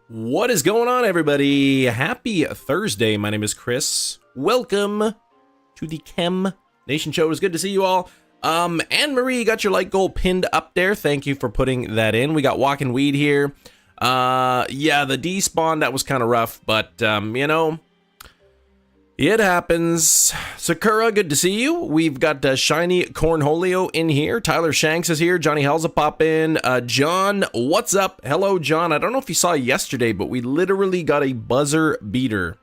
What is going on, everybody? Happy Thursday. My name is Chris. Welcome to the Chem Nation Show. It was good to see you all. Anne-Marie, you got your light goal pinned up there. Thank you for putting that in. We got Walking Weed here. Yeah, the despawn, that was kind of rough, but, you know, it happens. Sakura, good to see you. We've got Shiny Cornholio in here. Tyler Shanks is here. Johnny Hell's a pop in. John, what's up? Hello, John. I don't know if you saw yesterday, but we literally got a buzzer beater.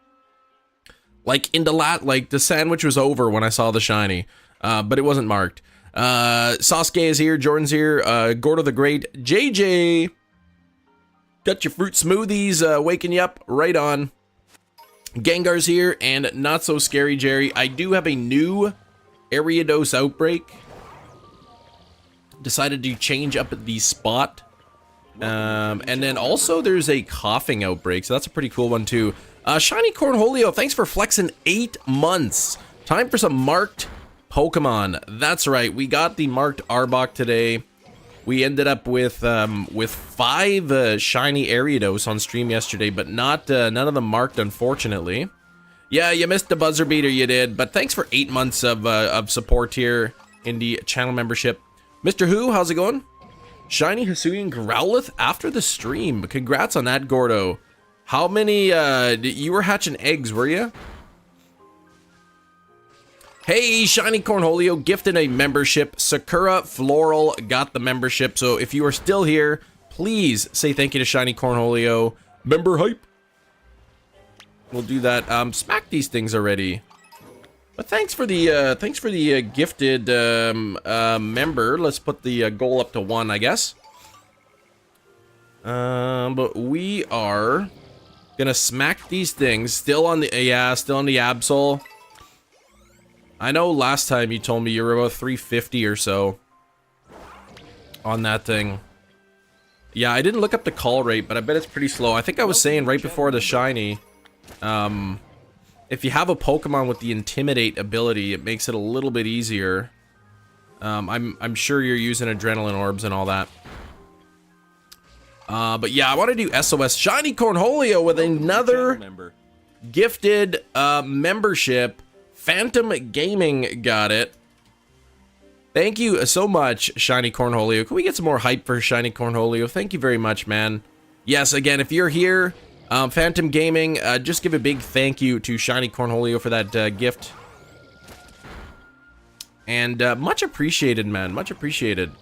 Like the sandwich was over when I saw the shiny, but it wasn't marked. Sasuke is here. Jordan's here. Gordo the Great. JJ, got your fruit smoothies waking you up. Right on. Gengar's here, and Not So Scary Jerry. I do have a new Ariados outbreak. Decided to change up the spot. And then also there's a coughing outbreak, so that's a pretty cool one too. Shiny Cornholio, thanks for flexing 8 months. Time for some marked Pokemon. That's right, we got the marked Arbok today. We ended up with 5 shiny Ariados on stream yesterday, but not none of them marked, unfortunately. Yeah, you missed the buzzer beater, you did, but thanks for 8 months of support here in the channel membership. Mr. Who, how's it going? Shiny Hisuian Growlithe after the stream. Congrats on that, Gordo. How many, you were hatching eggs, were you? Hey, Shiny Cornholio gifted a membership. Sakura Floral got the membership. So if you are still here, please say thank you to Shiny Cornholio. Member hype. We'll do that. Smack these things already. But thanks for the gifted member. Let's put the goal up to 1, I guess. But we are gonna smack these things. Still on the still on the Absol. I know last time you told me you were about 350 or so on that thing. Yeah, I didn't look up the call rate, but I bet it's pretty slow. I think I was saying right before the shiny, if you have a Pokemon with the Intimidate ability, it makes it a little bit easier. I'm sure you're using Adrenaline Orbs and all that. But yeah, I want to do SOS Shiny Cornholio with another gifted membership. Phantom Gaming got it. Thank you so much, Shiny Cornholio. Can we get some more hype for Shiny Cornholio? Thank you very much, man. Yes, again, if you're here, Phantom Gaming, just give a big thank you to Shiny Cornholio for that gift. And much appreciated, man. Much appreciated.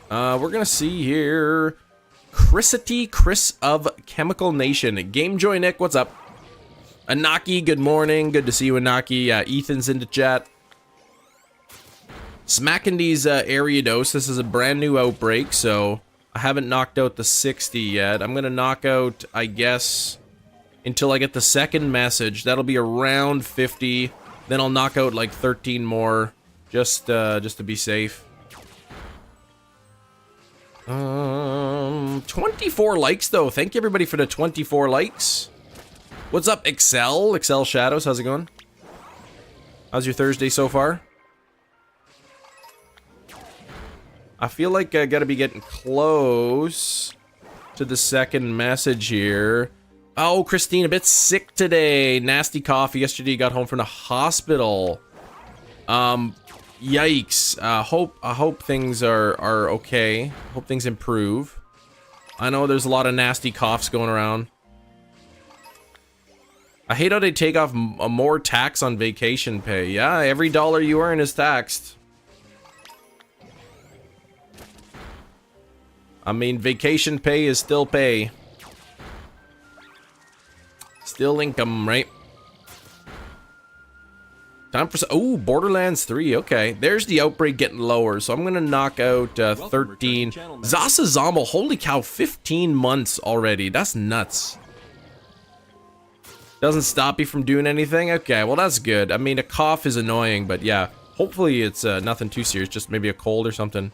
We're gonna see here. Chris of Chemical Nation. Game Joy Nick, what's up? Anaki, good morning. Good to see you, Anaki. Ethan's in the chat. Smacking these Ariados. This is a brand new outbreak, so I haven't knocked out the 60 yet. I'm gonna knock out, I guess, until I get the second message. That'll be around 50. Then I'll knock out like 13 more, just to be safe. 24 likes though. Thank you everybody for the 24 likes. What's up, Excel Shadows? How's it going? How's your Thursday so far? I feel like I gotta be getting close to the second message here. Oh, Christine, a bit sick today. Nasty coffee. Yesterday got home from the hospital. Yikes. I hope things are okay. Hope things improve. I know there's a lot of nasty coughs going around. I hate how they take off more tax on vacation pay. Yeah, every dollar you earn is taxed. I mean, vacation pay is still pay. Still income, right? Time for... Oh, Borderlands 3. Okay, there's the outbreak getting lower. So I'm going to knock out 13. Zasazamo, holy cow, 15 months already. That's nuts. Doesn't stop you from doing anything? Okay, well that's good. I mean, a cough is annoying, but yeah. Hopefully it's nothing too serious, just maybe a cold or something.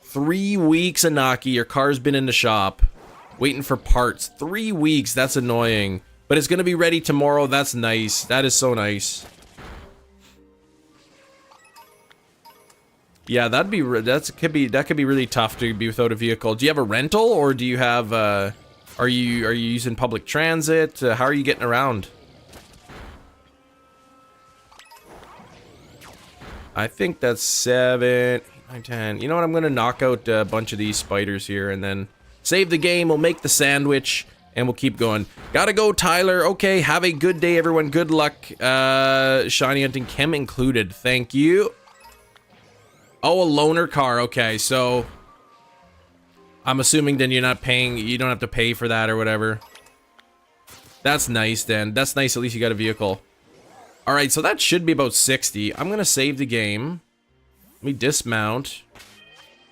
3 weeks, Anaki. Your car's been in the shop. Waiting for parts. 3 weeks, that's annoying. But it's gonna be ready tomorrow, that's nice. That is so nice. Yeah, that could be really tough to be without a vehicle. Do you have a rental, or do you have are you using public transit? How are you getting around? I think that's 7, 8, 9, 10. You know what? I'm gonna knock out a bunch of these spiders here and then save the game. We'll make the sandwich and we'll keep going. Gotta go, Tyler. Okay, have a good day, everyone. Good luck. Shiny hunting, chem included. Thank you. Oh, a loaner car. Okay, so I'm assuming then you're not paying. You don't have to pay for that or whatever. That's nice then. That's nice. At least you got a vehicle. All right, so that should be about 60. I'm gonna save the game. Let me dismount.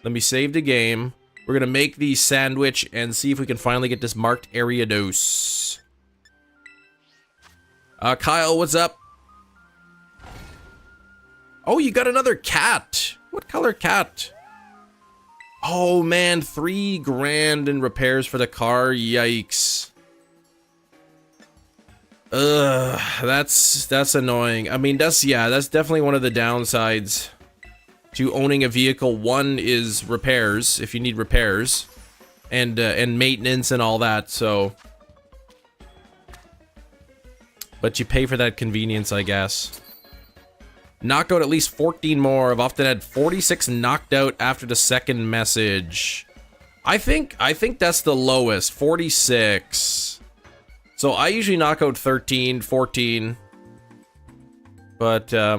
Let me save the game. We're gonna make the sandwich and see if we can finally get this marked Ariados. Kyle, what's up? Oh, you got another cat. What color cat? Oh man, $3 grand in repairs for the car. Yikes. Ugh, that's annoying. I mean, that's definitely one of the downsides to owning a vehicle. One is repairs, if you need repairs, and maintenance and all that. So, but you pay for that convenience, I guess. Knock out at least 14 more. I've often had 46 knocked out after the second message. I think that's the lowest, 46. So I usually knock out 13, 14. But, I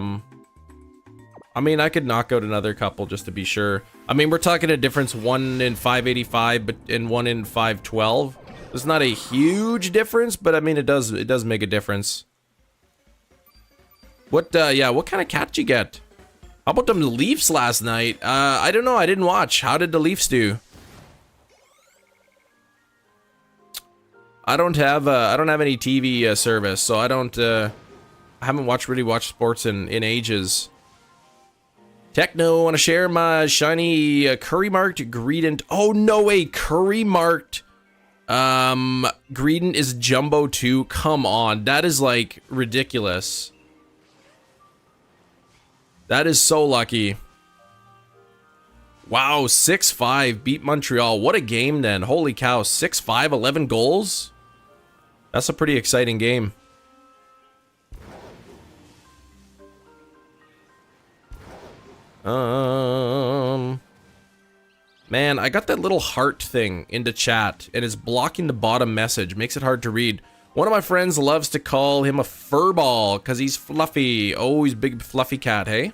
mean, I could knock out another couple just to be sure. I mean, we're talking a difference 1 in 585 and 1 in 512. It's not a huge difference, but I mean, it does make a difference. What kind of cat did you get? How about them Leafs last night? I don't know, I didn't watch. How did the Leafs do? I don't have any TV service, so I haven't really watched sports in ages. Techno, want to share my shiny curry marked Greedent? Oh no way, curry marked Greedent is Jumbo 2. Come on, that is like ridiculous. That is so lucky. Wow, 6-5 beat Montreal. What a game then. Holy cow, 6-5, 11 goals? That's a pretty exciting game. Man, I got that little heart thing into chat, and it's blocking the bottom message. Makes it hard to read. One of my friends loves to call him a furball because he's fluffy. Oh, he's a big fluffy cat, hey?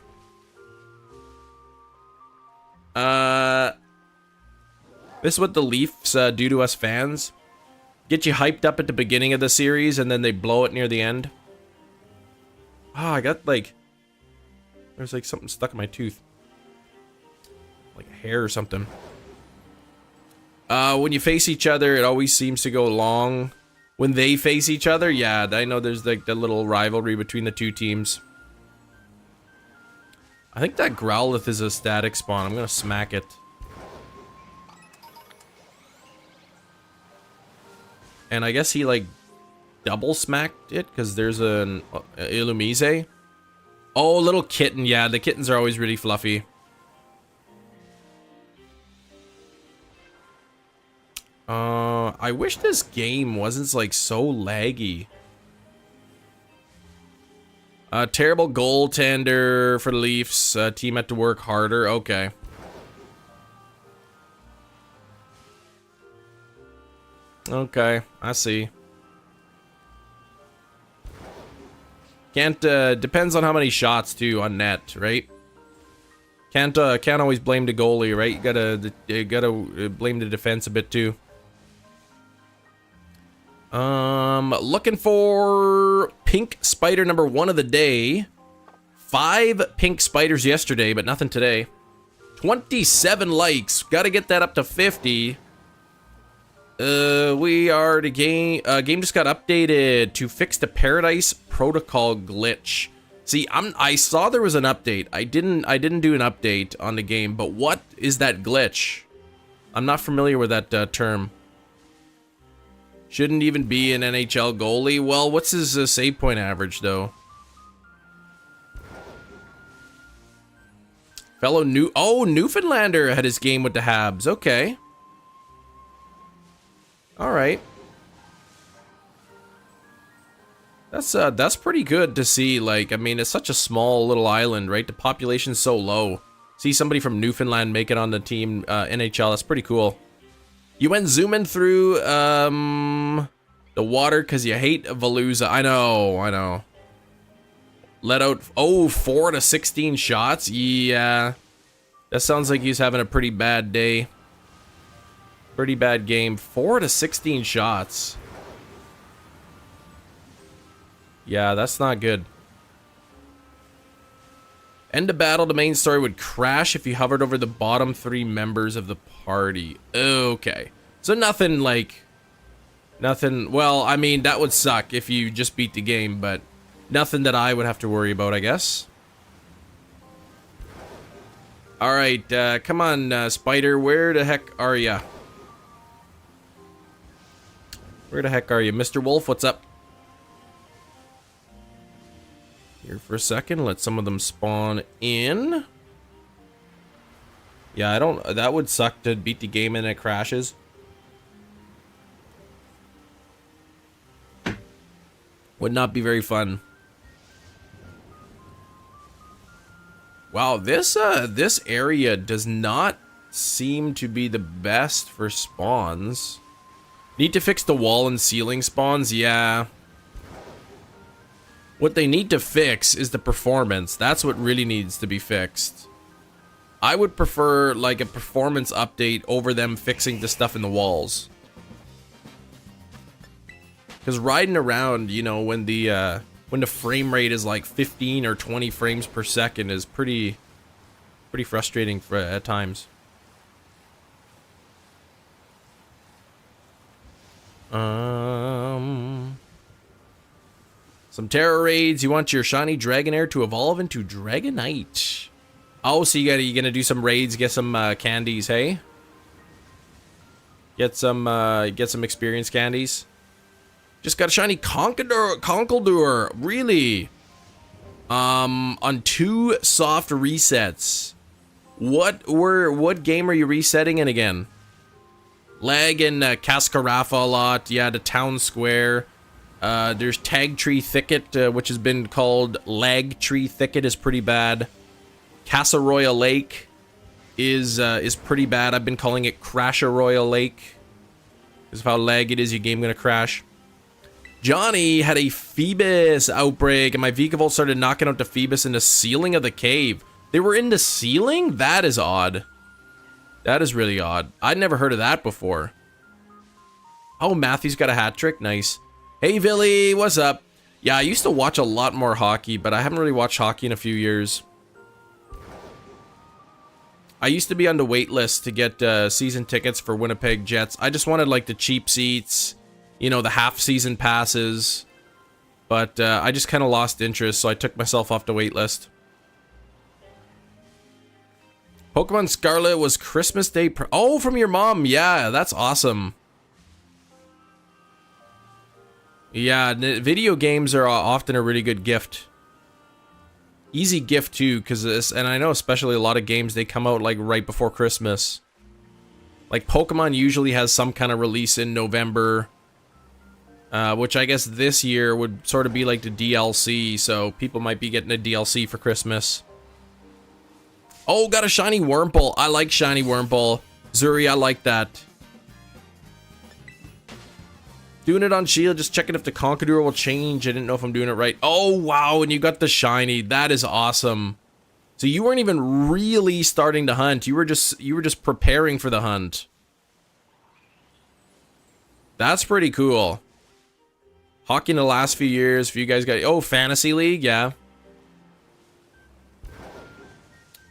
This is what the Leafs do to us fans. Get you hyped up at the beginning of the series, and then they blow it near the end. Oh, I got like... There's like something stuck in my tooth. Like hair or something. When you face each other, it always seems to go long. When they face each other, yeah, I know there's like the little rivalry between the two teams. I think that Growlithe is a static spawn. I'm gonna smack it. And I guess he like double smacked it because there's an Illumise. Oh, little kitten. Yeah, the kittens are always really fluffy. I wish this game wasn't like so laggy. Terrible goaltender for the Leafs. Team had to work harder. Okay. Okay, I see. Can't, depends on how many shots too on net, right? Can't always blame the goalie, right? You gotta blame the defense a bit too. Looking for pink spider number 1 of the day. 5 pink spiders yesterday, but nothing today. 27 likes. Gotta get that up to 50. We are the game. Game just got updated to fix the Paradise Protocol glitch. See, I saw there was an update. I didn't do an update on the game, but what is that glitch? I'm not familiar with that term. Shouldn't even be an NHL goalie. Well, what's his save point average though? Fellow Newfoundlander had his game with the Habs. Okay. All right. That's pretty good to see. Like, I mean, it's such a small little island, right? The population's so low. See somebody from Newfoundland make it on the team NHL. That's pretty cool. You went zooming through the water because you hate Veluza. I know. Let out 4 to 16 shots. Yeah, that sounds like he's having a pretty bad day. Pretty bad game. 4 to 16 shots. Yeah, that's not good. End of battle, the main story would crash if you hovered over the bottom 3 members of the party. Okay. So nothing like... Nothing... Well, I mean, that would suck if you just beat the game, but... Nothing that I would have to worry about, I guess. Alright, come on, Spider. Where the heck are ya? Where the heck are you? Mr. Wolf, what's up? Here for a second, let some of them spawn in. Yeah, that would suck to beat the game and it crashes. Would not be very fun. Wow, this area does not seem to be the best for spawns. Need to fix the wall and ceiling spawns, yeah. What they need to fix is the performance. That's what really needs to be fixed. I would prefer like a performance update over them fixing the stuff in the walls. Because riding around, you know, when the frame rate is like 15 or 20 frames per second is pretty frustrating at times. Some terror raids. You want your shiny Dragonair to evolve into Dragonite. Oh, so you gonna do some raids, get some candies, hey? Get some experience candies. Just got a shiny Conkeldurr. Really? On 2 soft resets. What game are you resetting in again? Lag and Cascarafa a lot. Yeah, the town square. There's Tag Tree Thicket, which has been called Lag Tree Thicket, is pretty bad. Casseroya Lake is pretty bad. I've been calling it Crasheroya Lake. Because of how lag it is, your game gonna crash. Johnny had a Phoebus outbreak, and my Vikavolt started knocking out the Phoebus in the ceiling of the cave. They were in the ceiling? That is odd. That is really odd. I'd never heard of that before. Oh, Matthew's got a hat trick. Nice. Hey, Billy, what's up? Yeah, I used to watch a lot more hockey, but I haven't really watched hockey in a few years. I used to be on the wait list to get season tickets for Winnipeg Jets. I just wanted, like, the cheap seats, you know, the half-season passes. But I just kind of lost interest, so I took myself off the wait list. Pokemon Scarlet was Christmas Day. Oh, from your mom. Yeah, that's awesome. Yeah, video games are often a really good gift. Easy gift too, because this, and I know especially a lot of games, they come out like right before Christmas. Like Pokemon usually has some kind of release in November, which I guess this year would sort of be like the DLC, so people might be getting a DLC for Christmas. Oh, got a shiny Wurmple. I like shiny Wurmple. Zuri, I like that. Doing it on Shield, just checking if the Conkeldurr will change. I didn't know if I'm doing it right. Oh, wow, and you got the shiny. That is awesome. So you weren't even really starting to hunt. You were just preparing for the hunt. That's pretty cool. Hockey in the last few years, if you guys got... Oh, Fantasy League, yeah.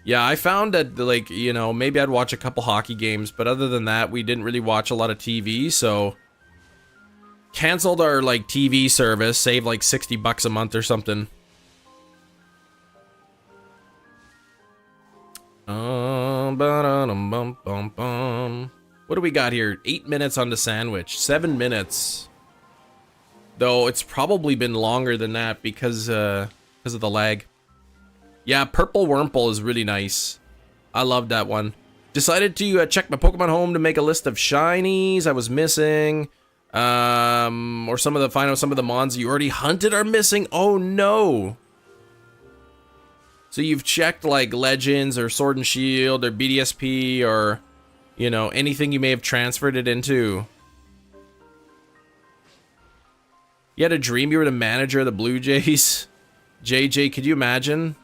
Yeah, I found that, like, you know, maybe I'd watch a couple hockey games, but other than that, we didn't really watch a lot of TV, so... Canceled our, like, TV service, saved, like, 60 bucks a month or something. What do we got here? 8 minutes on the sandwich. 7 minutes. Though, it's probably been longer than that because of the lag. Yeah, Purple Wurmple is really nice. I loved that one. Decided to check my Pokemon home to make a list of shinies I was missing. Or some of the mons you already hunted are missing. Oh no. So you've checked like Legends or Sword and Shield or BDSP or, you know, anything you may have transferred it into. You had a dream you were the manager of the Blue Jays. JJ, could you imagine?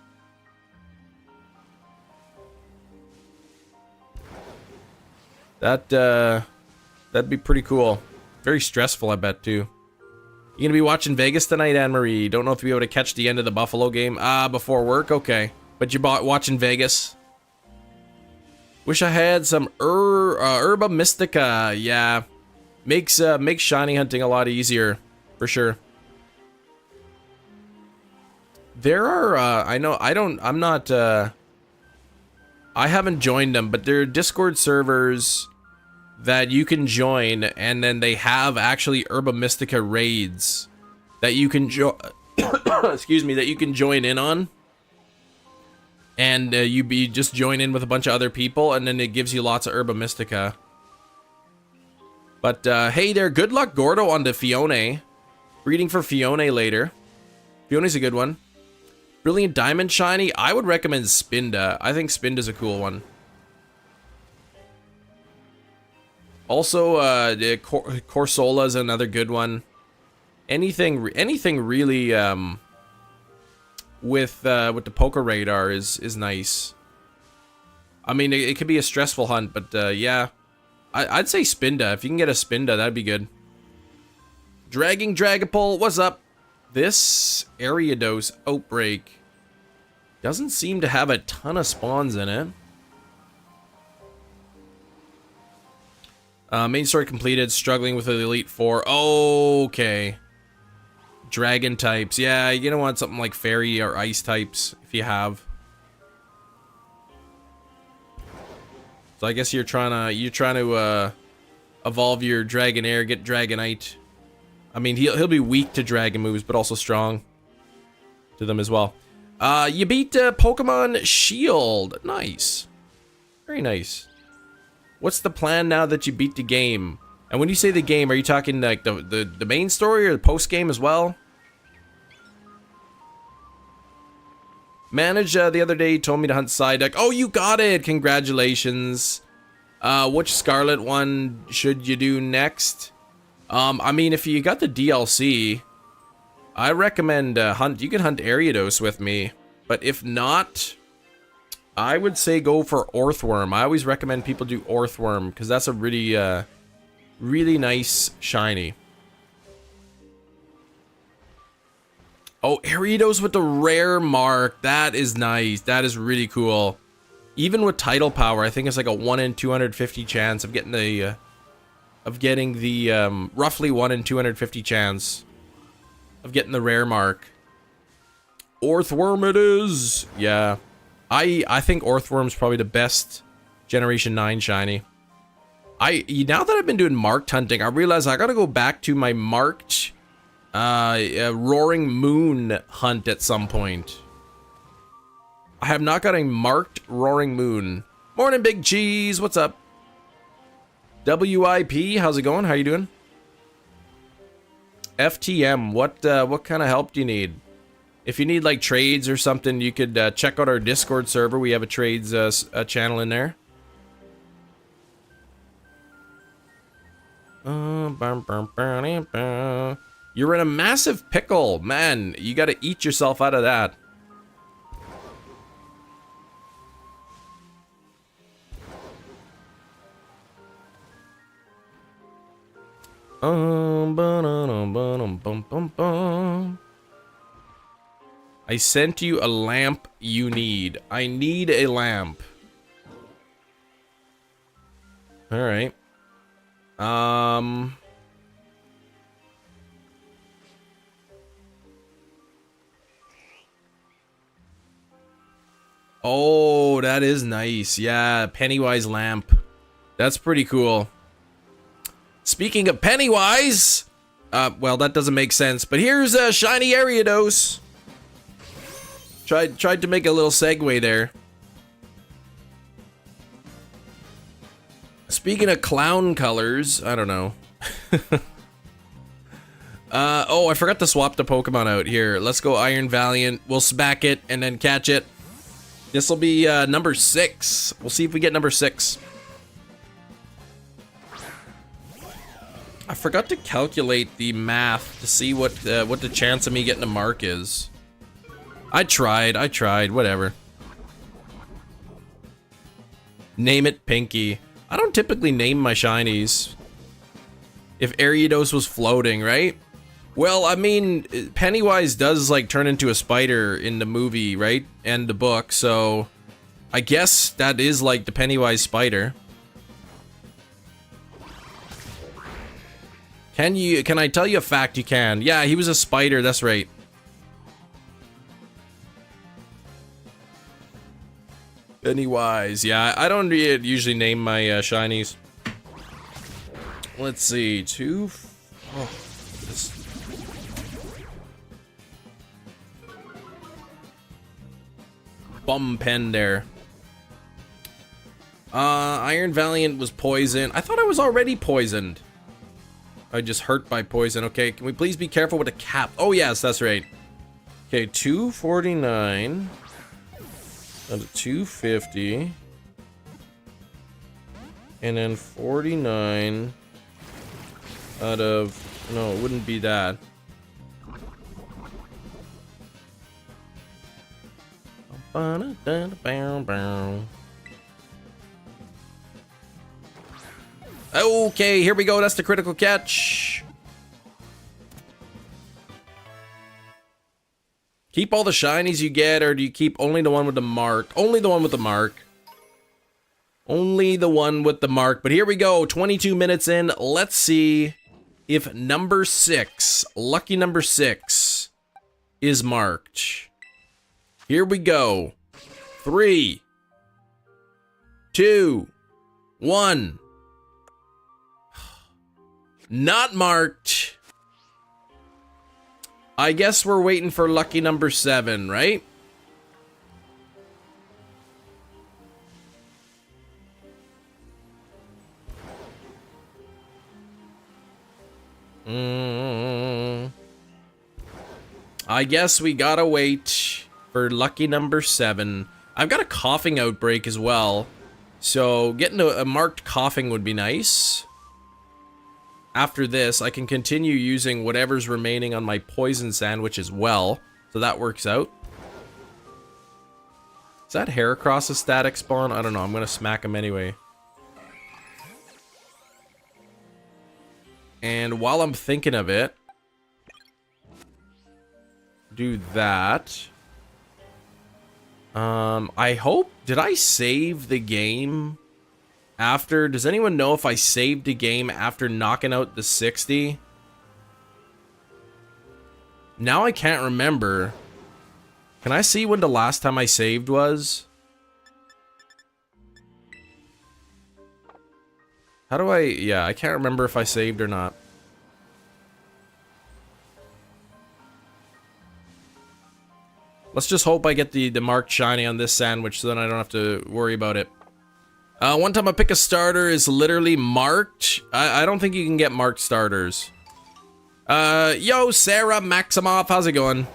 That'd be pretty cool. Very stressful, I bet, too. You gonna be watching Vegas tonight, Anne-Marie? Don't know if you'll be able to catch the end of the Buffalo game. Before work? Okay. But you're watching Vegas? Wish I had some Herba Mystica. Yeah. Makes shiny hunting a lot easier. For sure. There are, I haven't joined them, but there are Discord servers that you can join, and then they have actually Herba Mystica raids that you can excuse me, that you can join in on. And you just join in with a bunch of other people, and then it gives you lots of Herba Mystica. But hey there, good luck Gordo on the Fione. Reading for Fione later. Fione's a good one. Brilliant Diamond Shiny, I would recommend Spinda. I think Spinda's a cool one. Also, Corsola's another good one. Anything really with the Poké Radar is nice. I mean, it could be a stressful hunt, but yeah, I'd say Spinda. If you can get a Spinda, that'd be good. Dragging Dragapult, what's up? This Ariados outbreak doesn't seem to have a ton of spawns in it. Main story completed, struggling with the Elite Four. Okay. Dragon types. Yeah, you're gonna want something like Fairy or Ice types if you have. So I guess you're trying to evolve your Dragonair, get Dragonite. I mean, he'll be weak to Dragon moves, but also strong to them as well. You beat Pokemon Shield. Nice. Very nice. What's the plan now that you beat the game? And when you say the game, are you talking like the main story or the post game as well? Manage the other day told me to hunt Psyduck. Oh, you got it! Congratulations. Which Scarlet one should you do next? I mean, if you got the DLC, I recommend you can hunt Ariados with me. But if not, I would say go for Orthworm. I always recommend people do Orthworm because that's a really, really nice shiny. Oh, Ariados with the rare mark. That is nice. That is really cool. Even with Tidal Power, I think it's like a 1 in 250 chance of getting the roughly 1 in 250 chance of getting the rare mark. Orthworm it is. Yeah. I think Orthworm's probably the best Generation 9 shiny. Now that I've been doing marked hunting, I realize I gotta go back to my marked Roaring Moon hunt at some point. I have not got a marked Roaring Moon. Morning, Big Cheese. What's up? WIP, how's it going? How you doing? FTM, what kind of help do you need? If you need like trades or something, you could check out our Discord server. We have a trades channel in there. You're in a massive pickle, man. You got to eat yourself out of that. I sent you a lamp you need. I need a lamp. All right. Oh, that is nice. Yeah, Pennywise lamp. That's pretty cool. Speaking of Pennywise, well, that doesn't make sense, but here's a shiny Ariados. Tried to make a little segue there. Speaking of clown colors, I don't know. Oh, I forgot to swap the Pokemon out here. Let's go Iron Valiant. We'll smack it and then catch it. This will be number 6. We'll see if we get number 6. I forgot to calculate the math to see what the chance of me getting a mark is. I tried, whatever. Name it Pinky. I don't typically name my shinies. If Ariados was floating, right? Well, I mean, Pennywise does like turn into a spider in the movie, right? And the book, so I guess that is like the Pennywise spider. Can I tell you a fact? You can. Yeah, he was a spider, that's right. Pennywise, yeah, I don't usually name my shinies. Let's see, 2. Oh, this. Bum pen there. Iron Valiant was poisoned. I thought I was already poisoned. I just hurt by poison. Okay, can we please be careful with the cap? Oh yes, that's right. Okay, 249. Out of 250. And then 49 out of, no, it wouldn't be that. Okay, here we go. That's the critical catch. Keep all the shinies you get, or do you keep only the one with the mark? Only the one with the mark. Only the one with the mark. But here we go. 22 minutes in. Let's see if number 6, lucky number 6, is marked. Here we go. 3, 2, 1. Not marked. I guess we're waiting for lucky number 7, right? I guess we gotta wait for lucky number 7. I've got a coughing outbreak as well, so getting a marked coughing would be nice. After this, I can continue using whatever's remaining on my poison sandwich as well, so that works out. Is that Heracross a static spawn? I don't know, I'm gonna smack him anyway. And while I'm thinking of it, do that. I hope, did I save the game after? Does anyone know if I saved the game after knocking out the 60? Now I can't remember. Can I see when the last time I saved was? How do I, yeah, I can't remember if I saved or not. Let's just hope I get the marked shiny on this sandwich so then I don't have to worry about it. One time I pick a starter is literally marked. I don't think you can get marked starters. Yo, Sarah Maximoff, how's it going?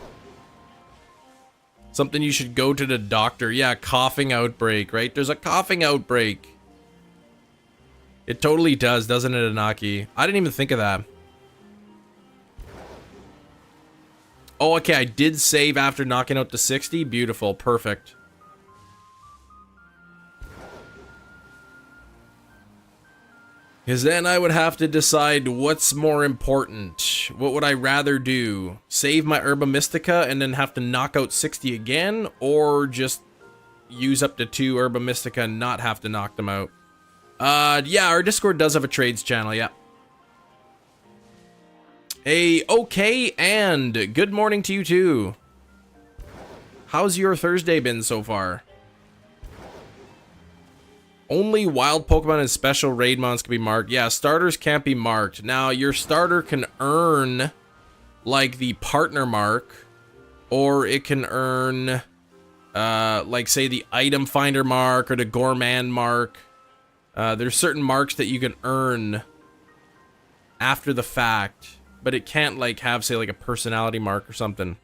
Something you should go to the doctor. Yeah, coughing outbreak, right? There's a coughing outbreak. It totally does, doesn't it, Anaki? I didn't even think of that. Oh, okay, I did save after knocking out the 60. Beautiful, perfect. Because then I would have to decide what's more important. What would I rather do? Save my Herba Mystica and then have to knock out 60 again? Or just use up to 2 Herba Mystica and not have to knock them out? Yeah, our Discord does have a trades channel, yeah. Hey, okay, and good morning to you too. How's your Thursday been so far? Only wild Pokemon and special raid mons can be marked. Yeah, starters can't be marked. Now, your starter can earn, like, the partner mark, or it can earn, like, say, the item finder mark or the gourmand mark. There's certain marks that you can earn after the fact, but it can't like have, say, like a personality mark or something.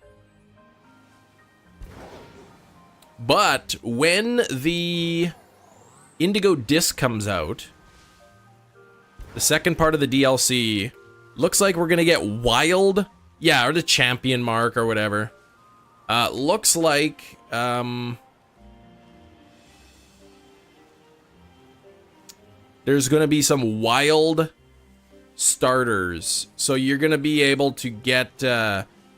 But when the Indigo Disc comes out, the second part of the DLC, looks like we're gonna get Wild, yeah, or the Champion mark or whatever. Looks like, there's gonna be some Wild starters. So you're gonna be able to get,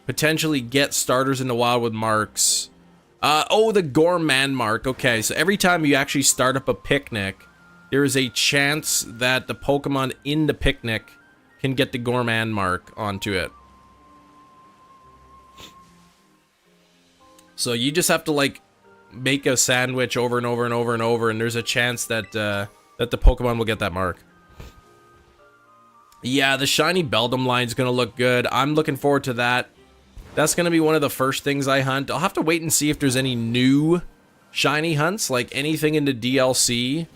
potentially get starters in the wild with marks. Oh, the Gourmand mark. Okay, so every time you actually start up a picnic, there is a chance that the Pokemon in the picnic can get the Gourmand mark onto it. So you just have to, like, make a sandwich over and over and over and over, and there's a chance that, that the Pokemon will get that mark. Yeah, the shiny Beldum line is going to look good. I'm looking forward to that. That's going to be one of the first things I hunt. I'll have to wait and see if there's any new shiny hunts, like anything in the DLC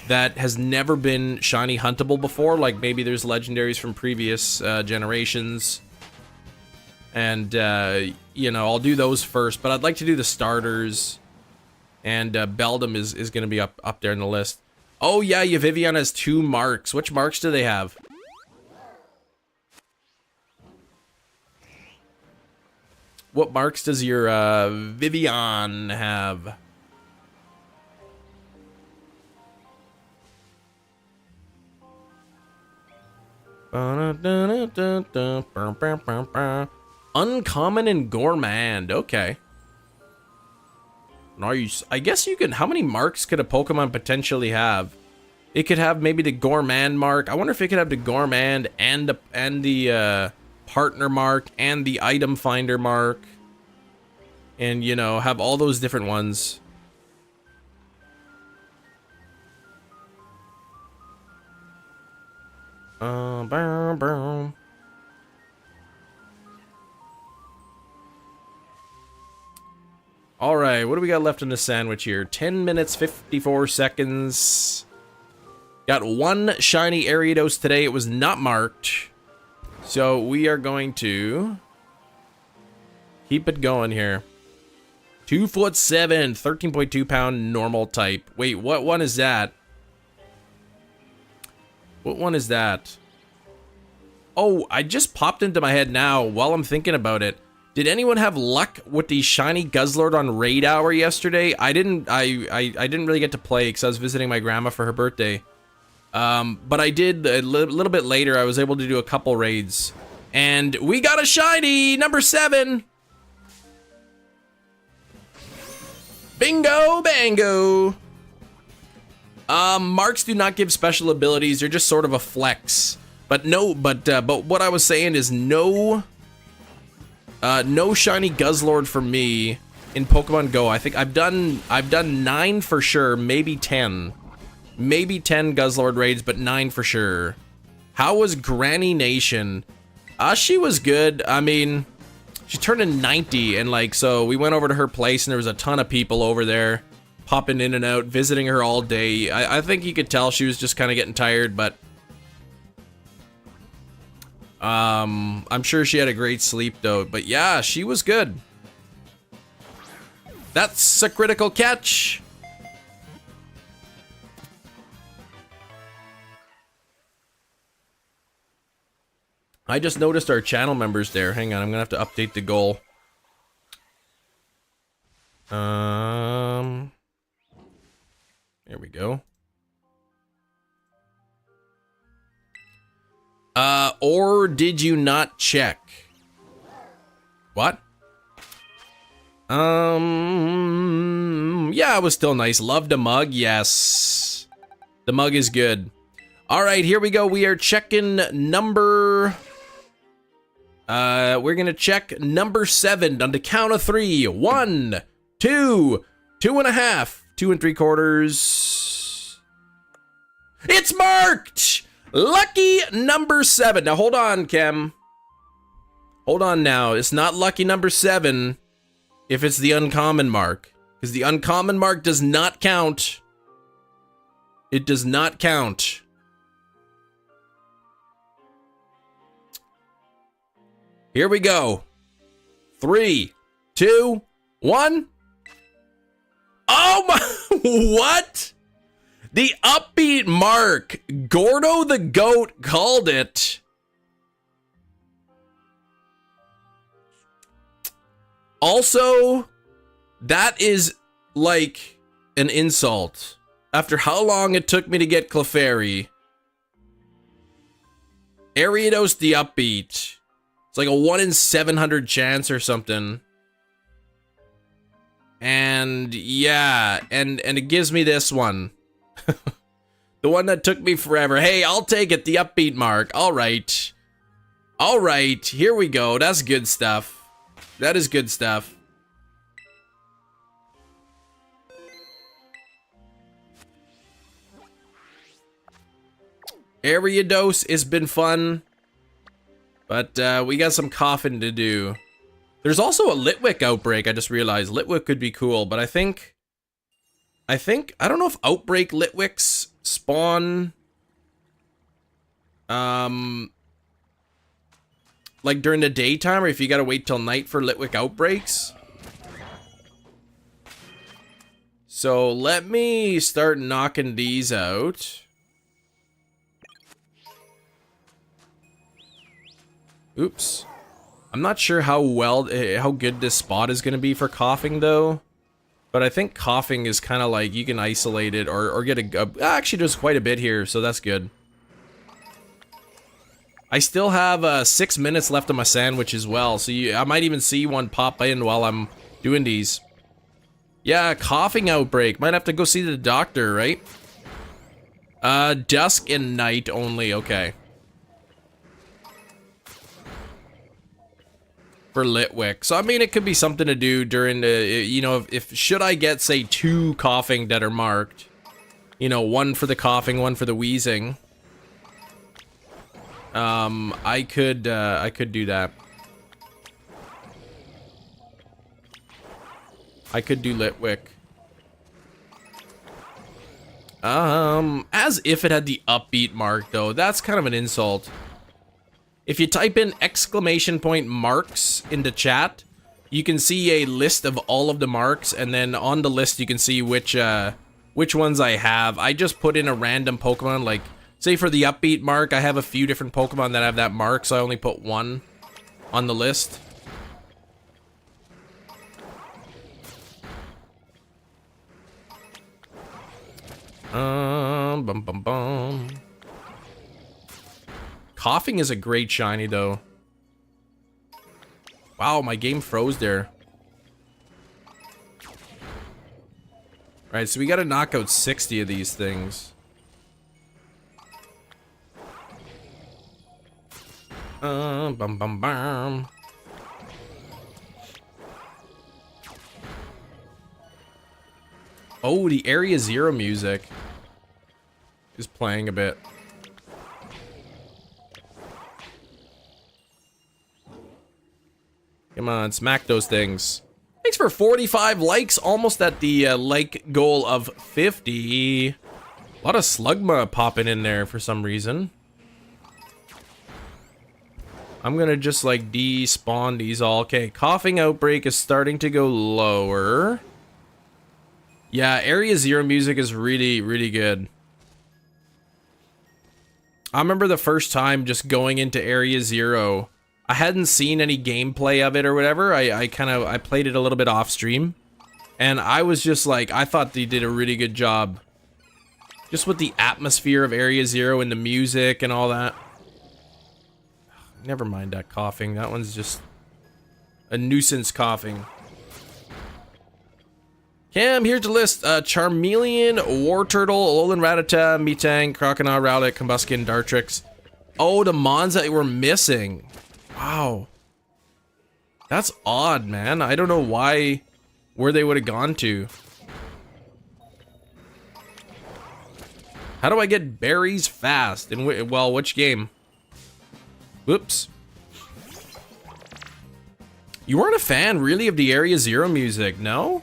that has never been shiny huntable before. Like maybe there's legendaries from previous generations. And, you know, I'll do those first. But I'd like to do the starters. And Beldum is going to be up there in the list. Oh, yeah, Vivian has 2 marks. Which marks do they have? What marks does your Vivian have? Uncommon and Gourmand. Okay. Nice. I guess you can... How many marks could a Pokemon potentially have? It could have maybe the Gourmand mark. I wonder if it could have the Gourmand and the partner mark and the item finder mark, and you know, have all those different ones. All right, what do we got left in the sandwich here? 10 minutes 54 seconds. Got 1 shiny Ariados today. It was not marked. So we are going to keep it going here. 2'7", 13.2 pound normal type. Wait, what one is that? What one is that? Oh, I just popped into my head now while I'm thinking about it. Did anyone have luck with the shiny Guzzlord on Raid Hour yesterday? I didn't really get to play because I was visiting my grandma for her birthday. But I did a little bit later. I was able to do a couple raids. And we got a shiny! Number 7! Bingo bango! Marks do not give special abilities. They're just sort of a flex. But what I was saying is no shiny Guzzlord for me in Pokemon Go. I think I've done 9 for sure, maybe 10. Maybe 10 Guzzlord raids, but 9 for sure. How was Granny Nation? She was good. I mean, she turned in 90, and like, so we went over to her place, and there was a ton of people over there, popping in and out, visiting her all day. I think you could tell she was just kind of getting tired, but I'm sure she had a great sleep though. But yeah, she was good. That's a critical catch. I just noticed our channel members there. Hang on, I'm gonna have to update the goal. There we go. Or did you not check? What? Yeah, it was still nice. Loved the mug, yes. The mug is good. All right, here we go. We are checking number... we're gonna check number 7 on the count of 3. 1, 2, 2.5, 2 3/4. It's marked! Lucky number 7. Now hold on, Kem. Hold on now. It's not lucky number 7 if it's the uncommon mark, because the uncommon mark does not count. It does not count. Here we go. 3, 2, 1. Oh my, what? The upbeat mark. Gordo the Goat called it. Also, that is like an insult. After how long it took me to get Clefairy. Ariados the upbeat. It's like a 1 in 700 chance or something. And yeah, and it gives me this one. The one that took me forever. Hey, I'll take it, the upbeat mark. All right. All right, here we go. That's good stuff. That is good stuff. Ariados has been fun, but we got some Koffing to do. There's also a Litwick outbreak. I just realized Litwick could be cool, but I don't know if outbreak Litwicks spawn like during the daytime, or if you gotta wait till night for Litwick outbreaks. So let me start knocking these out. Oops. I'm not sure how good this spot is gonna be for Koffing though. But I think Koffing is kind of like you can isolate it or get a actually there's quite a bit here, so that's good. I still have 6 minutes left on my sandwich as well, so I might even see one pop in while I'm doing these. Yeah, Koffing outbreak. Might have to go see the doctor, right? Dusk and night only. Okay. For Litwick. So I mean it could be something to do during the, you know, if should I get say 2 Koffing that are marked, you know, 1 for the coughing, 1 for the wheezing, I could do that. I could do Litwick. As if it had the upbeat mark though. That's kind of an insult. If you type in ! marks into chat, you can see a list of all of the marks, and then on the list you can see which ones I have. I just put in a random Pokemon, like, say for the upbeat mark, I have a few different Pokemon that have that mark, so I only put 1 on the list. Bum bum bum. Koffing is a great shiny, though. Wow, my game froze there. Alright, so we gotta knock out 60 of these things. Bum bum bum. Oh, the Area Zero music is playing a bit. Come on, smack those things. Thanks for 45 likes, almost at the like goal of 50. A lot of Slugma popping in there for some reason. I'm gonna just like despawn these all. Okay, Koffing outbreak is starting to go lower. Yeah, Area Zero music is really, really good. I remember the first time just going into Area Zero. I hadn't seen any gameplay of it or whatever. I played it a little bit off stream, and I was just like, I thought they did a really good job. Just with the atmosphere of Area Zero and the music and all that. Never mind that Koffing. That one's just a nuisance Koffing. Cam, here's the list. Charmeleon, Warturtle, Alolan Rattata, Metang, Crocodile, Rowlet, Combuskin, Dartrix. Oh, the Mons that were missing. Wow. That's odd, man. I don't know where they would have gone to. How do I get berries fast? In well, which game? Whoops. You weren't a fan, really, of the Area Zero music, no?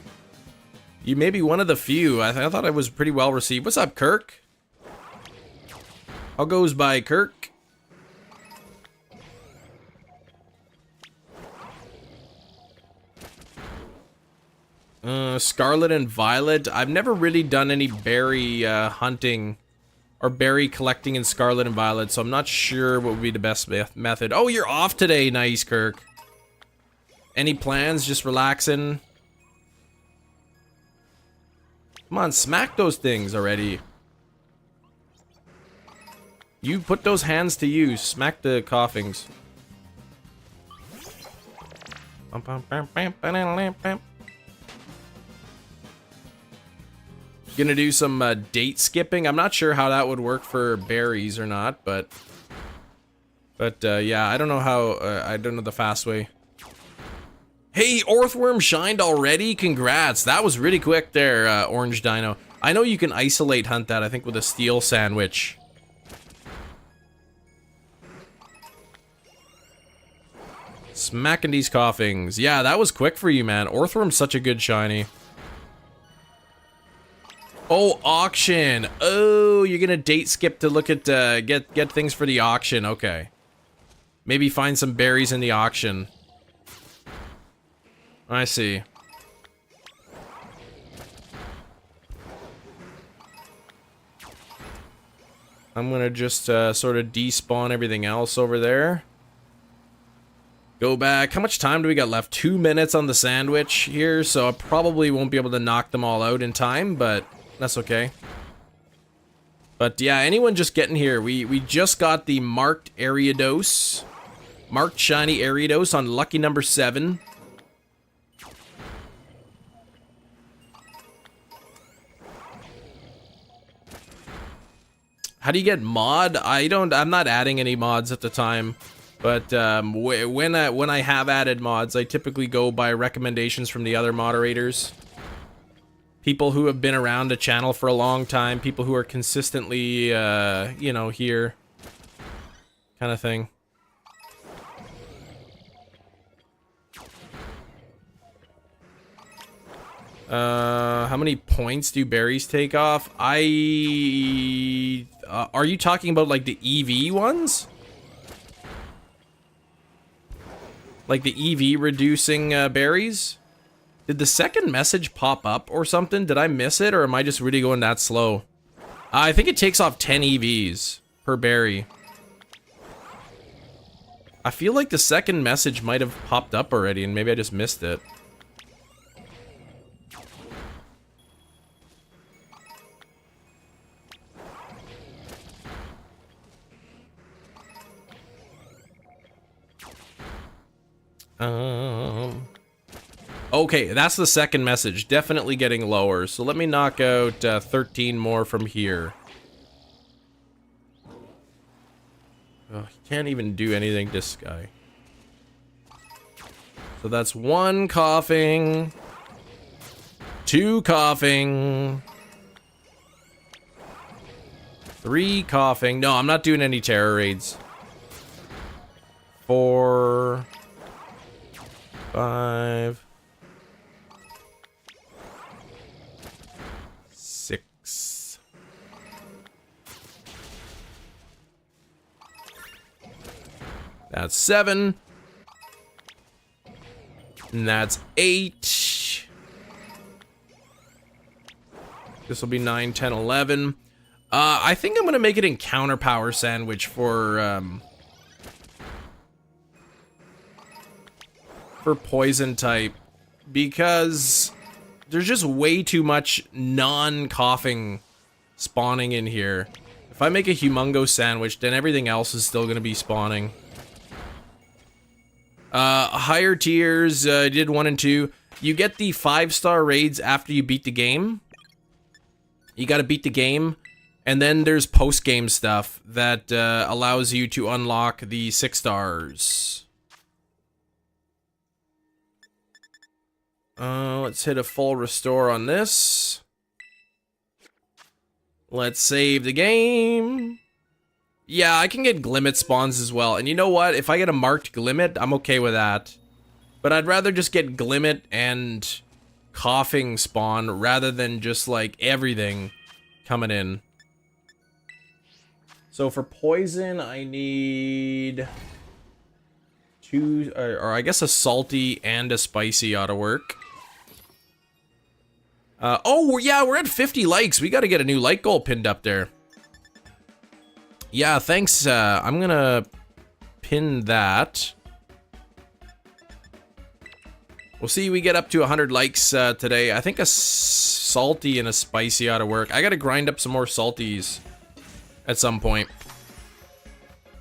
You may be one of the few. I thought it was pretty well received. What's up, Kirk? How goes by, Kirk? Scarlet and Violet. I've never really done any berry hunting or berry collecting in Scarlet and Violet, so I'm not sure what would be the best method. Oh, you're off today. Nice, Kirk. Any plans? Just relaxing? Come on, smack those things already. You put those hands to use. Smack the Koffings. Gonna do some date skipping. I'm not sure how that would work for berries or not, but yeah, I don't know how. I don't know the fast way. Hey, Orthworm shined already. Congrats, that was really quick there, Orange Dino. I know you can isolate hunt that. I think with a steel sandwich. Smacking these Koffings. Yeah, that was quick for you, man. Orthworm's such a good shiny. Oh, auction. Oh, you're gonna date skip to look at, get things for the auction. Okay. Maybe find some berries in the auction. I see. I'm gonna just, sort of despawn everything else over there. Go back. How much time do we got left? 2 minutes on the sandwich here, so I probably won't be able to knock them all out in time, but that's okay. But yeah, anyone just getting here, we just got the marked Ariados. Marked shiny Ariados on lucky number 7. How do you get mod? I'm not adding any mods at the time. But when I have added mods, I typically go by recommendations from the other moderators. People who have been around the channel for a long time, people who are consistently, you know, here. Kind of thing. How many points do berries take off? Are you talking about like the EV ones? Like the EV reducing berries? Did the second message pop up or something? Did I miss it, or am I just really going that slow? I think it takes off 10 EVs per berry. I feel like the second message might have popped up already, and maybe I just missed it. Okay, that's the second message. Definitely getting lower. So let me knock out 13 more from here. Oh, he can't even do anything, this guy. So that's 1 Koffing. 2 Koffing. 3 Koffing. No, I'm not doing any terror raids. 4... 5... 6... That's 7. And that's 8. This will be 9, 10, 11. I think I'm gonna make it encounter power sandwich for poison type, because there's just way too much non-Koffing spawning in here. If I make a humongo sandwich, then everything else is still gonna be spawning. Higher tiers, did 1 and 2. You get the 5-star raids after you beat the game. You gotta beat the game. And then there's post-game stuff that allows you to unlock the 6 stars. Let's hit a full restore on this. Let's save the game. Yeah, I can get Glimmet spawns as well. And you know what? If I get a marked Glimmet, I'm okay with that. But I'd rather just get Glimmet and Koffing spawn rather than just like everything coming in. So for poison, I need 2, or I guess a salty and a spicy ought to work. Oh, yeah, we're at 50 likes. We got to get a new like goal pinned up there. Yeah, thanks. I'm going to pin that. We'll see we get up to 100 likes today. I think a salty and a spicy ought to work. I got to grind up some more salties at some point.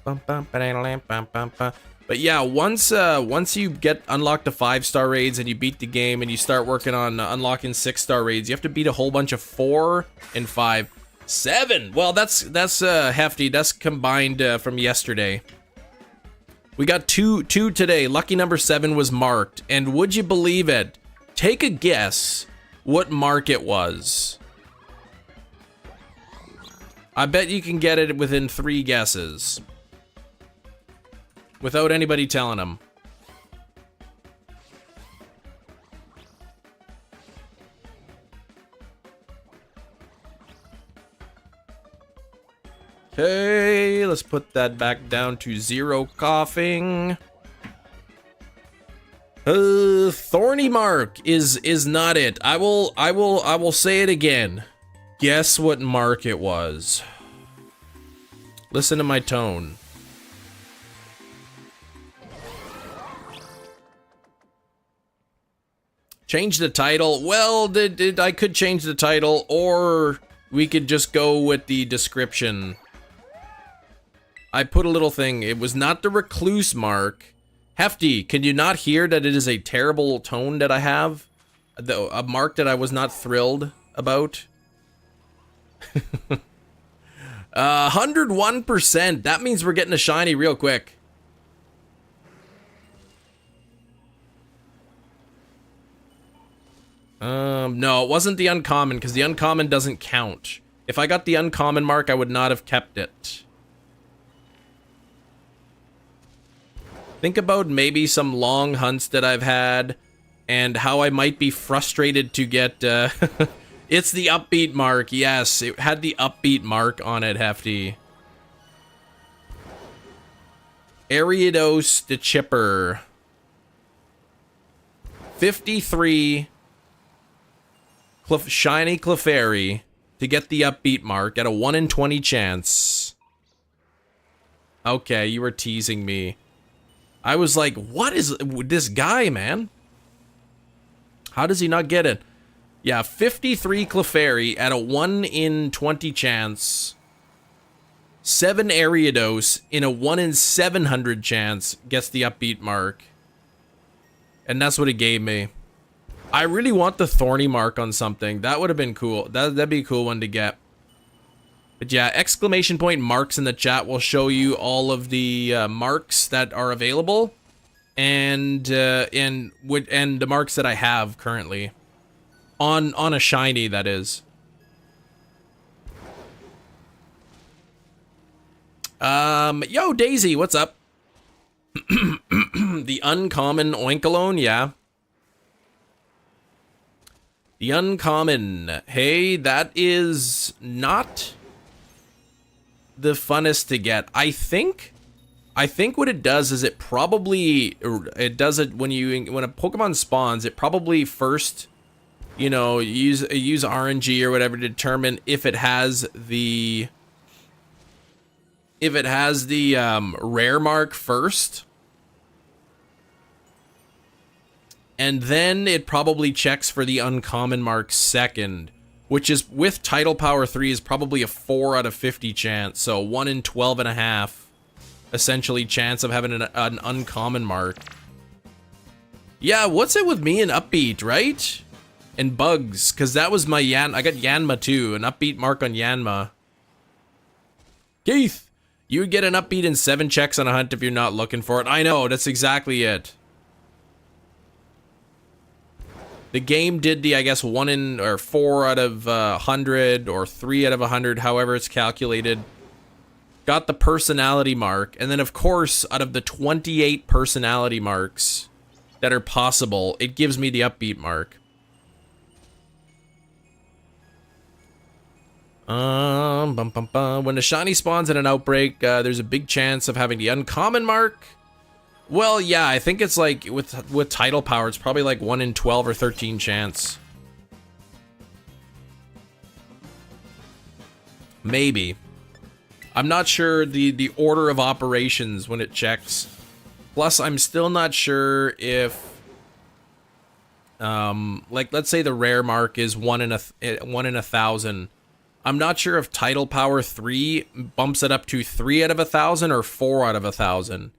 But yeah, once you get unlocked the 5-star raids and you beat the game and you start working on unlocking 6-star raids, you have to beat a whole bunch of 4 and 5. 7. Well, that's hefty. That's combined from yesterday. We got two today. Lucky number 7 was marked, and would you believe it? Take a guess what mark it was. I bet you can get it within 3 guesses without anybody telling them. Okay, let's put that back down to 0 coughing. Thorny mark is not it. I will say it again. Guess what mark it was. Listen to my tone. Change the title. Well, I could change the title, or we could just go with the description. I put a little thing. It was not the recluse mark. Hefty, can you not hear that it is a terrible tone that I have? A mark that I was not thrilled about? 101%. That means we're getting a shiny real quick. No, it wasn't the uncommon, because the uncommon doesn't count. If I got the uncommon mark, I would not have kept it. Think about maybe some long hunts that I've had, and how I might be frustrated to get, it's the upbeat mark. Yes, it had the upbeat mark on it, Hefty. Ariados the Chipper. 53 shiny Clefairy to get the upbeat mark at a 1 in 20 chance. Okay, you were teasing me. I was like, what is this guy, man? How does he not get it? Yeah, 53 Clefairy at a 1 in 20 chance. 7 Ariados in a 1 in 700 chance gets the upbeat mark. And that's what it gave me. I really want the thorny mark on something. That would have been cool. That'd be a cool one to get. But yeah, exclamation point marks in the chat will show you all of the marks that are available, and the marks that I have currently on a shiny, that is. Yo Daisy, what's up? The uncommon Oinkalone, yeah. The uncommon. Hey, that is not the funnest to get. I think what it does is it does it when a Pokemon spawns, it probably first, you know, use RNG or whatever to determine if it has the rare mark first. And then it probably checks for the uncommon mark second, which is, with Tidal Power 3, is probably a 4 out of 50 chance. So 1 in 12 and a half, essentially, chance of having an uncommon mark. Yeah, what's it with me and upbeat, right? And bugs, because that was my I got Yanma too, an upbeat mark on Yanma. Keith, you would get an upbeat in 7 checks on a hunt if you're not looking for it. I know, that's exactly it. The game did the, I guess, 1 in, or 4 out of 100, or 3 out of 100, however it's calculated. Got the personality mark, and then of course, out of the 28 personality marks that are possible, it gives me the upbeat mark. When a shiny spawns in an outbreak, there's a big chance of having the uncommon mark. Well, yeah, I think it's like with title power, it's probably like 1 in 12 or 13 chance. Maybe. I'm not sure the order of operations when it checks. Plus, I'm still not sure if like let's say the rare mark is 1 in 1,000. I'm not sure if title power 3 bumps it up to 3 out of 1,000 or 4 out of 1,000.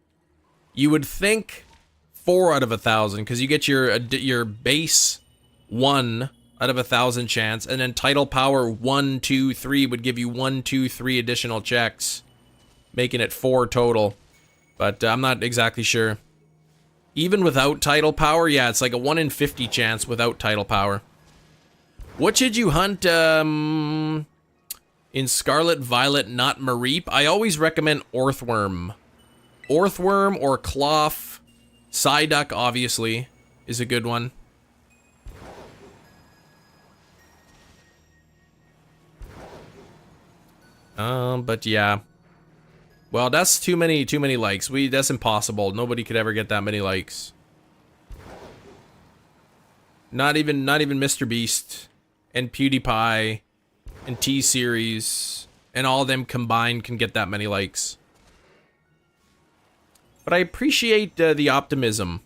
You would think 4 out of 1,000 because you get your base 1 out of 1,000 chance, and then title power 1, 2, 3 would give you 1, 2, 3 additional checks, making it 4 total. But I'm not exactly sure. Even without title power, yeah, it's like a 1 in 50 chance without title power. What should you hunt in Scarlet, Violet, not Mareep? I always recommend Orthworm. Orthworm or Cloth. Psyduck, obviously, is a good one. But yeah. Well, that's too many likes. That's impossible. Nobody could ever get that many likes. Not even Mr. Beast and PewDiePie and T-Series and all of them combined can get that many likes. But I appreciate the optimism.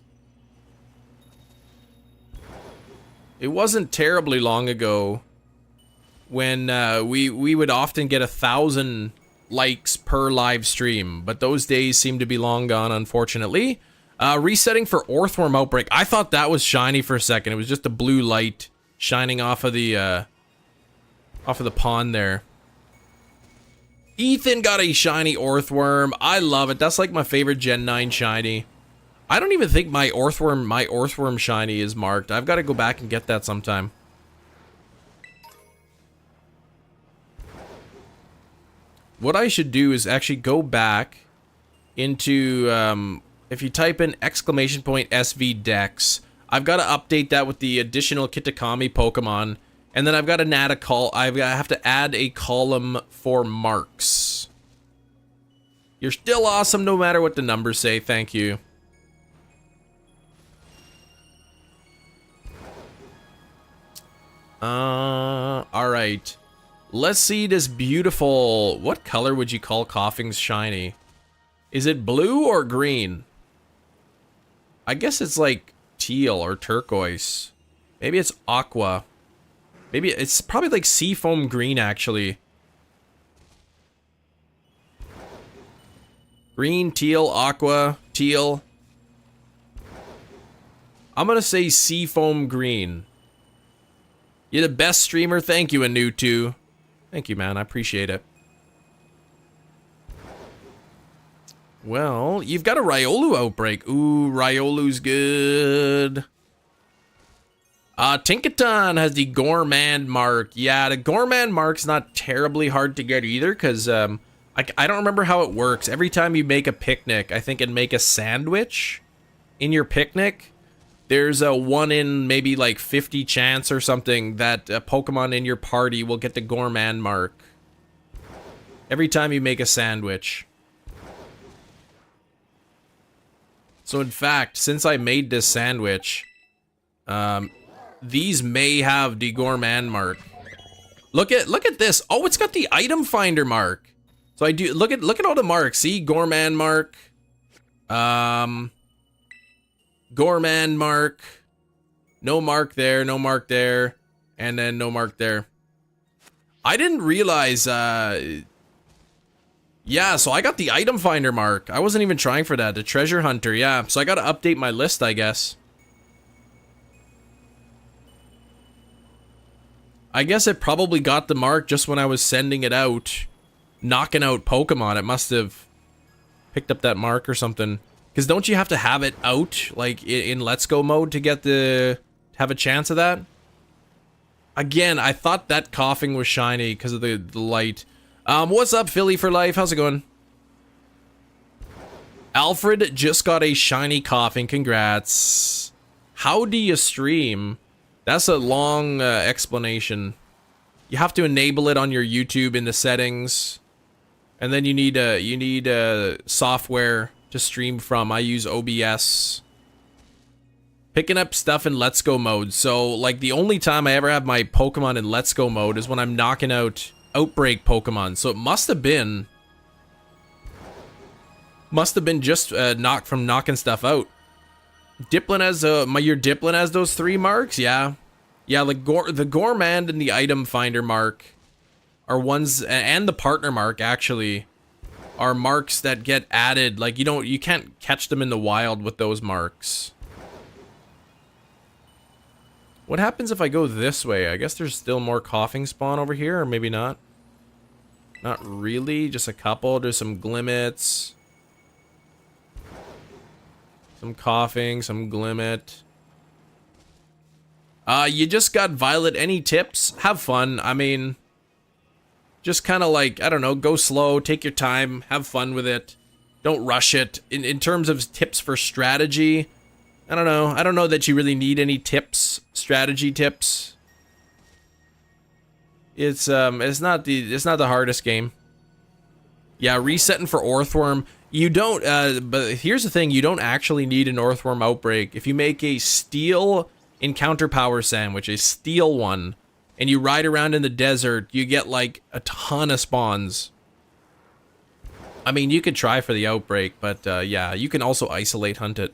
It wasn't terribly long ago when we would often get 1,000 likes per live stream, but those days seem to be long gone, unfortunately. Resetting for Orthworm Outbreak. I thought that was shiny for a second. It was just a blue light shining off of the pond there. Ethan got a shiny Orthworm. I love it. That's like my favorite Gen 9 shiny. I don't even think my Orthworm shiny is marked. I've got to go back and get that sometime. What I should do is actually go back into, if you type in !SV Dex, I've got to update that with the additional Kitakami Pokemon, and then I've got to add I have to add a column for marks. You're still awesome no matter what the numbers say, thank you. Alright. Let's see this beautiful... What color would you call Koffing's shiny? Is it blue or green? I guess it's like teal or turquoise. Maybe it's aqua. Maybe it's probably like seafoam green, actually. Green, teal, aqua, teal. I'm gonna say seafoam green. You're the best streamer. Thank you, Anutu. Thank you, man. I appreciate it. Well, you've got a Riolu outbreak. Ooh, Riolu's good. Tinkaton has the Gourmand mark. Yeah, the Gourmand mark's not terribly hard to get either, because I don't remember how it works. Every time you make a picnic, I think, and make a sandwich in your picnic, there's a 1 in maybe like 50 chance or something that a Pokemon in your party will get the Gourmand mark. Every time you make a sandwich. So in fact, since I made this sandwich, these may have the Gourmand mark. Look at this. Oh, it's got the item finder mark. So I do look at all the marks. See, Gourmand mark. Gourmand mark. No mark there, no mark there, and then no mark there. I didn't realize yeah, so I got the item finder mark. I wasn't even trying for that. The treasure hunter, yeah. So I gotta update my list, I guess. I guess it probably got the mark just when I was sending it out. Knocking out Pokemon. It must have picked up that mark or something. Because don't you have to have it out, like, in Let's Go mode to get have a chance of that? Again, I thought that Koffing was shiny because of the light. What's up, Philly for life? How's it going? Alfred just got a shiny Koffing. Congrats. How do you stream? That's a long explanation. You have to enable it on your YouTube in the settings. And then you need software to stream from. I use OBS. Picking up stuff in Let's Go mode. So, like, the only time I ever have my Pokemon in Let's Go mode is when I'm knocking out outbreak Pokemon. So it must have been just from knocking stuff out. Dipplin has your Dipplin has those 3 marks, yeah. Yeah, like the Gourmand and the Item Finder mark are ones, and the Partner mark actually are marks that get added. Like you can't catch them in the wild with those marks. What happens if I go this way? I guess there's still more Koffing spawn over here, or maybe not. Not really, just a couple. There's some Glimmets. Some Koffing, some Glimmet. You just got Violet. Any tips? Have fun. I mean, just kind of like, I don't know, go slow, take your time, have fun with it. Don't rush it. In terms of tips for strategy, I don't know. I don't know that you really need any tips, strategy tips. It's not the hardest game. Yeah, resetting for Orthworm. You don't, but here's the thing, you don't actually need an Orthworm outbreak. If you make a steel encounter power sandwich, a steel one, and you ride around in the desert, you get like a ton of spawns. I mean, you could try for the outbreak, but yeah, you can also isolate hunt it.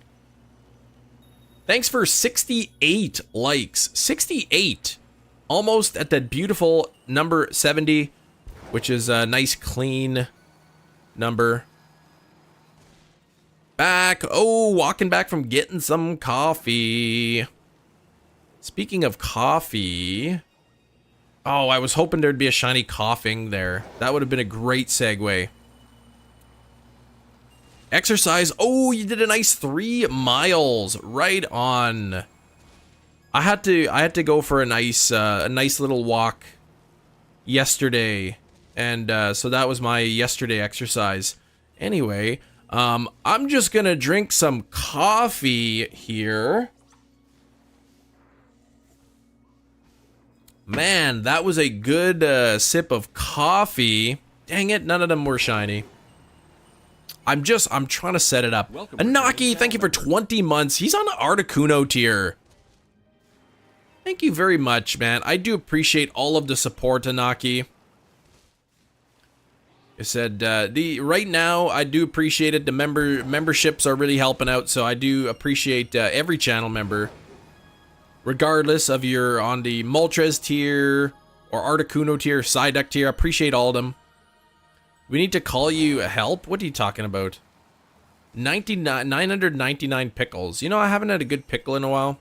Thanks for 68 likes. 68! Almost at that beautiful number 70, which is a nice clean number. Back. Oh, walking back from getting some coffee. Speaking of coffee. Oh, I was hoping there'd be a shiny Koffing there. That would have been a great segue. Exercise. Oh, you did a nice 3 miles. Right on. I had to go for a nice little walk yesterday. And so that was my yesterday exercise. Anyway, I'm just gonna drink some coffee here. Man, that was a good sip of coffee. Dang it, none of them were shiny. I'm trying to set it up. Anaki, thank you for 20 months. He's on the Articuno tier. Thank you very much, man. I do appreciate all of the support, Anaki. I said, right now, I do appreciate it. The memberships are really helping out, so I do appreciate every channel member. Regardless of you're on the Moltres tier, or Articuno tier, Psyduck tier, I appreciate all of them. We need to call you help? What are you talking about? 999 pickles. You know, I haven't had a good pickle in a while.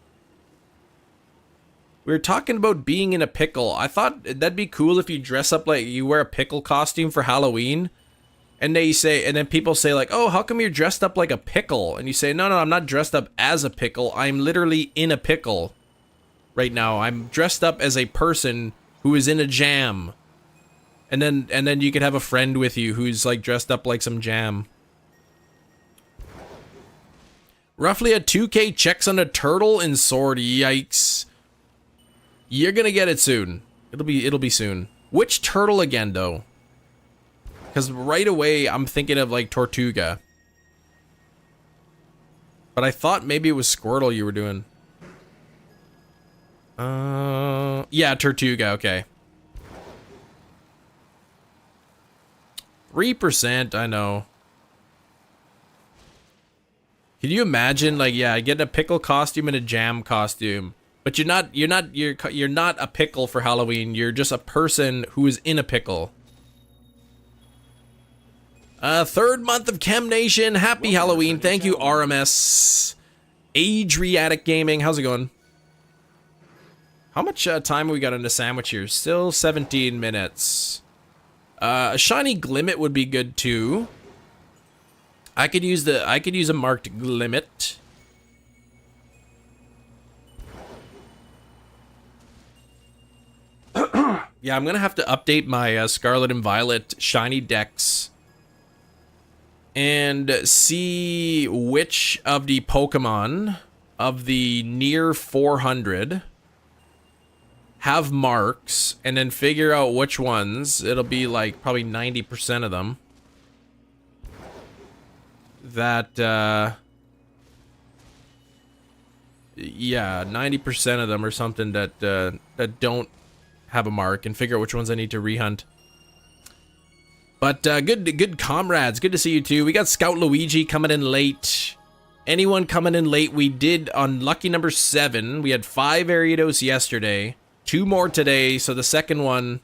We were talking about being in a pickle. I thought that'd be cool if you dress up like you wear a pickle costume for Halloween. And then people say like, oh, how come you're dressed up like a pickle? And you say, no, I'm not dressed up as a pickle. I'm literally in a pickle right now. I'm dressed up as a person who is in a jam. And then you could have a friend with you who's like dressed up like some jam. Roughly a 2K checks on a turtle in Sword. Yikes. You're gonna get it soon. It'll be soon. Which turtle again, though? Because right away I'm thinking of like Tortuga. But I thought maybe it was Squirtle you were doing. Yeah, Tortuga. Okay. 3%. I know. Can you imagine, like, yeah, getting a pickle costume and a jam costume? But you're not a pickle for Halloween. You're just a person who is in a pickle. 3rd month of Chem Nation. Happy Halloween. Thank you, RMS. Adriatic Gaming. How's it going? How much time we got in the sandwich here? Still 17 minutes. A shiny Glimmet would be good too. I could use a marked Glimmet. Yeah, I'm gonna have to update my Scarlet and Violet shiny decks and see which of the Pokemon of the near 400 have marks and then figure out which ones. It'll be like probably 90% of them that yeah, 90% of them or something that that don't have a mark, and figure out which ones I need to rehunt. But good comrades, good to see you too. We got Scout Luigi coming in late. Anyone coming in late, we did on lucky number 7. We had 5 Ariados yesterday, 2 more today, so the second one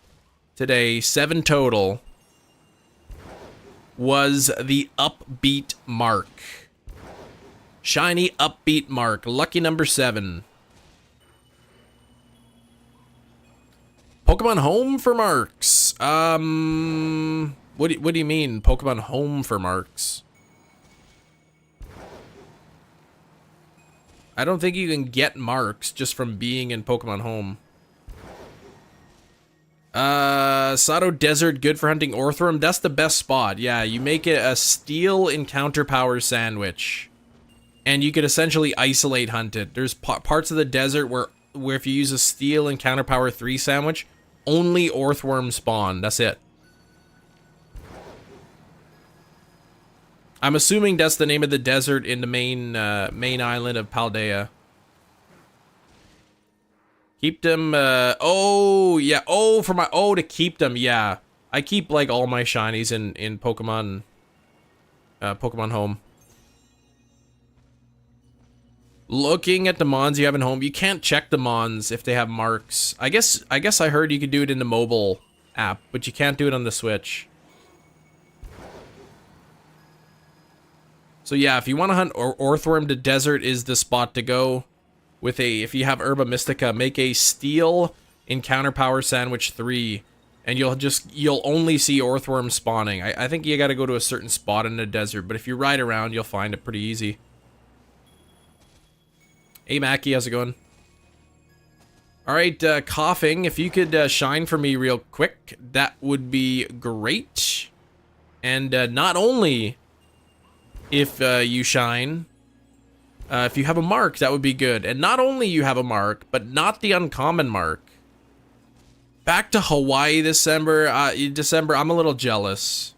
today, 7 total, was the upbeat mark. Shiny upbeat mark, lucky number 7. Pokemon Home for marks. What do you mean, Pokemon Home for marks? I don't think you can get marks just from being in Pokemon Home. Sato Desert, good for hunting Orthworm. That's the best spot. Yeah, you make it a steel encounter power sandwich, and you could essentially isolate hunt it. There's parts of the desert where if you use a steel encounter power 3 sandwich, only Orthworm spawn. That's it. I'm assuming that's the name of the desert in the main island of Paldea. Keep them, oh, yeah, oh, for my, oh, to keep them, yeah. I keep, like, all my shinies in Pokemon, Pokemon Home. Looking at the mons you have in Home, you can't check the mons if they have marks. I guess I heard you could do it in the mobile app, but you can't do it on the Switch. So yeah, if you want to hunt Orthworm, the desert is the spot to go. With a, if you have Herba Mystica, make a steel encounter power sandwich 3, and you'll only see Orthworm spawning. I think you got to go to a certain spot in the desert, but if you ride around, you'll find it pretty easy. Hey Mackie, how's it going? All right, Koffing, if you could shine for me real quick, that would be great. And not only if you shine, if you have a mark, that would be good. And not only you have a mark, but not the uncommon mark. Back to Hawaii December. I'm a little jealous.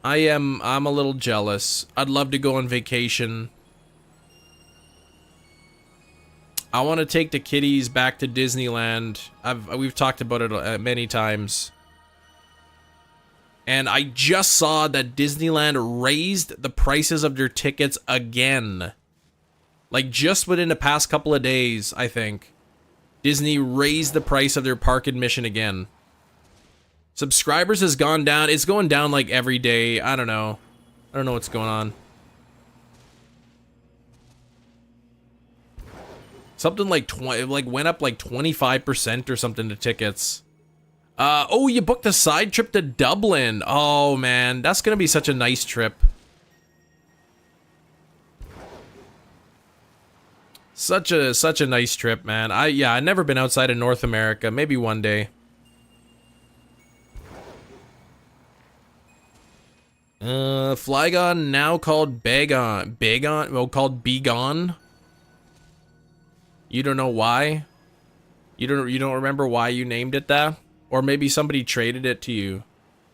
I'm a little jealous. I'd love to go on vacation. I want to take the kiddies back to Disneyland. We've talked about it many times. And I just saw that Disneyland raised the prices of their tickets again. Like, just within the past couple of days, I think. Disney raised the price of their park admission again. Subscribers has gone down. It's going down, like, every day. I don't know. I don't know what's going on. Something like, went up, like, 25% or something to tickets. Oh, you booked a side trip to Dublin. Oh, man. That's going to be such a nice trip. Such a nice trip, man. I've never been outside of North America. Maybe one day. Flygon, now called Bagon. Bagon? Well, called Begone. You don't know why? You don't remember why you named it that? Or maybe somebody traded it to you,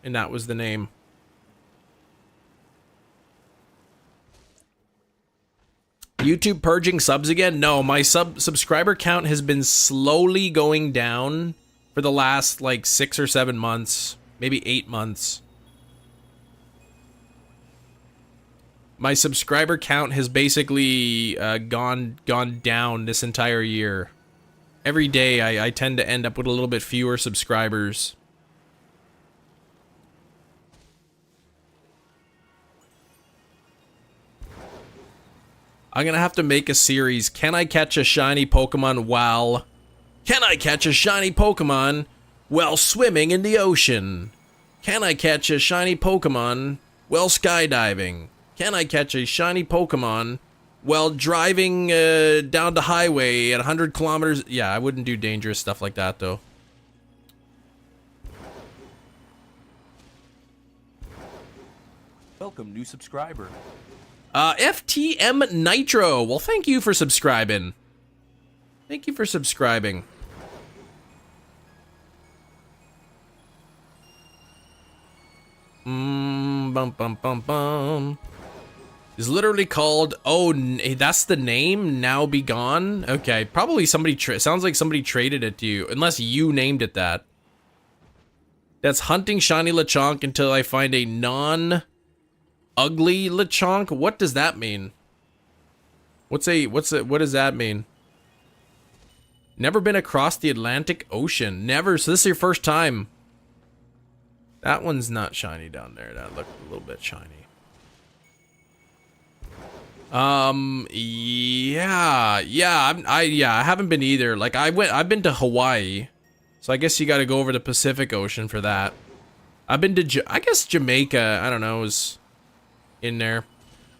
and that was the name. YouTube purging subs again? No, my subscriber count has been slowly going down for the last, like, 6 or 7 months. Maybe 8 months. My subscriber count has basically gone down this entire year. Every day, I tend to end up with a little bit fewer subscribers. I'm gonna have to make a series. Can I catch a shiny Pokemon while... Can I catch a shiny Pokemon while swimming in the ocean? Can I catch a shiny Pokemon while skydiving? Can I catch a shiny Pokemon while driving down the highway at 100 kilometers? Yeah, I wouldn't do dangerous stuff like that, though. Welcome, new subscriber. FTM Nitro. Well, thank you for subscribing. Thank you for subscribing. bum bum bum bum. Is literally called, oh, that's the name, Now Be Gone? Okay, probably somebody, sounds like somebody traded it to you, unless you named it that. That's hunting shiny Lechonk until I find a non-ugly Lechonk? What does that mean? What does that mean? Never been across the Atlantic Ocean. Never, so this is your first time. That one's not shiny down there. That looked a little bit shiny. Yeah, I haven't been either. Like, I've been to Hawaii, so I guess you got to go over the Pacific Ocean for that. I've been to, I guess Jamaica, I don't know, is in there.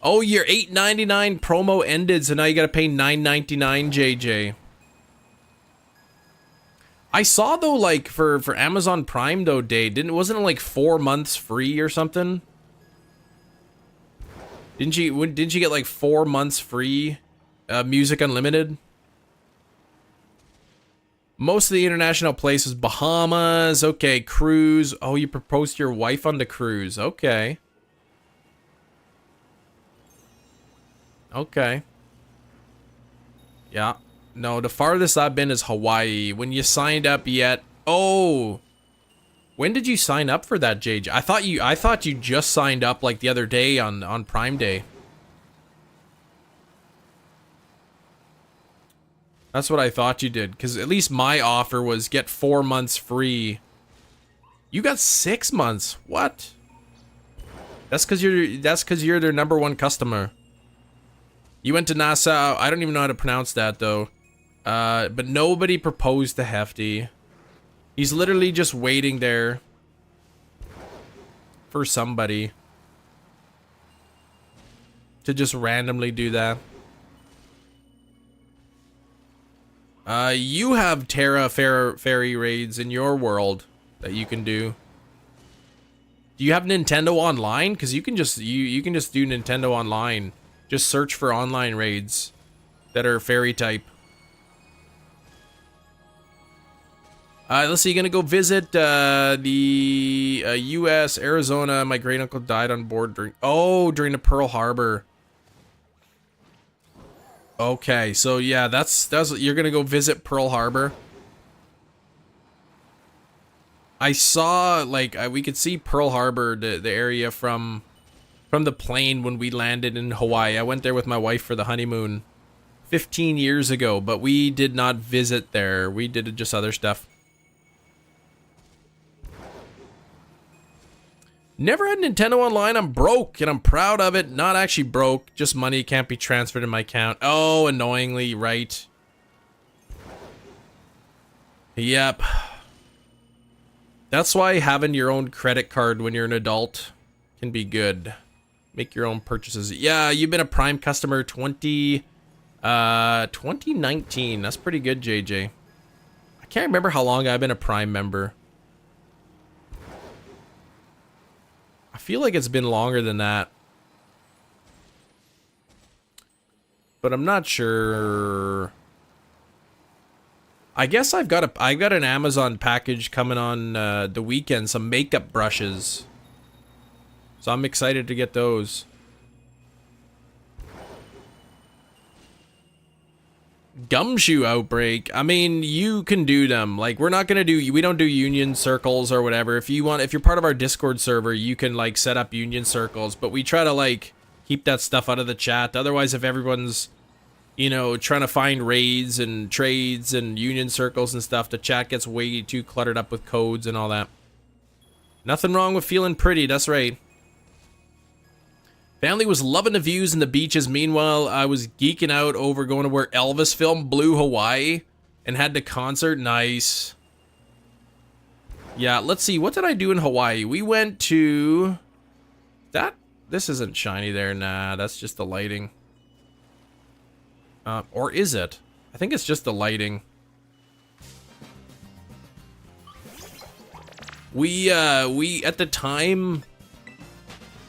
Oh, your $8.99 promo ended, so now you got to pay $9.99, JJ. I saw though, like for Amazon Prime though, wasn't it like 4 months free or something? Didn't you get like 4 months free music unlimited? Most of the international places, Bahamas, okay, cruise. Oh, you proposed to your wife on the cruise. Okay. Okay. Yeah. No, the farthest I've been is Hawaii. When you signed up yet? Oh. When did you sign up for that, JJ? I thought you just signed up like the other day on Prime Day. That's what I thought you did, because at least my offer was get 4 months free. You got 6 months. What? That's because you're their #1 customer. You went to Nassau. I don't even know how to pronounce that though. But nobody proposed to Hefty. He's literally just waiting there for somebody to just randomly do that. You have Terra Fairy raids in your world that you can do. Do you have Nintendo Online? Because you can just you can just do Nintendo Online. Just search for online raids that are fairy type. Let's see, you're gonna go visit the U.S., Arizona. My great uncle died on board during the Pearl Harbor. Okay, so yeah, that's you're gonna go visit Pearl Harbor. I saw like we could see Pearl Harbor, the area from the plane when we landed in Hawaii. I went there with my wife for the honeymoon 15 years ago, but we did not visit there. We did just other stuff. Never had Nintendo Online. I'm broke, and I'm proud of it. Not actually broke, just money can't be transferred in my account. Oh, annoyingly, right. Yep. That's why having your own credit card when you're an adult can be good. Make your own purchases. Yeah, you've been a Prime customer 2019. That's pretty good, JJ. I can't remember how long I've been a Prime member. I feel like it's been longer than that. But I'm not sure. I guess I got an Amazon package coming on the weekend, some makeup brushes. So I'm excited to get those. Gumshoe outbreak. I mean, you can do them. Like, we don't do union circles or whatever. If you're part of our Discord server, you can like set up union circles, but we try to like keep that stuff out of the chat. Otherwise, if everyone's, you know, trying to find raids and trades and union circles and stuff, the chat gets way too cluttered up with codes and all that. Nothing wrong with feeling pretty, that's right. Family was loving the views and the beaches. Meanwhile, I was geeking out over going to where Elvis filmed Blue Hawaii and had the concert. Nice. Yeah, let's see. What did I do in Hawaii? We went to... This isn't shiny there. Nah, that's just the lighting. Or is it? I think it's just the lighting. We at the time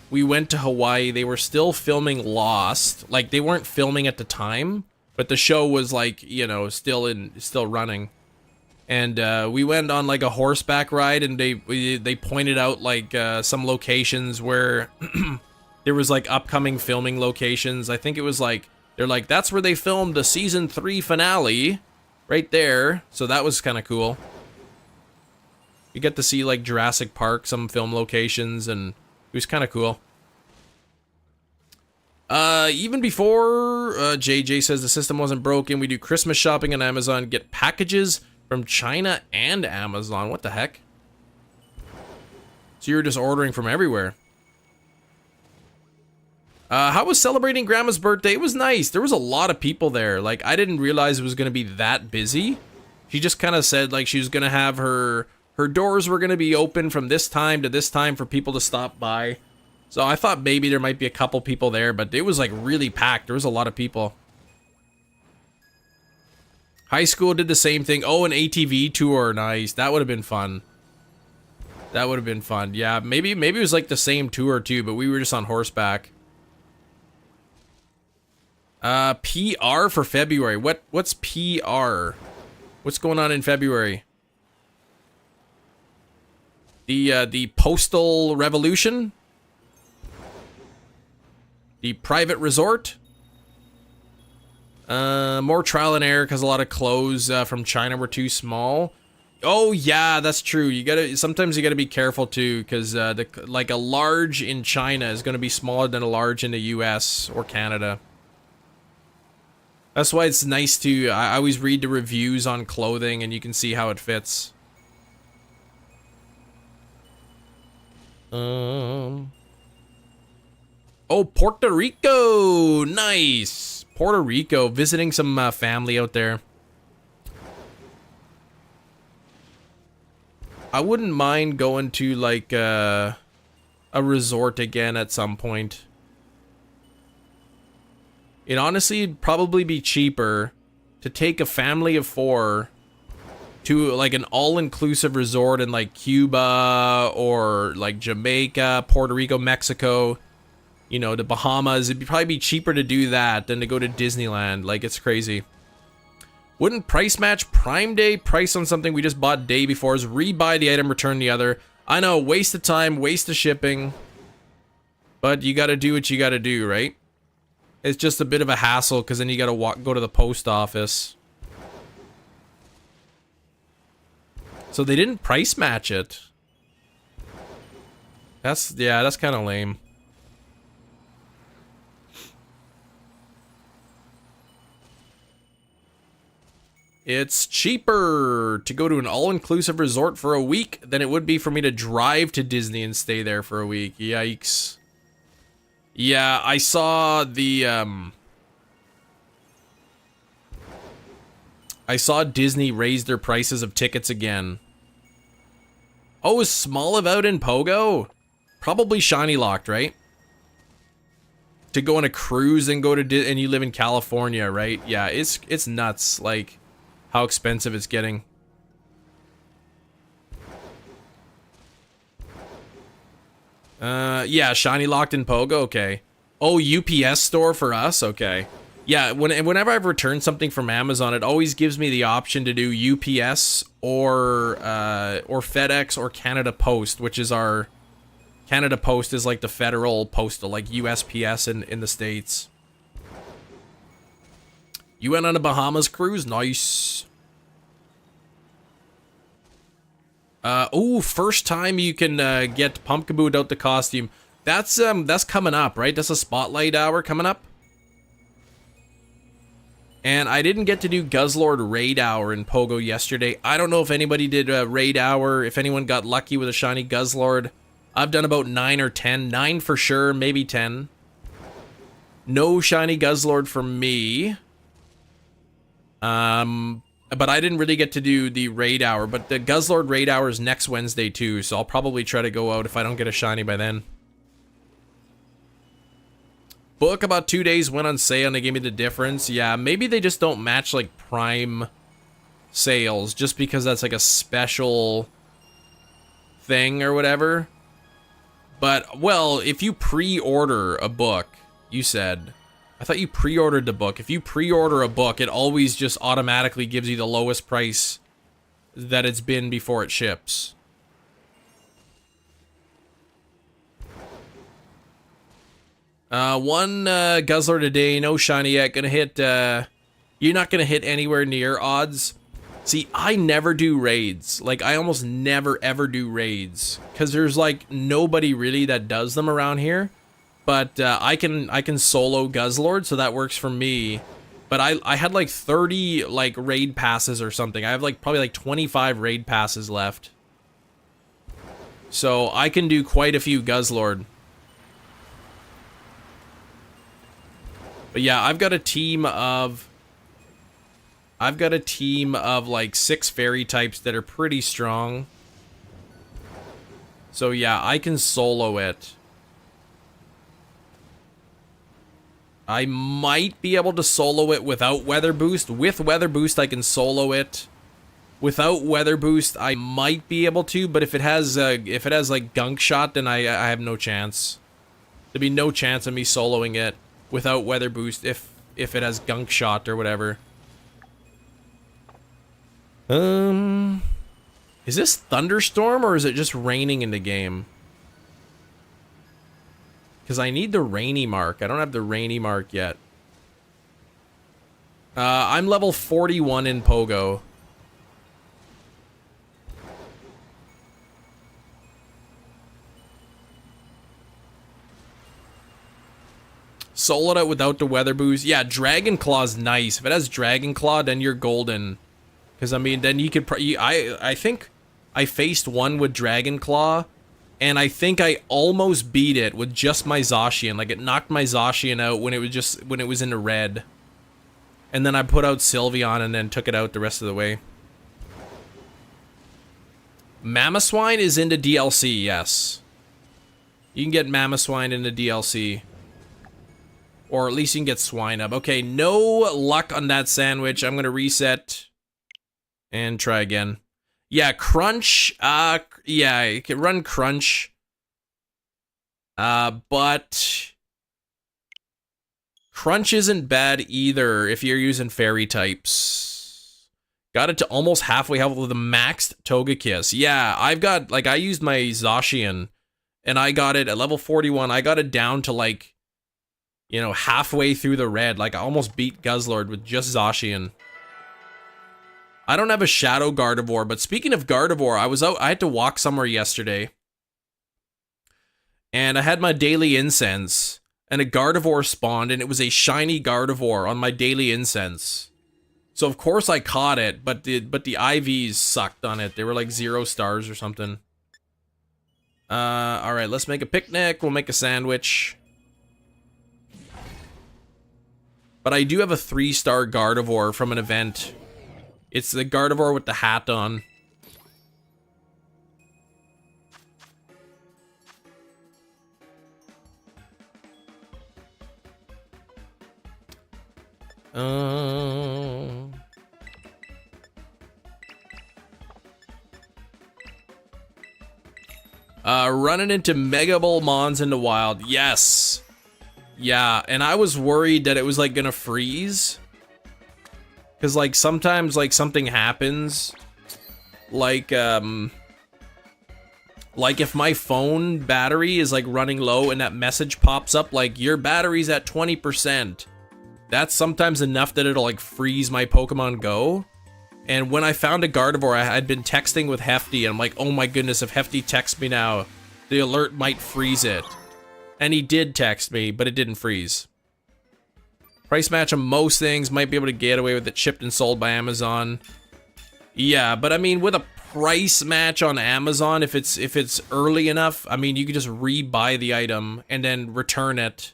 we went to Hawaii, they were still filming Lost. Like, they weren't filming at the time, but the show was like, you know, still running. And we went on like a horseback ride, and they pointed out like some locations where there was like upcoming filming locations. I think it was like, they're like, that's where they filmed the season 3 finale right there. So that was kind of cool. You get to see like Jurassic Park, some film locations, and it was kind of cool. Even before JJ says the system wasn't broken, we do Christmas shopping on Amazon, get packages from China and Amazon. What the heck? So you're just ordering from everywhere. How was celebrating Grandma's birthday? It was nice. There was a lot of people there. Like, I didn't realize it was going to be that busy. She just kind of said, like, she was going to have her doors were going to be open from this time to this time for people to stop by. So I thought maybe there might be a couple people there, but it was, like, really packed. There was a lot of people. High school did the same thing. Oh, an ATV tour. Nice. That would have been fun. That would have been fun. Yeah, maybe it was, like, the same tour, too, but we were just on horseback. PR for February. What's PR? What's going on in February? The postal revolution? The private resort? More trial and error because a lot of clothes from China were too small. Oh yeah, that's true. Sometimes you gotta be careful too, because like a large in China is gonna be smaller than a large in the US or Canada. That's why it's nice to, I always read the reviews on clothing and you can see how it fits. Oh, Puerto Rico! Nice! Puerto Rico, visiting some family out there. I wouldn't mind going to like a resort again at some point. It honestly would probably be cheaper to take a family of 4 to like an all-inclusive resort in like Cuba or like Jamaica, Puerto Rico, Mexico, you know, the Bahamas. It'd probably be cheaper to do that than to go to Disneyland. Like, it's crazy. Wouldn't price match Prime Day price on something we just bought day before is rebuy the item, return the other. I know, waste of time, waste of shipping, but you gotta do what you gotta do, right? It's just a bit of a hassle because then you gotta go to the post office. So they didn't price match it. That's kind of lame. It's cheaper to go to an all-inclusive resort for a week than it would be for me to drive to Disney and stay there for a week. Yikes. Yeah, I saw I saw Disney raise their prices of tickets again. Oh, is Smoliv out in Pogo? Probably shiny locked, right? To go on a cruise and go to and you live in California, right? Yeah, it's nuts, like how expensive it's getting. Yeah, shiny locked in Pogo, okay. Oh, UPS store for us, okay. Yeah, whenever I've returned something from Amazon, it always gives me the option to do UPS or FedEx or Canada Post, which is our Canada Post is like the federal postal, like USPS in the States. You went on a Bahamas cruise? Nice. Oh, first time you can get Pumpkaboo without the costume. That's coming up, right? That's a spotlight hour coming up. And I didn't get to do Guzzlord Raid Hour in Pogo yesterday. I don't know if anybody did a Raid Hour, if anyone got lucky with a shiny Guzzlord. I've done about 9 or 10. 9 for sure, maybe 10. No shiny Guzzlord for me. But I didn't really get to do the Raid Hour. But the Guzzlord Raid Hour is next Wednesday too, so I'll probably try to go out if I don't get a shiny by then. Book about 2 days went on sale and they gave me the difference. Yeah, maybe they just don't match like Prime sales just because that's like a special thing or whatever. But, well, if you pre-order a book, you said, I thought you pre-ordered the book. If you pre-order a book, it always just automatically gives you the lowest price that it's been before it ships. One Guzzler today, no shiny yet. Gonna hit, you're not gonna hit anywhere near odds. See, I never do raids. Like, I almost never ever do raids. Because there's, like, nobody really that does them around here. But, I can solo Guzzlord, so that works for me. But I had, like, 30, like, raid passes or something. I have, like, probably, like, 25 raid passes left. So, I can do quite a few Guzzlord. But yeah, I've got a team of like 6 fairy types that are pretty strong. So yeah, I can solo it. I might be able to solo it without weather boost. With weather boost, I can solo it. Without weather boost, I might be able to, but if it has like gunk shot, then I have no chance. There'd be no chance of me soloing it without weather boost if it has gunk shot or whatever. Is this thunderstorm or is it just raining in the game? Because I need the rainy mark. I don't have the rainy mark yet. I'm level 41 in Pogo. Solo it out without the weather boost. Yeah, Dragon Claw's nice. If it has Dragon Claw, then you're golden. Because, I mean, then you could... I think I faced one with Dragon Claw, and I think I almost beat it with just my Zacian. Like, it knocked my Zacian out when it was in the red. And then I put out Sylveon and then took it out the rest of the way. Mamoswine is into DLC, yes. You can get Mamoswine into DLC. Or at least you can get Swinub. Okay, no luck on that sandwich. I'm gonna reset and try again. Yeah, Crunch. Yeah, you can run Crunch. But Crunch isn't bad either if you're using fairy types. Got it to almost halfway health with a maxed Togekiss. Yeah, I've got, like, I used my Zacian and I got it at level 41. I got it down to, like, you know, halfway through the red. Like, I almost beat Guzzlord with just Zacian. I don't have a Shadow Gardevoir, but speaking of Gardevoir, I had to walk somewhere yesterday. And I had my daily incense, and a Gardevoir spawned, and it was a shiny Gardevoir on my daily incense. So of course I caught it, but the IVs sucked on it. They were like 0 stars or something. Alright, let's make a picnic. We'll make a sandwich. But I do have a 3-star Gardevoir from an event. It's the Gardevoir with the hat on. Running into Mega Bull Mons in the wild. Yes. Yeah, and I was worried that it was, like, gonna freeze. Because, like, sometimes, like, something happens. Like if my phone battery is, like, running low and that message pops up, like, your battery's at 20%. That's sometimes enough that it'll, like, freeze my Pokemon Go. And when I found a Gardevoir, I had been texting with Hefty, and I'm like, oh my goodness, if Hefty texts me now, the alert might freeze it. And he did text me, but it didn't freeze. Price match on most things, might be able to get away with it shipped and sold by Amazon. Yeah, but I mean, with a price match on Amazon, if it's early enough, I mean, you could just rebuy the item and then return it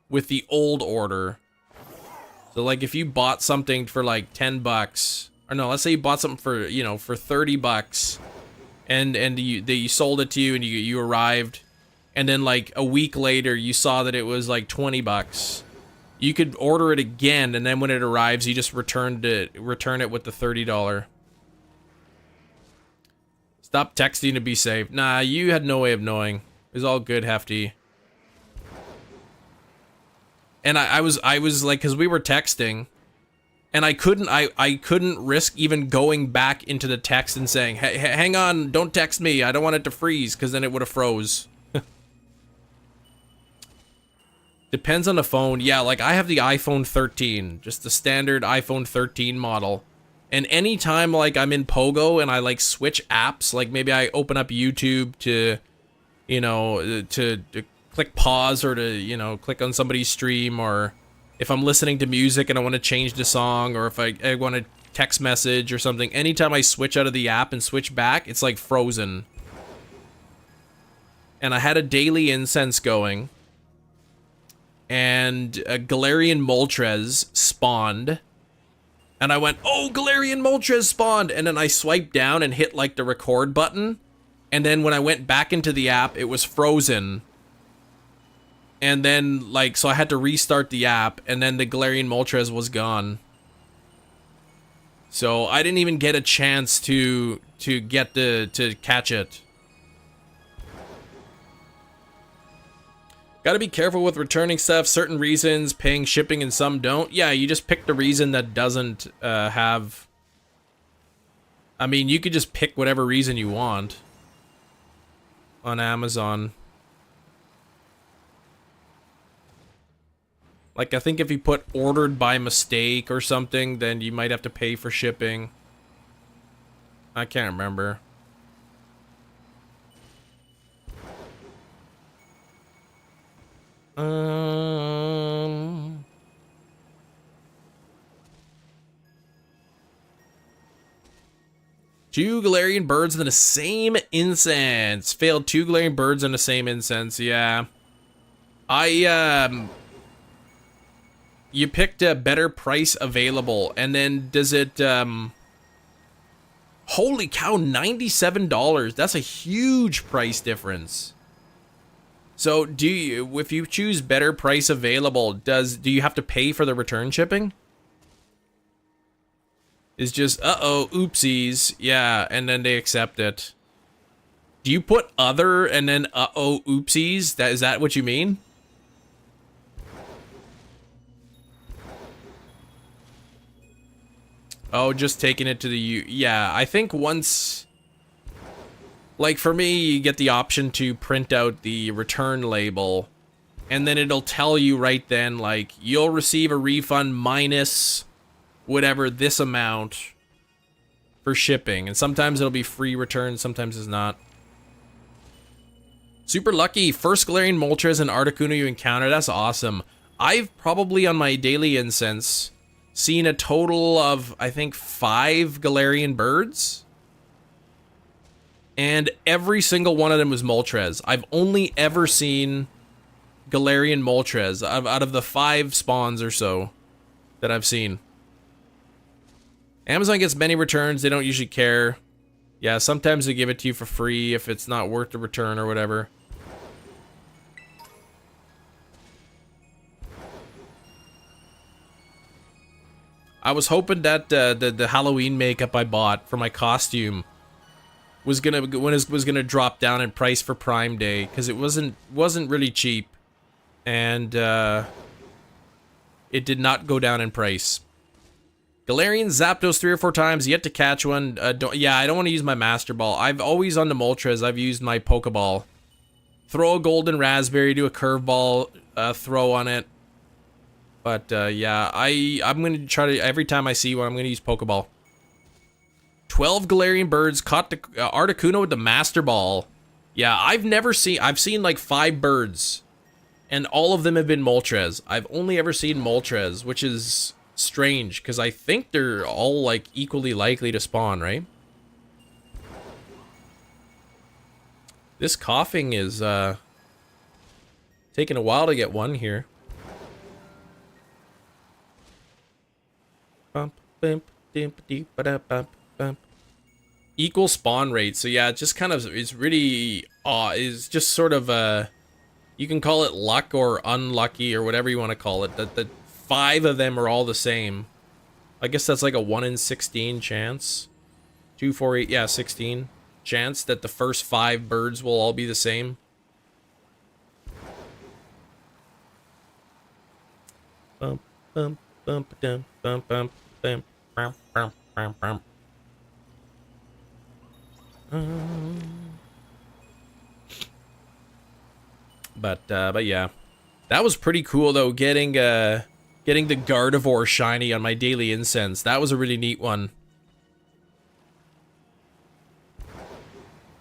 with the old order. So, like, if you bought something for, like, 10 bucks, or no, let's say you bought something for, you know, for 30 bucks, and you sold it to you, and you arrived, and then, like, a week later, you saw that it was, like, 20 bucks. You could order it again, and then when it arrives, you just return it with the $30. Stop texting to be safe. Nah, you had no way of knowing. It was all good, Hefty. And I was like, because we were texting, And I couldn't risk even going back into the text and saying, hey, hang on, don't text me, I don't want it to freeze, because then it would have froze. Depends on the phone. Yeah, like I have the iPhone 13, just the standard iPhone 13 model. And anytime like I'm in Pogo and I like switch apps, like maybe I open up YouTube to, you know, to click pause or to, you know, click on somebody's stream, or if I'm listening to music and I want to change the song, or if I want to text message or something, anytime I switch out of the app and switch back, it's like frozen. And I had a daily incense going, and a Galarian Moltres spawned, and I went, oh, Galarian Moltres spawned, and then I swiped down and hit like the record button, and then when I went back into the app, it was frozen. And then, like, so I had to restart the app, and then the Galarian Moltres was gone. So I didn't even get a chance to catch it. Gotta be careful with returning stuff. Certain reasons, paying shipping, and some don't. Yeah, you just pick the reason that doesn't have... I mean, you could just pick whatever reason you want on Amazon. Like, I think if you put ordered by mistake or something, then you might have to pay for shipping. I can't remember. Two Galarian birds in the same incense. Failed 2 Galarian birds in the same incense, yeah. You picked a better price available, and then does it, holy cow, $97. That's a huge price difference. So do you, if you choose better price available, do you have to pay for the return shipping? It's just, uh-oh, oopsies, yeah, and then they accept it. Do you put other and then uh-oh, oopsies? Is that what you mean? Oh, just taking it to the yeah, I think once, like for me, you get the option to print out the return label, and then it'll tell you right then, like, you'll receive a refund minus whatever this amount for shipping. And sometimes it'll be free return, sometimes it's not. Super lucky, first Galarian Moltres and Articuno you encounter, that's awesome. I've probably on my daily incense seen a total of, I think, 5 Galarian birds. And every single one of them was Moltres. I've only ever seen Galarian Moltres out of the 5 spawns or so that I've seen. Amazon gets many returns, they don't usually care. Yeah, sometimes they give it to you for free if it's not worth the return or whatever. I was hoping that the Halloween makeup I bought for my costume was gonna drop down in price for Prime Day, because it wasn't really cheap, and it did not go down in price. Galarian Zapdos 3 or 4 times, yet to catch one. I don't want to use my Master Ball. I've always on the Moltres, I've used my Pokeball. Throw a Golden Raspberry, do a Curveball throw on it. But, yeah, I'm going to try to, every time I see one, I'm going to use Pokeball. 12 Galarian birds, caught the Articuno with the Master Ball. Yeah, I've seen like 5 birds, and all of them have been Moltres. I've only ever seen Moltres, which is strange, because I think they're all, like, equally likely to spawn, right? This Koffing is, taking a while to get one here. Equal spawn rate, so yeah, it just kind of is really is just sort of you can call it luck or unlucky or whatever you want to call it, that the 5 of them are all the same. I guess that's like a 1 in 16 chance. 2, 4, 8, yeah, 16 chance that the first 5 birds will all be the same. Bump, bump, bump, bump, bump, bump. But yeah, that was pretty cool though. Getting the Gardevoir shiny on my daily incense. That was a really neat one.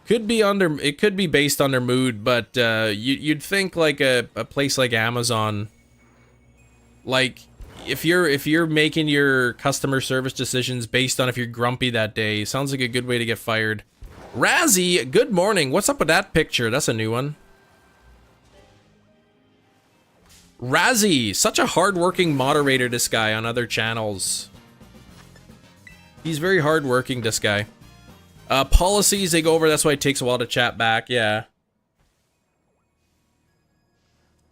It could be based on their mood, but you'd think like a place like Amazon, like if you're making your customer service decisions based on if you're grumpy that day, sounds like a good way to get fired. Razzie, good morning. What's up with that picture? That's a new one. Razzie, such a hardworking moderator, this guy, on other channels. He's very hardworking, this guy. Policies, they go over, that's why it takes a while to chat back, yeah.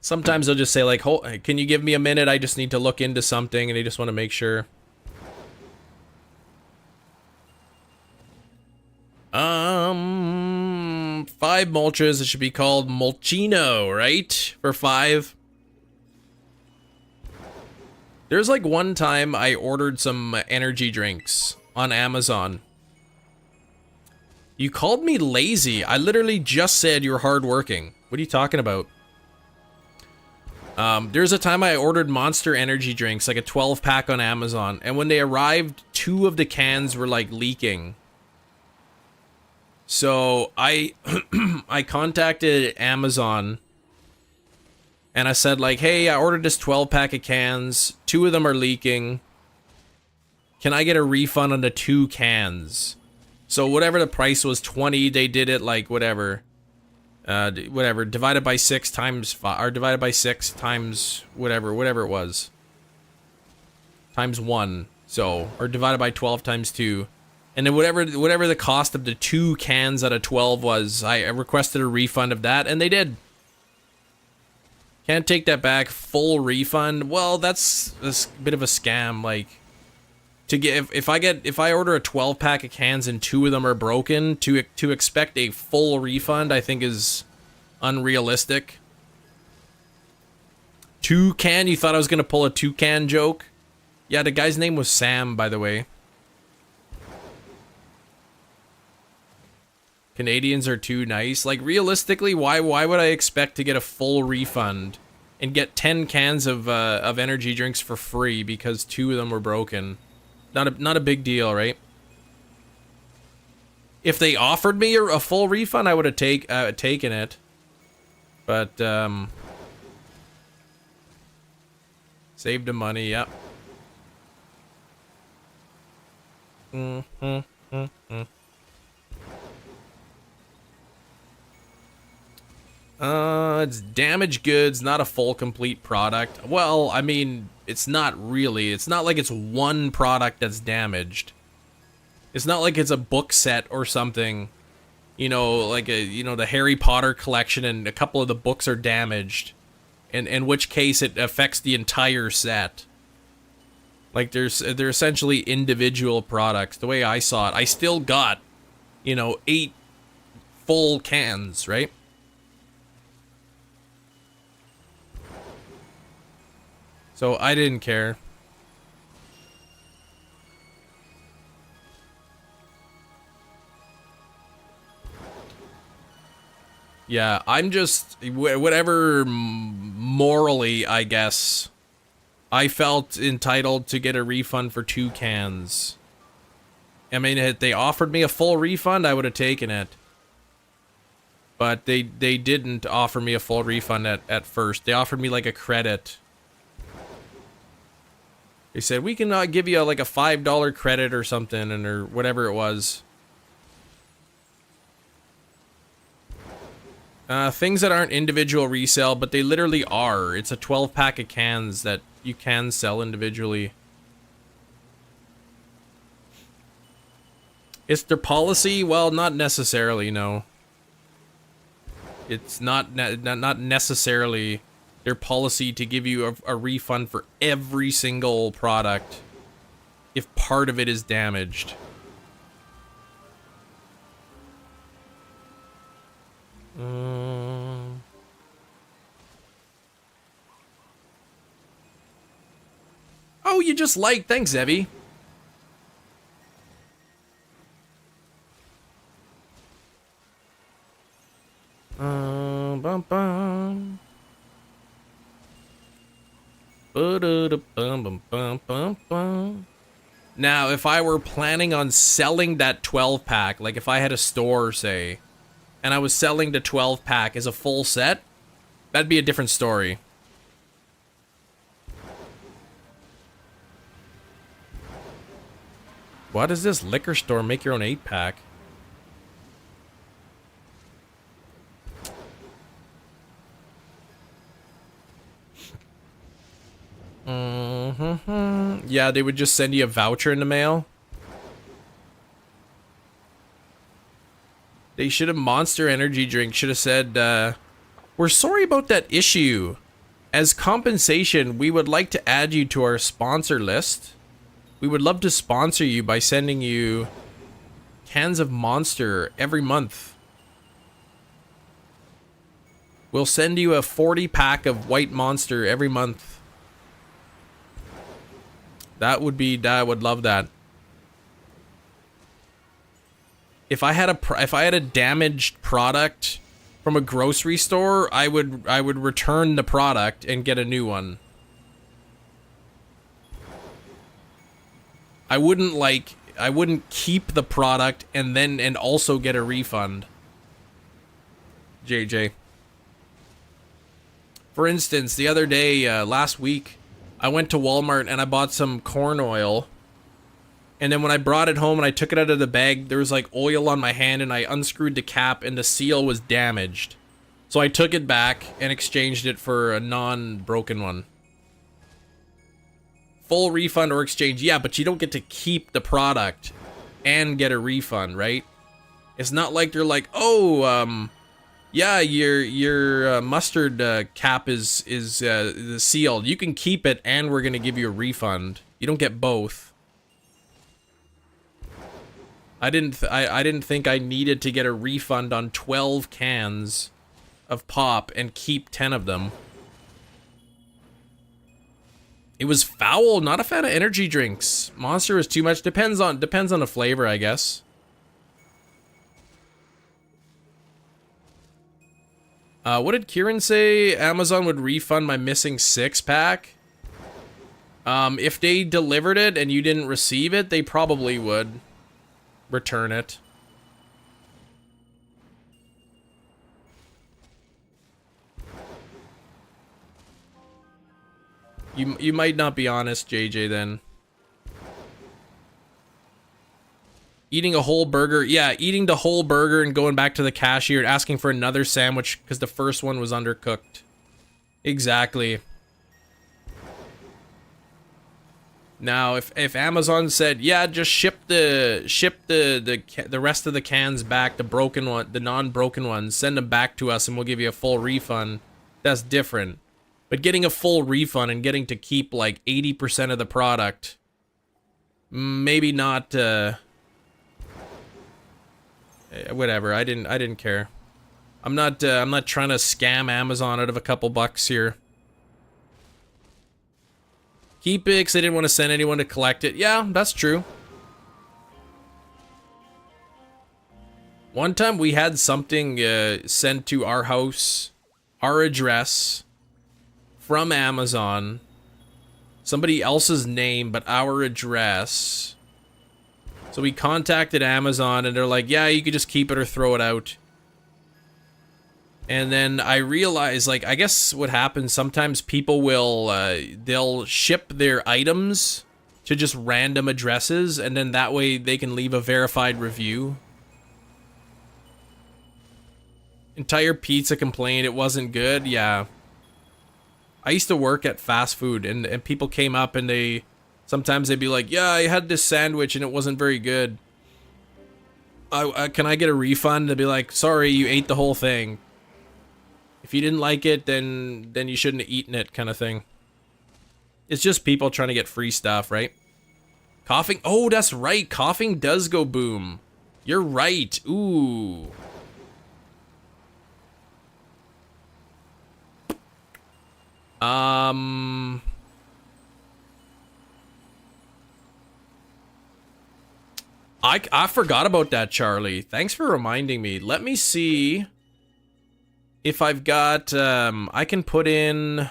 Sometimes they'll just say, like, can you give me a minute? I just need to look into something, and they just want to make sure. 5 Moltres, it should be called Molchino, right? For 5. There's like one time I ordered some energy drinks on Amazon. You called me lazy. I literally just said you're hardworking. What are you talking about? There's a time I ordered Monster energy drinks, like a 12-pack on Amazon, and when they arrived, 2 of the cans were like leaking. So I I contacted Amazon and I said like, hey, I ordered this 12-pack of cans. 2 of them are leaking. Can I get a refund on the 2 cans? So whatever the price was, 20, they did it like whatever. Whatever, divided by 6 times 5, or divided by 6 times whatever it was. Times 1. So, or divided by 12 times 2. And then whatever the cost of the 2 cans out of 12 was, I requested a refund of that, and they did. Can't take that back. Full refund. Well, that's a bit of a scam. Like, to get if I order a 12-pack of cans and 2 of them are broken, to expect a full refund, I think is unrealistic. Toucan? You thought I was gonna pull a toucan joke? Yeah, the guy's name was Sam, by the way. Canadians are too nice. Like, realistically, why would I expect to get a full refund and get 10 cans of energy drinks for free because 2 of them were broken? Not a big deal, right? If they offered me a full refund, I would have taken it. But saved the money, yep. It's damaged goods, not a full complete product. Well, I mean, it's not really. It's not like it's one product that's damaged. It's not like it's a book set or something. You know, like the Harry Potter collection and a couple of the books are damaged. In which case it affects the entire set. Like they're essentially individual products. The way I saw it, I still got, 8 full cans, right? So I didn't care. Yeah, I'm just, whatever morally, I guess, I felt entitled to get a refund for 2 cans. I mean, if they offered me a full refund, I would have taken it. But they didn't offer me a full refund at first. They offered me like a credit. They said, we can give you like a $5 credit or something, or whatever it was. Things that aren't individual resale, but they literally are. It's a 12-pack of cans that you can sell individually. It's their policy? Well, not necessarily, no. It's not necessarily their policy to give you a refund for every single product if part of it is damaged. Oh, you just liked. Thanks, Evie. Now, if I were planning on selling that 12 pack, like if I had a store, say, and I was selling the 12 pack as a full set, that'd be a different story. What is this liquor store? Make your own 8 pack. Yeah, they would just send you a voucher in the mail. They should have Monster Energy drink. Should have said, we're sorry about that issue. As compensation, we would like to add you to our sponsor list. We would love to sponsor you by sending you cans of Monster every month. We'll send you a 40 pack of White Monster every month. That would be, I would love that. If I had a damaged product from a grocery store, I would return the product and get a new one. I wouldn't keep the product and also get a refund. JJ. For instance, the other day, last week, I went to Walmart and I bought some corn oil. And then when I brought it home and I took it out of the bag, there was like oil on my hand and I unscrewed the cap and the seal was damaged. So I took it back and exchanged it for a non-broken one. Full refund or exchange. Yeah, but you don't get to keep the product and get a refund, right? It's not like they're like, oh, yeah, your mustard cap is sealed. You can keep it, and we're gonna give you a refund. You don't get both. I didn't think I needed to get a refund on 12 cans of pop and keep 10 of them. It was foul. Not a fan of energy drinks. Monster is too much. Depends on the flavor, I guess. What did Kieran say? Amazon would refund my missing 6-pack? If they delivered it and you didn't receive it, they probably would return it. You might not be honest, JJ, then. Eating a whole burger. Yeah, eating the whole burger and going back to the cashier and asking for another sandwich because the first one was undercooked. Exactly. Now, if Amazon said, yeah, just ship the rest of the cans back, the non-broken ones, send them back to us and we'll give you a full refund, that's different. But getting a full refund and getting to keep like 80% of the product, maybe not. Whatever. I didn't care. I'm not trying to scam Amazon out of a couple bucks here. Keep it, 'cause I didn't want to send anyone to collect it. Yeah, that's true. One time we had something sent to our house, our address, from Amazon. Somebody else's name, but our address. So we contacted Amazon and they're like, yeah, you could just keep it or throw it out. And then I realized, like, I guess what happens, sometimes people will, they'll ship their items to just random addresses, and then that way they can leave a verified review. Entire pizza complained it wasn't good, yeah. I used to work at fast food, and people came up and sometimes they'd be like, yeah, I had this sandwich and it wasn't very good. Can I get a refund? They'd be like, sorry, you ate the whole thing. If you didn't like it, then you shouldn't have eaten it, kind of thing. It's just people trying to get free stuff, right? Koffing, oh, that's right, Koffing does go boom. You're right, ooh. I forgot about that, Charlie. Thanks for reminding me. Let me see if I've got, I can put in...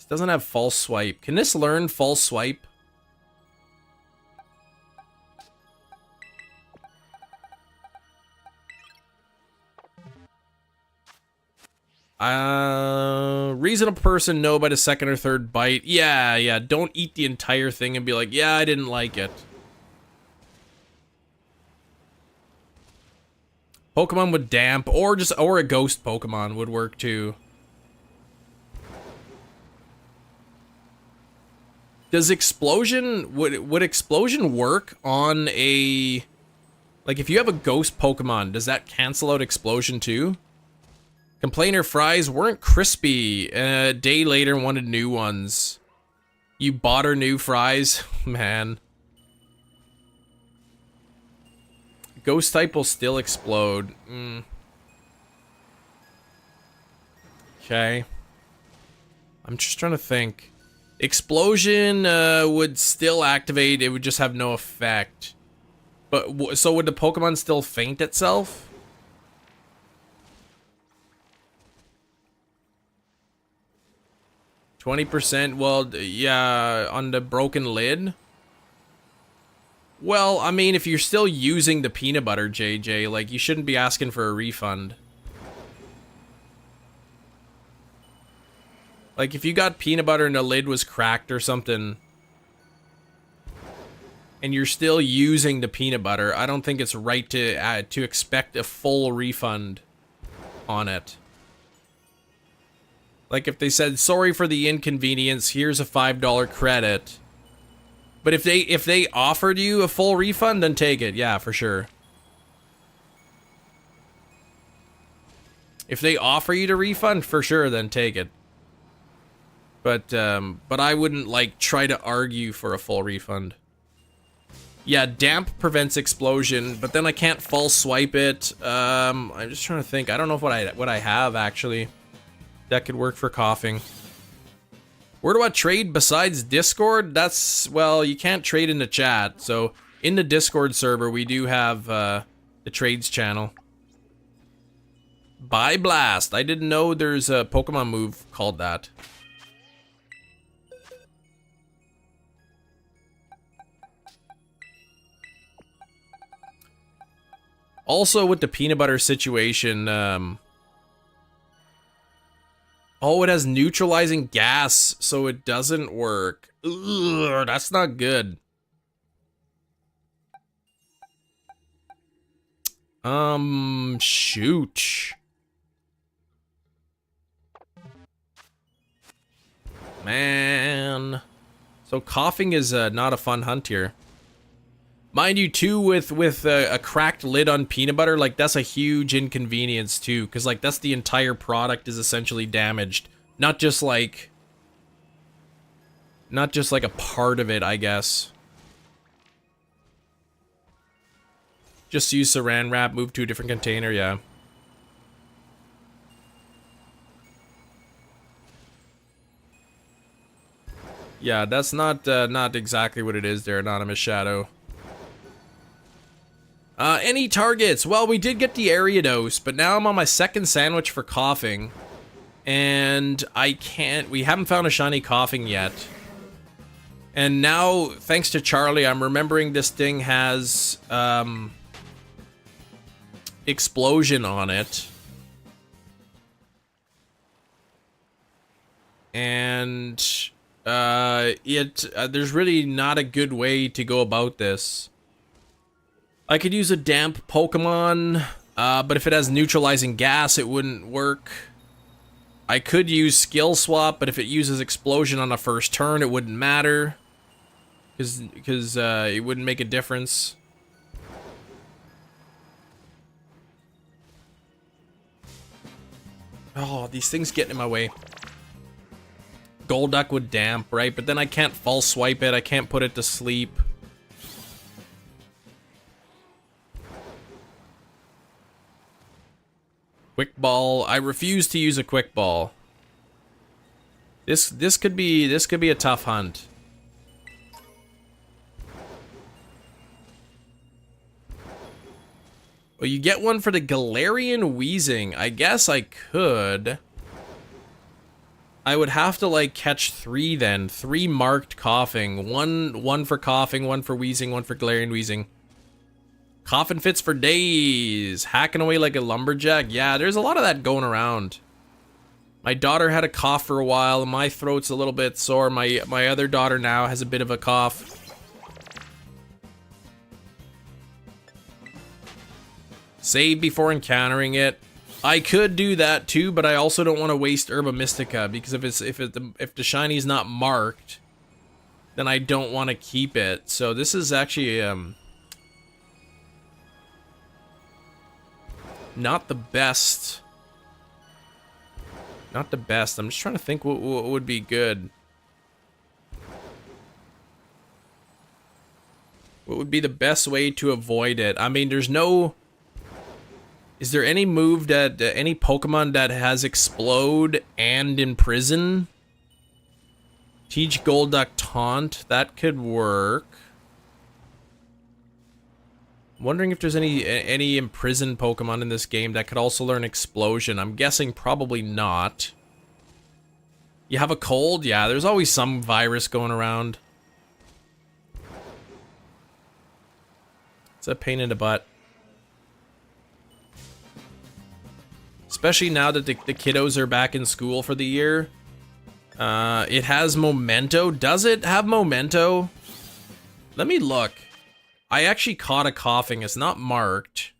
doesn't have false swipe. Can this learn false swipe? Reasonable person know by the second or third bite. Yeah, don't eat the entire thing and be like, yeah, I didn't like it. Pokemon with damp, or a ghost Pokemon would work too. Does explosion, would explosion work on a, like if you have a ghost Pokemon, does that cancel out explosion too? Complainer fries weren't crispy. A day later wanted new ones. You bought her new fries? Man. Ghost type will still explode. Okay. I'm just trying to think. Explosion would still activate. It would just have no effect. But so would the Pokemon still faint itself? %? Well, yeah, on the broken lid. Well, I mean, if you're still using the peanut butter, JJ, like, you shouldn't be asking for a refund. Like, if you got peanut butter and the lid was cracked or something, and you're still using the peanut butter, I don't think it's right to expect a full refund on it. Like, if they said, sorry for the inconvenience, here's a $5 credit. But if they offered you a full refund, then take it. Yeah, for sure. If they offer you the refund, for sure, then take it. But I wouldn't, like, try to argue for a full refund. Yeah, damp prevents explosion, but then I can't false swipe it. I'm just trying to think. I don't know what I have, actually. That could work for Koffing. Where do I trade besides Discord? That's, well, you can't trade in the chat. So, in the Discord server, we do have the trades channel. Bye Blast. I didn't know there's a Pokemon move called that. Also, with the peanut butter situation, oh, it has neutralizing gas, so it doesn't work. Ugh, that's not good. Shoot. Man. So Koffing is not a fun hunt here. Mind you, too, with a cracked lid on peanut butter, like, that's a huge inconvenience, too. Because, like, that's the entire product is essentially damaged. Not just, like a part of it, I guess. Just use saran wrap, move to a different container, yeah. Yeah, that's not exactly what it is there, Anonymous Shadow. Any targets? Well, we did get the Ariados, but now I'm on my second sandwich for Koffing. And we haven't found a shiny Koffing yet. And now, thanks to Charlie, I'm remembering this thing has, explosion on it. And, there's really not a good way to go about this. I could use a damp Pokemon, but if it has neutralizing gas, it wouldn't work. I could use Skill Swap, but if it uses Explosion on the first turn, it wouldn't matter. Because it wouldn't make a difference. Oh, these things get in my way. Golduck would damp, right? But then I can't false swipe it, I can't put it to sleep. Quick Ball. I refuse to use a Quick Ball. This could be a tough hunt. Well, you get one for the Galarian Wheezing. I guess I could. I would have to like catch 3 then. 3 marked coughing. One for coughing, 1 for wheezing, 1 for glaring wheezing. Coughing fits for days. Hacking away like a lumberjack. Yeah, there's a lot of that going around. My daughter had a cough for a while, and my throat's a little bit sore. My other daughter now has a bit of a cough. Save before encountering it. I could do that too, but I also don't want to waste Herba Mystica, because if the shiny's not marked, then I don't want to keep it. So this is actually not the best. Not the best. I'm just trying to think what would be good. What would be the best way to avoid it? I mean, there's no... Is there any move that... any Pokemon that has Explode and Imprison? Teach Golduck Taunt. That could work. Wondering if there's any imprisoned Pokemon in this game that could also learn Explosion. I'm guessing probably not. You have a cold? Yeah, there's always some virus going around. It's a pain in the butt. Especially now that the kiddos are back in school for the year. It has Memento. Does it have Memento? Let me look. I actually caught a coughing. It's not marked.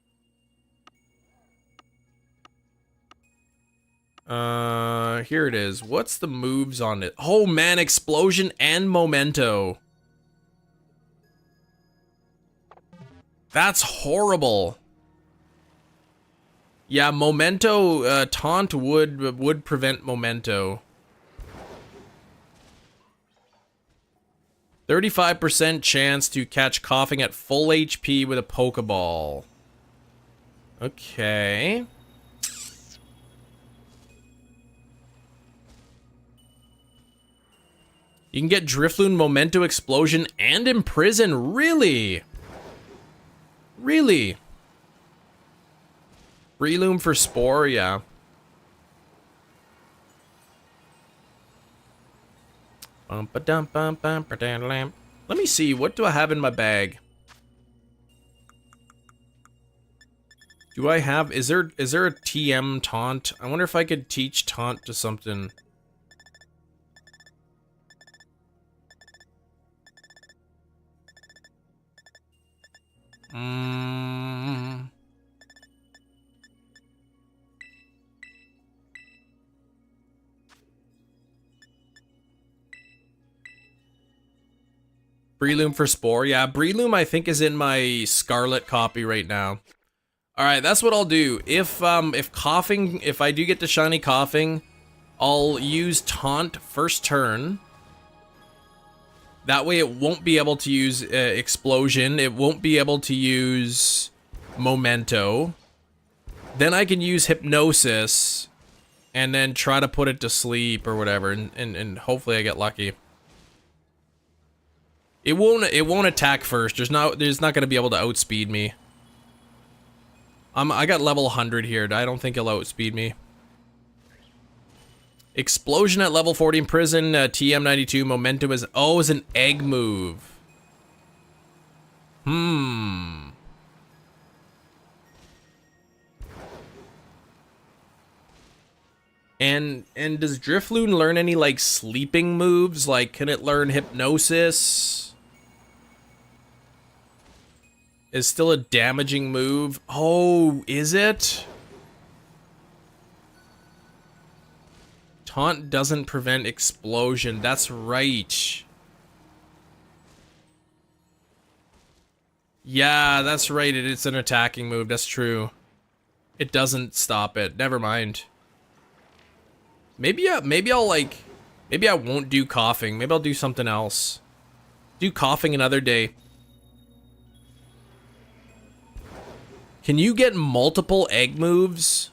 Here it is. What's the moves on it? Oh man, Explosion and Memento. That's horrible. Yeah, Memento, Taunt would prevent Memento. 35% chance to catch coughing at full HP with a Pokeball. Okay. You can get Drifloon, Memento, Explosion, and Imprison. Really? Really? Breloom for Spore, yeah. Let me see, what do I have in my bag? Do I have, is there a TM Taunt? I wonder if I could teach Taunt to something. Breloom for Spore. Yeah, Breloom I think is in my Scarlet copy right now. Alright, that's what I'll do. If coughing, if I do get the shiny coughing, I'll use Taunt first turn. That way it won't be able to use Explosion. It won't be able to use Memento. Then I can use Hypnosis and then try to put it to sleep or whatever, and hopefully I get lucky. It won't attack first. There's not gonna be able to outspeed me. I got level 100 here. I don't think he'll outspeed me. Explosion at level 40 in Prison. TM92. Momentum is is an egg move. And does Drifloon learn any like sleeping moves? Like, can it learn Hypnosis? Is still a damaging move. Oh, is it? Taunt doesn't prevent Explosion. That's right. Yeah, that's right. It's an attacking move. That's true. It doesn't stop it. Never mind. Maybe I won't do coughing. Maybe I'll do something else. Do coughing another day. Can you get multiple egg moves?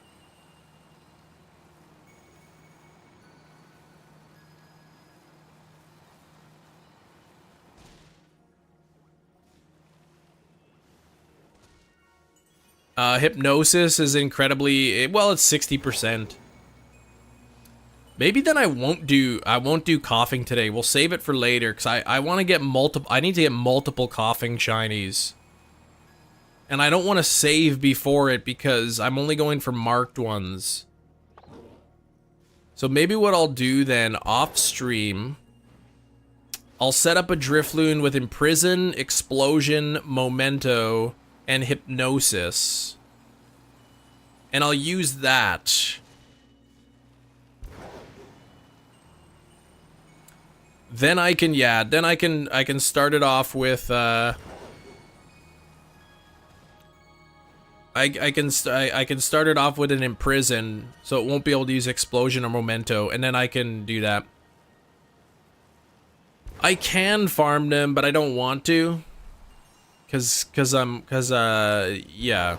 Hypnosis is incredibly, well, it's 60%. Maybe then I won't do Koffing today. We'll save it for later because I want to get multiple. I need to get multiple Koffing shinies, and I don't want to save before it because I'm only going for marked ones. So maybe what I'll do then off stream, I'll set up a Drifloon with Imprison, Explosion, Memento, and Hypnosis, and I'll use that. Then I can, yeah, then I can start it off with, I can start it off with an Imprison, so it won't be able to use Explosion or Memento, and then I can do that. I can farm them, but I don't want to, yeah.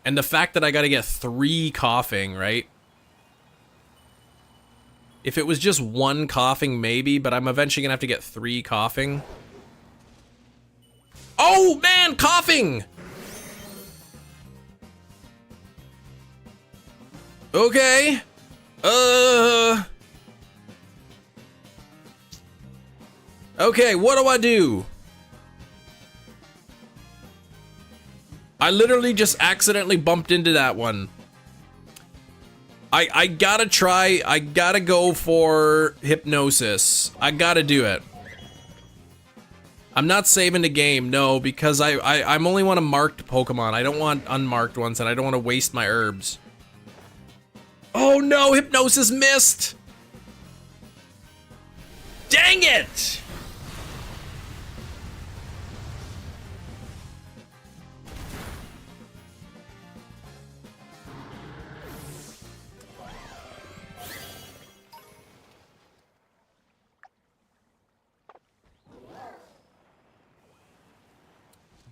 And the fact that I gotta get 3 Koffing, right? If it was just 1 Koffing, maybe, but I'm eventually gonna have to get 3 Koffing. Oh, man, Koffing! Okay. Okay, what do I do? I literally just accidentally bumped into that one. I gotta try, I gotta go for Hypnosis. I gotta do it. I'm not saving the game, no, because I'm only want a marked Pokemon. I don't want unmarked ones, and I don't want to waste my herbs. Oh no, Hypnosis missed! Dang it!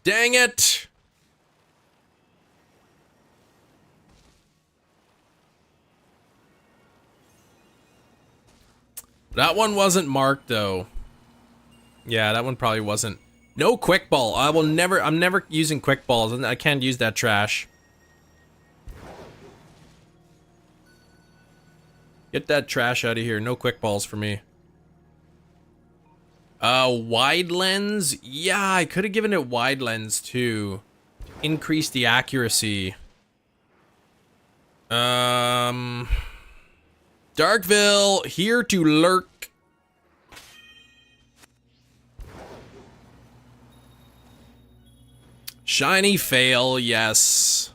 Dang it! That one wasn't marked though. Yeah, that one probably wasn't. No quick ball. I'm never using quick balls, and I can't use that trash. Get that trash out of here. No quick balls for me. Wide lens? Yeah, I could have given it wide lens too. Increase the accuracy. Darkville, here to lurk. Shiny fail, yes.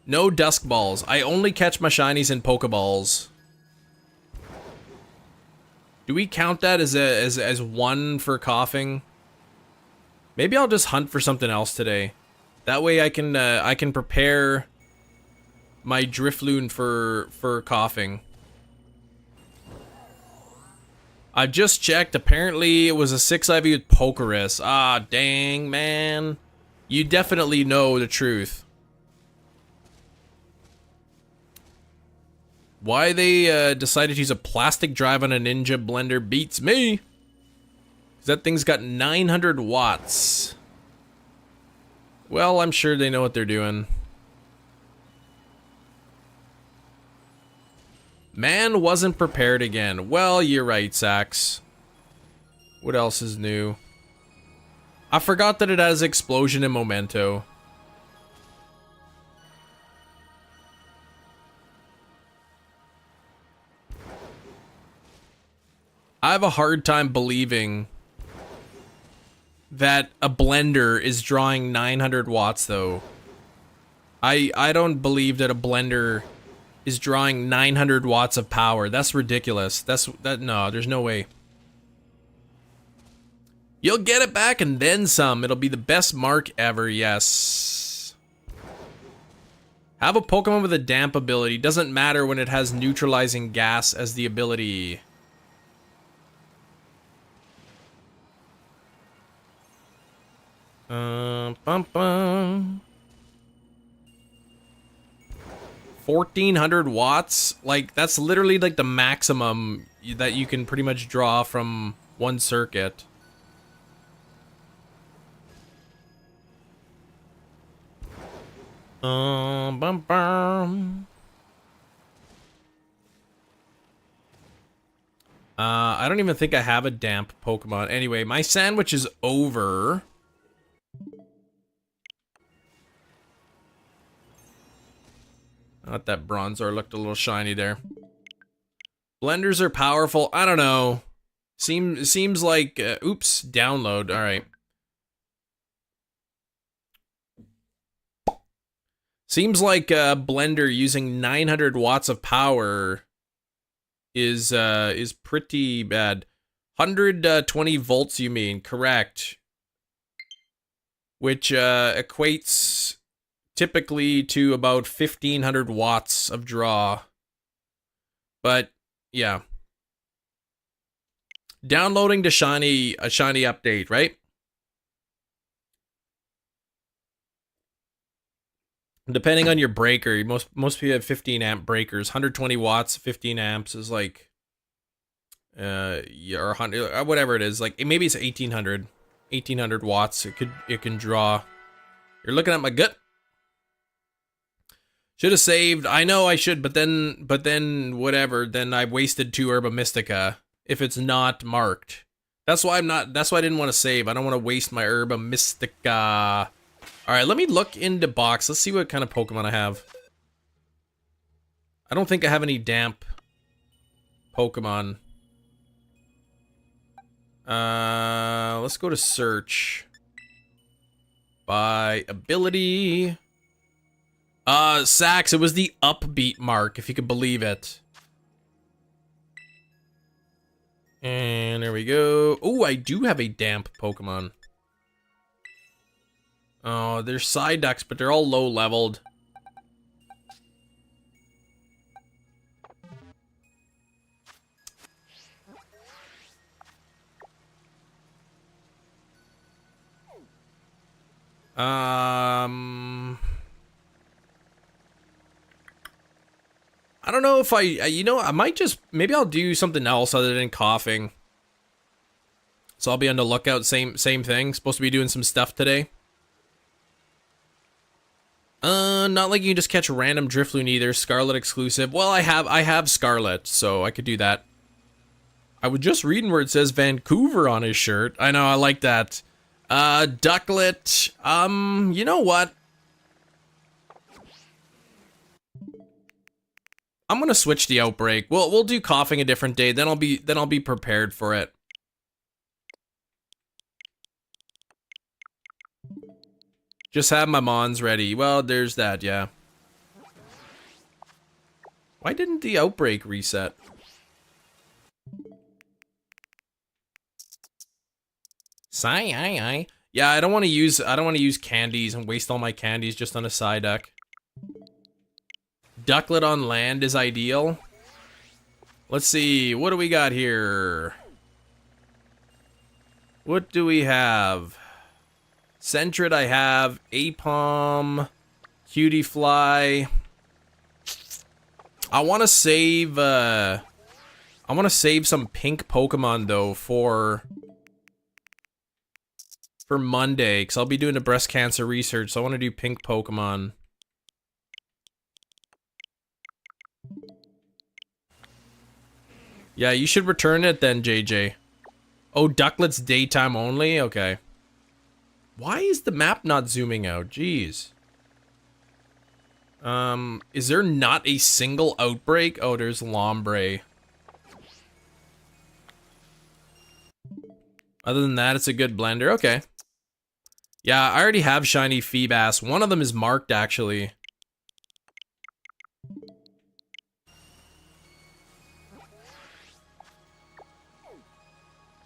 No dusk balls. I only catch my shinies in Pokeballs. Do we count that as one for Koffing? Maybe I'll just hunt for something else today. That way I can prepare my Drifloon for Koffing. I've just checked. Apparently it was a 6 IV with Pokerus. Ah, dang, man. You definitely know the truth. Why they decided to use a plastic drive on a Ninja blender beats me. 'Cause that thing's got 900 watts. Well, I'm sure they know what they're doing. Man wasn't prepared again. Well, you're right, Sax. What else is new? I forgot that it has Explosion and Memento. I have a hard time believing that a blender is drawing 900 watts, though. I don't believe that a blender is drawing 900 watts of power. That's ridiculous. No, there's no way. You'll get it back and then some. It'll be the best mark ever, yes. Have a Pokemon with a damp ability. Doesn't matter when it has neutralizing gas as the ability. Bum, bum. 1400 watts? Like, that's literally like the maximum that you can pretty much draw from one circuit. Bum, bum. I don't even think I have a damp Pokemon. Anyway, my sandwich is over. Not that Bronzor looked a little shiny there. Blenders are powerful. I don't know. Seems like oops, download. All right. Seems like a blender using 900 watts of power is pretty bad. 120 volts, you mean? Correct. Which equates typically to about 1500 watts of draw. But yeah. Downloading to a shiny update, right? Depending on your breaker, most people have 15 amp breakers. 120 watts, 15 amps is like or 100, whatever it is. Like maybe it's 1800 watts. It can draw. You're looking at my gut. Should have saved. I know I should, but then whatever. Then I wasted 2 Herba Mystica if it's not marked. That's why I didn't want to save. I don't want to waste my Herba Mystica. All right, let me look into box. Let's see what kind of Pokemon I have. I don't think I have any damp Pokemon. Let's go to search by ability. Sax, it was the upbeat mark, if you could believe it. And there we go. Oh, I do have a damp Pokemon. Oh, they're Psyducks, but they're all low leveled. I don't know if I might just, maybe I'll do something else other than Koffing. So I'll be on the lookout, same thing. Supposed to be doing some stuff today. Not like you can just catch a random Drifloon either. Scarlet exclusive. Well, I have Scarlet, so I could do that. I was just reading where it says Vancouver on his shirt. I know, I like that. Ducklet. You know what? I'm gonna switch the outbreak. We'll do Koffing a different day. Then I'll be prepared for it. Just have my Mons ready. Well, there's that, yeah. Why didn't the outbreak reset? Sigh. Yeah, I don't want to use candies and waste all my candies just on a Psyduck. Ducklet on land is ideal. Let's see, what do we got here? What do we have? Sentret I have, Apom, Cutiefly. I want to save some pink Pokemon though for Monday, because I'll be doing the breast cancer research, so I want to do pink Pokemon. Yeah, you should return it then, JJ. Oh, Ducklet's daytime only? Okay. Why is the map not zooming out? Jeez. Is there not a single outbreak? Oh, there's Lombre. Other than that, it's a good blender. Okay. Yeah, I already have shiny Feebas. One of them is marked, actually.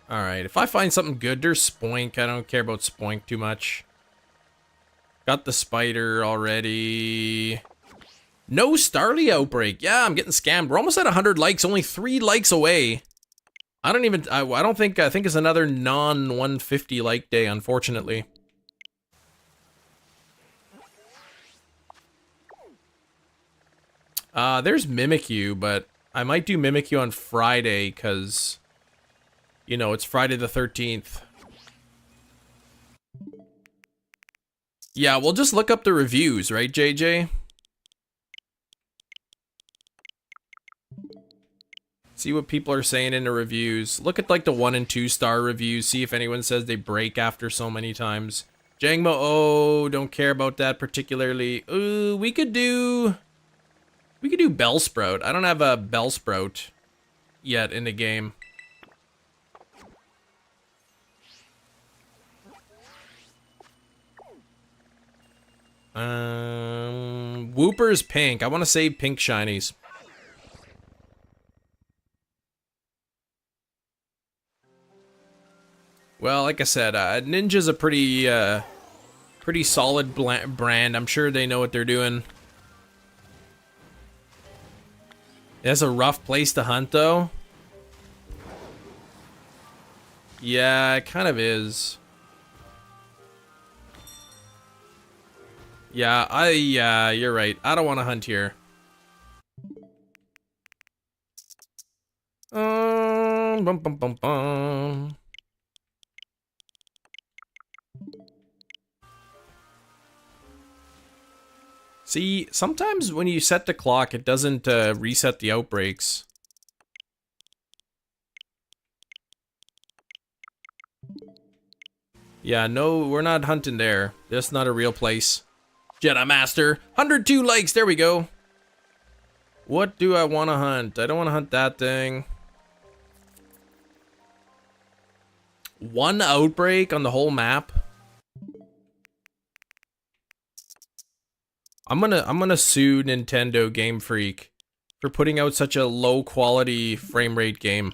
Alright, if I find something good, there's Spoink. I don't care about Spoink too much. Got the spider already. No Starly outbreak. Yeah, I'm getting scammed. We're almost at 100 likes, only 3 likes away. I think it's another non-150 like day, unfortunately. There's Mimikyu, but I might do Mimikyu on Friday, because, you know, it's Friday the 13th. Yeah, we'll just look up the reviews, right, JJ? See what people are saying in the reviews. Look at like the 1 and 2 star reviews. See if anyone says they break after so many times. Jangmo, oh, don't care about that particularly. Ooh, we could do Bellsprout. I don't have a Bellsprout yet in the game. Whooper's pink. I want to save pink shinies. Well, like I said, Ninja's a pretty solid brand. I'm sure they know what they're doing. That's a rough place to hunt, though. Yeah, it kind of is. Yeah, you're right. I don't want to hunt here. Bum bum bum bum. See, sometimes when you set the clock, it doesn't reset the outbreaks. Yeah, no, we're not hunting there. That's not a real place. Jedi Master, 102 likes, there we go. What do I want to hunt? I don't want to hunt that thing. 1 outbreak on the whole map? I'm gonna sue Nintendo Game Freak for putting out such a low quality frame rate game.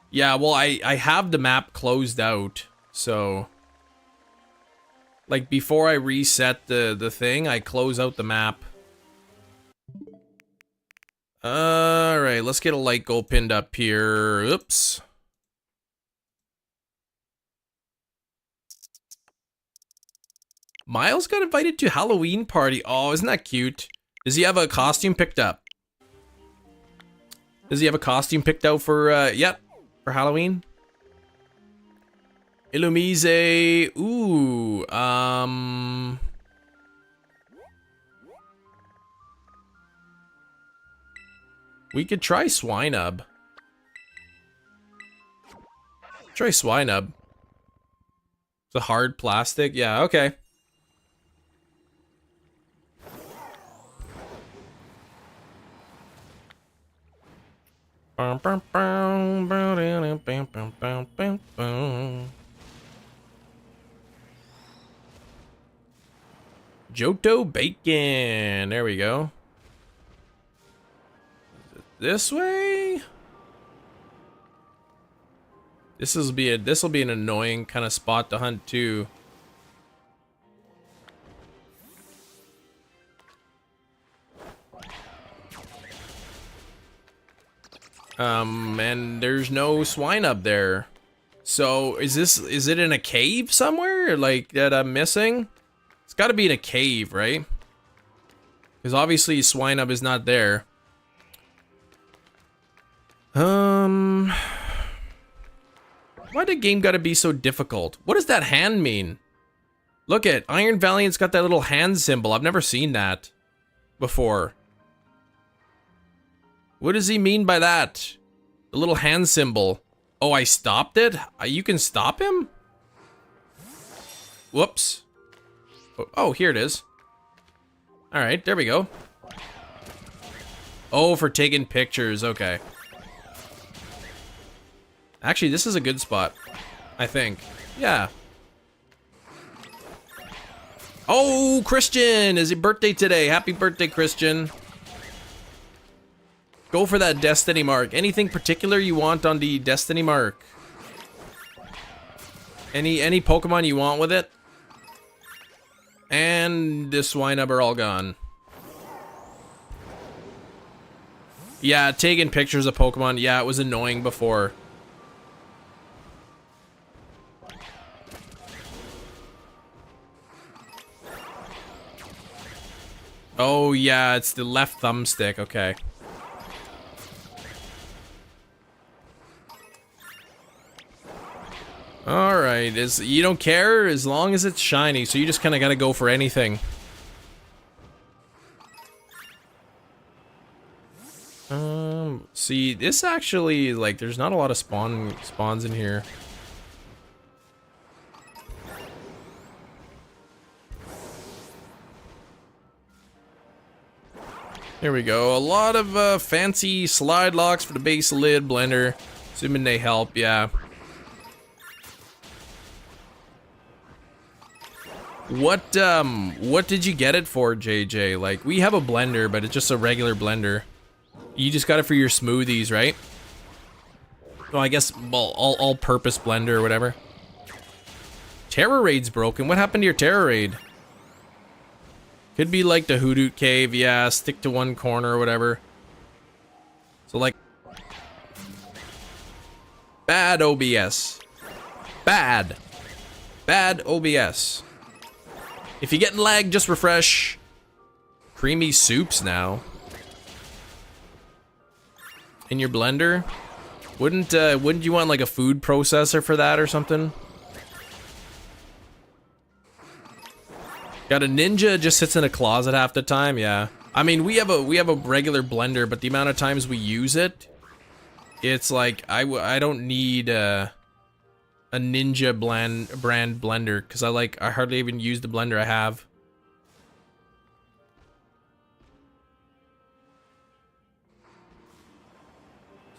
Yeah, well, I have the map closed out, so like before I reset the thing, I close out the map. Alright, let's get a light goal pinned up here. Oops. Miles got invited to Halloween party. Oh, isn't that cute? Does he have a costume picked up? Does he have a costume picked out for, yep, for Halloween? Illumise. Ooh, we could try Swinub. Try Swinub. It's a hard plastic. Yeah, okay. Johto Bacon. There we go. This way? This'll be an annoying kind of spot to hunt too. And there's no swine up there. So is it in a cave somewhere like that I'm missing? It's got to be in a cave, right? Because obviously Swinub is not there. Why the game got to be so difficult? What does that hand mean? Look at Iron Valiant's got that little hand symbol. I've never seen that before. What does he mean by that? The little hand symbol. Oh, I stopped it? You can stop him? Whoops. Oh, here it is. Alright, there we go. Oh, for taking pictures. Okay. Actually, this is a good spot. I think. Yeah. Oh, Christian! Is it birthday today? Happy birthday, Christian. Go for that destiny mark. Anything particular you want on the destiny mark? Any Pokemon you want with it? And this Swinub are all gone. Yeah, taking pictures of Pokemon. Yeah, it was annoying before. Oh yeah, it's the left thumbstick. Okay. All Right, you don't care as long as it's shiny, so you just kind of got to go for anything. See, this actually, like, there's not a lot of spawns in here. Here we go. A lot of fancy slide locks for the base lid blender. Assuming they help, yeah. What did you get it for, JJ? Like, we have a blender, but it's just a regular blender. You just got it for your smoothies, right? Well, I guess, well, all-purpose blender or whatever. Terror Raid's broken. What happened to your Terror Raid? Could be like the Hoodoo Cave, yeah, stick to one corner or whatever. So, like... Bad OBS. Bad. Bad OBS. If you get lag, just refresh. Creamy soups now. In your blender? Wouldn't you want like a food processor for that or something? Got a Ninja, just sits in a closet half the time, yeah. I mean, we have a regular blender, but the amount of times we use it, it's like I don't need a Ninja brand blender because I hardly even use the blender I have.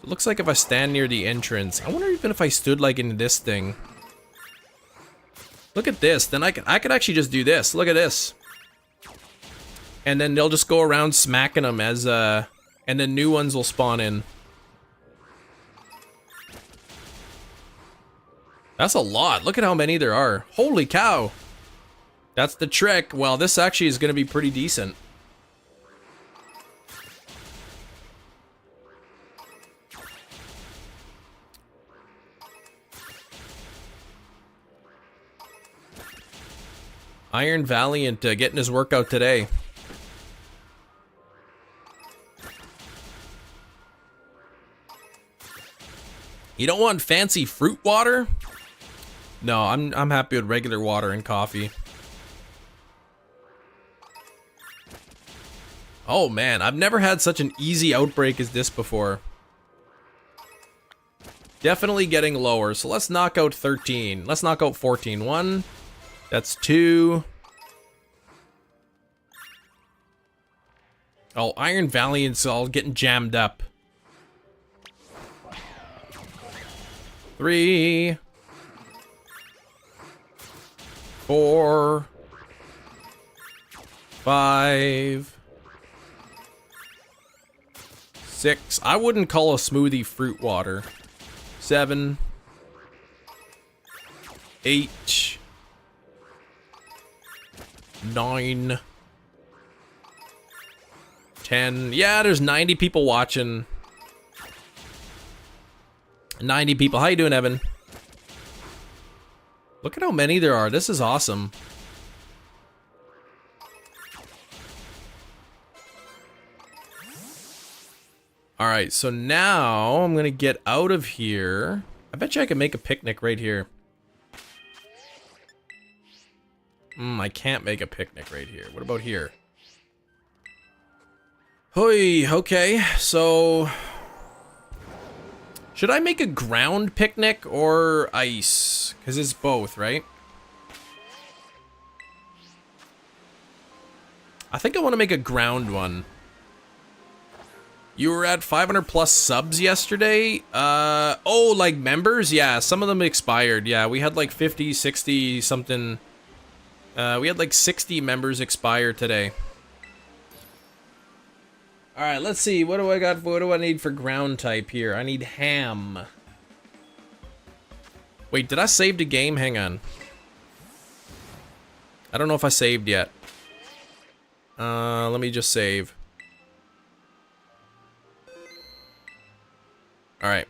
It looks like if I stand near the entrance, I wonder even if I stood like in this thing. Look at this, then I could actually just do this. Look at this. And then they'll just go around smacking them as and then new ones will spawn in. That's a lot. Look at how many there are. Holy cow. That's the trick. Well, this actually is going to be pretty decent. Iron Valiant getting his workout today. You don't want fancy fruit water? No, I'm happy with regular water and coffee. Oh man, I've never had such an easy outbreak as this before. Definitely getting lower, so let's knock out 13. Let's knock out 14. 1, that's 2. Oh, Iron Valiant's all getting jammed up. 3, 4, 5, 6. I wouldn't call a smoothie fruit water. 7, 8, 9, 10. Yeah, there's 90 people watching. 90 people. How you doing, Evan? Look at how many there are. This is awesome. Alright, so now I'm gonna get out of here. I bet you I can make a picnic right here. I can't make a picnic right here. What about here? Hoi, okay, so... should I make a ground picnic or ice? Because it's both, right? I think I want to make a ground one. You were at 500 plus subs yesterday? Oh, like members? Yeah, some of them expired. Yeah, we had like 50, 60 something. We had like 60 members expire today. Alright, let's see. What do I got? What do I need for ground type here? I need ham. Wait, did I save the game? Hang on. I don't know if I saved yet. Let me just save. Alright.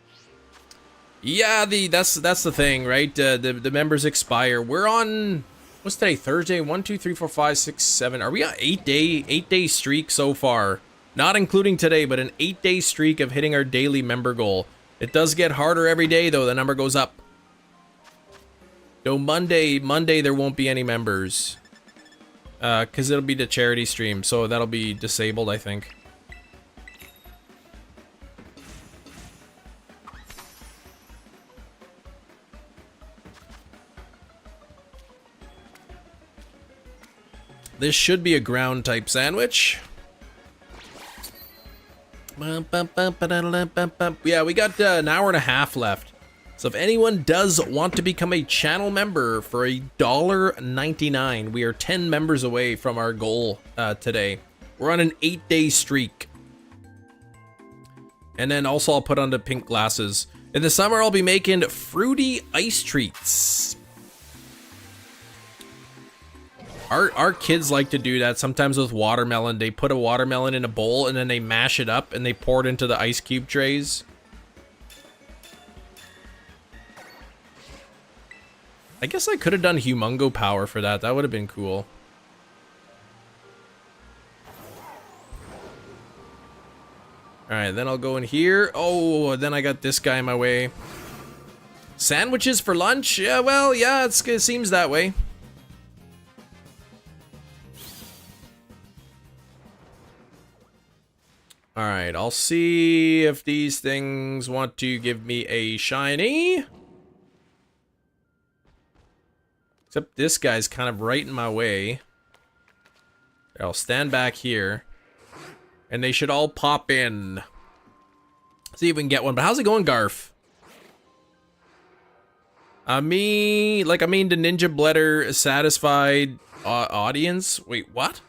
Yeah, that's the thing, right? The members expire. We're on... what's today? Thursday? 1, 2, 3, 4, 5, 6, 7. Are we on 8-day streak so far? Not including today, but an 8-day streak of hitting our daily member goal. It does get harder every day, though. The number goes up. So Monday there won't be any members. Because it'll be the charity stream, so that'll be disabled, I think. This should be a ground type sandwich. Yeah, we got an hour and a half left. So if anyone does want to become a channel member for $1.99, we are 10 members away from our goal today. We're on an 8-day streak. And then also I'll put on the pink glasses. In the summer, I'll be making fruity ice treats. Our kids like to do that sometimes with watermelon. They put a watermelon in a bowl and then they mash it up and they pour it into the ice cube trays. I guess I could have done Humongo Power for that. That would have been cool. Alright, then I'll go in here. Oh, then I got this guy in my way. Sandwiches for lunch? Yeah, well, yeah, it seems that way. Alright, I'll see if these things want to give me a shiny. Except this guy's kind of right in my way. I'll stand back here. And they should all pop in. See if we can get one. But how's it going, Garf? I mean the Ninja Blender satisfied audience. Wait, what?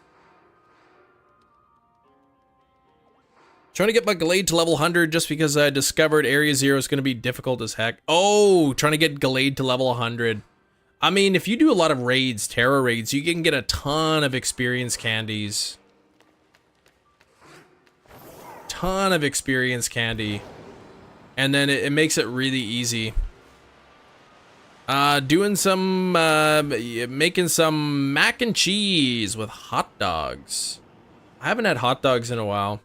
Trying to get my Gallade to level 100 just because I discovered Area 0 is going to be difficult as heck. Oh, trying to get Gallade to level 100. I mean, if you do a lot of raids, Terra raids, you can get a ton of experience candies. Ton of experience candy. And then it makes it really easy. Doing some, making some mac and cheese with hot dogs. I haven't had hot dogs in a while.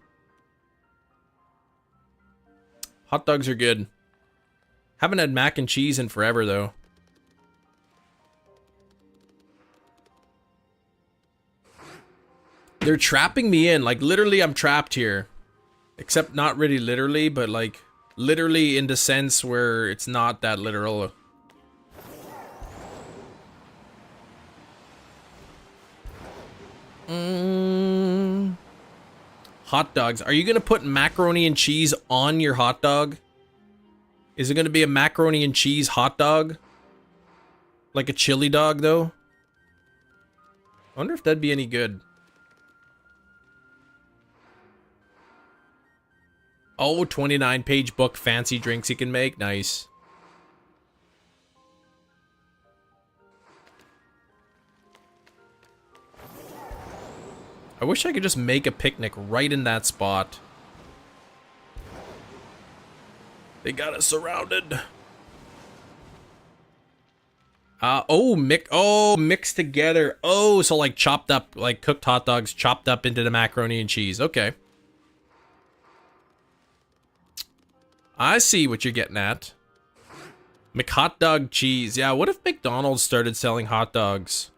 Hot dogs are good. Haven't had mac and cheese in forever, though. They're trapping me in. Like, literally, I'm trapped here. Except not really literally, but, like, literally in the sense where it's not that literal. Hot dogs. Are you going to put macaroni and cheese on your hot dog? Is it going to be a macaroni and cheese hot dog? Like a chili dog, though? I wonder if that'd be any good. Oh, 29-page book, fancy drinks you can make. Nice. I wish I could just make a picnic right in that spot. They got us surrounded. Mixed together. Oh, so like chopped up, like cooked hot dogs chopped up into the macaroni and cheese. Okay. I see what you're getting at. McHot dog cheese. Yeah, what if McDonald's started selling hot dogs?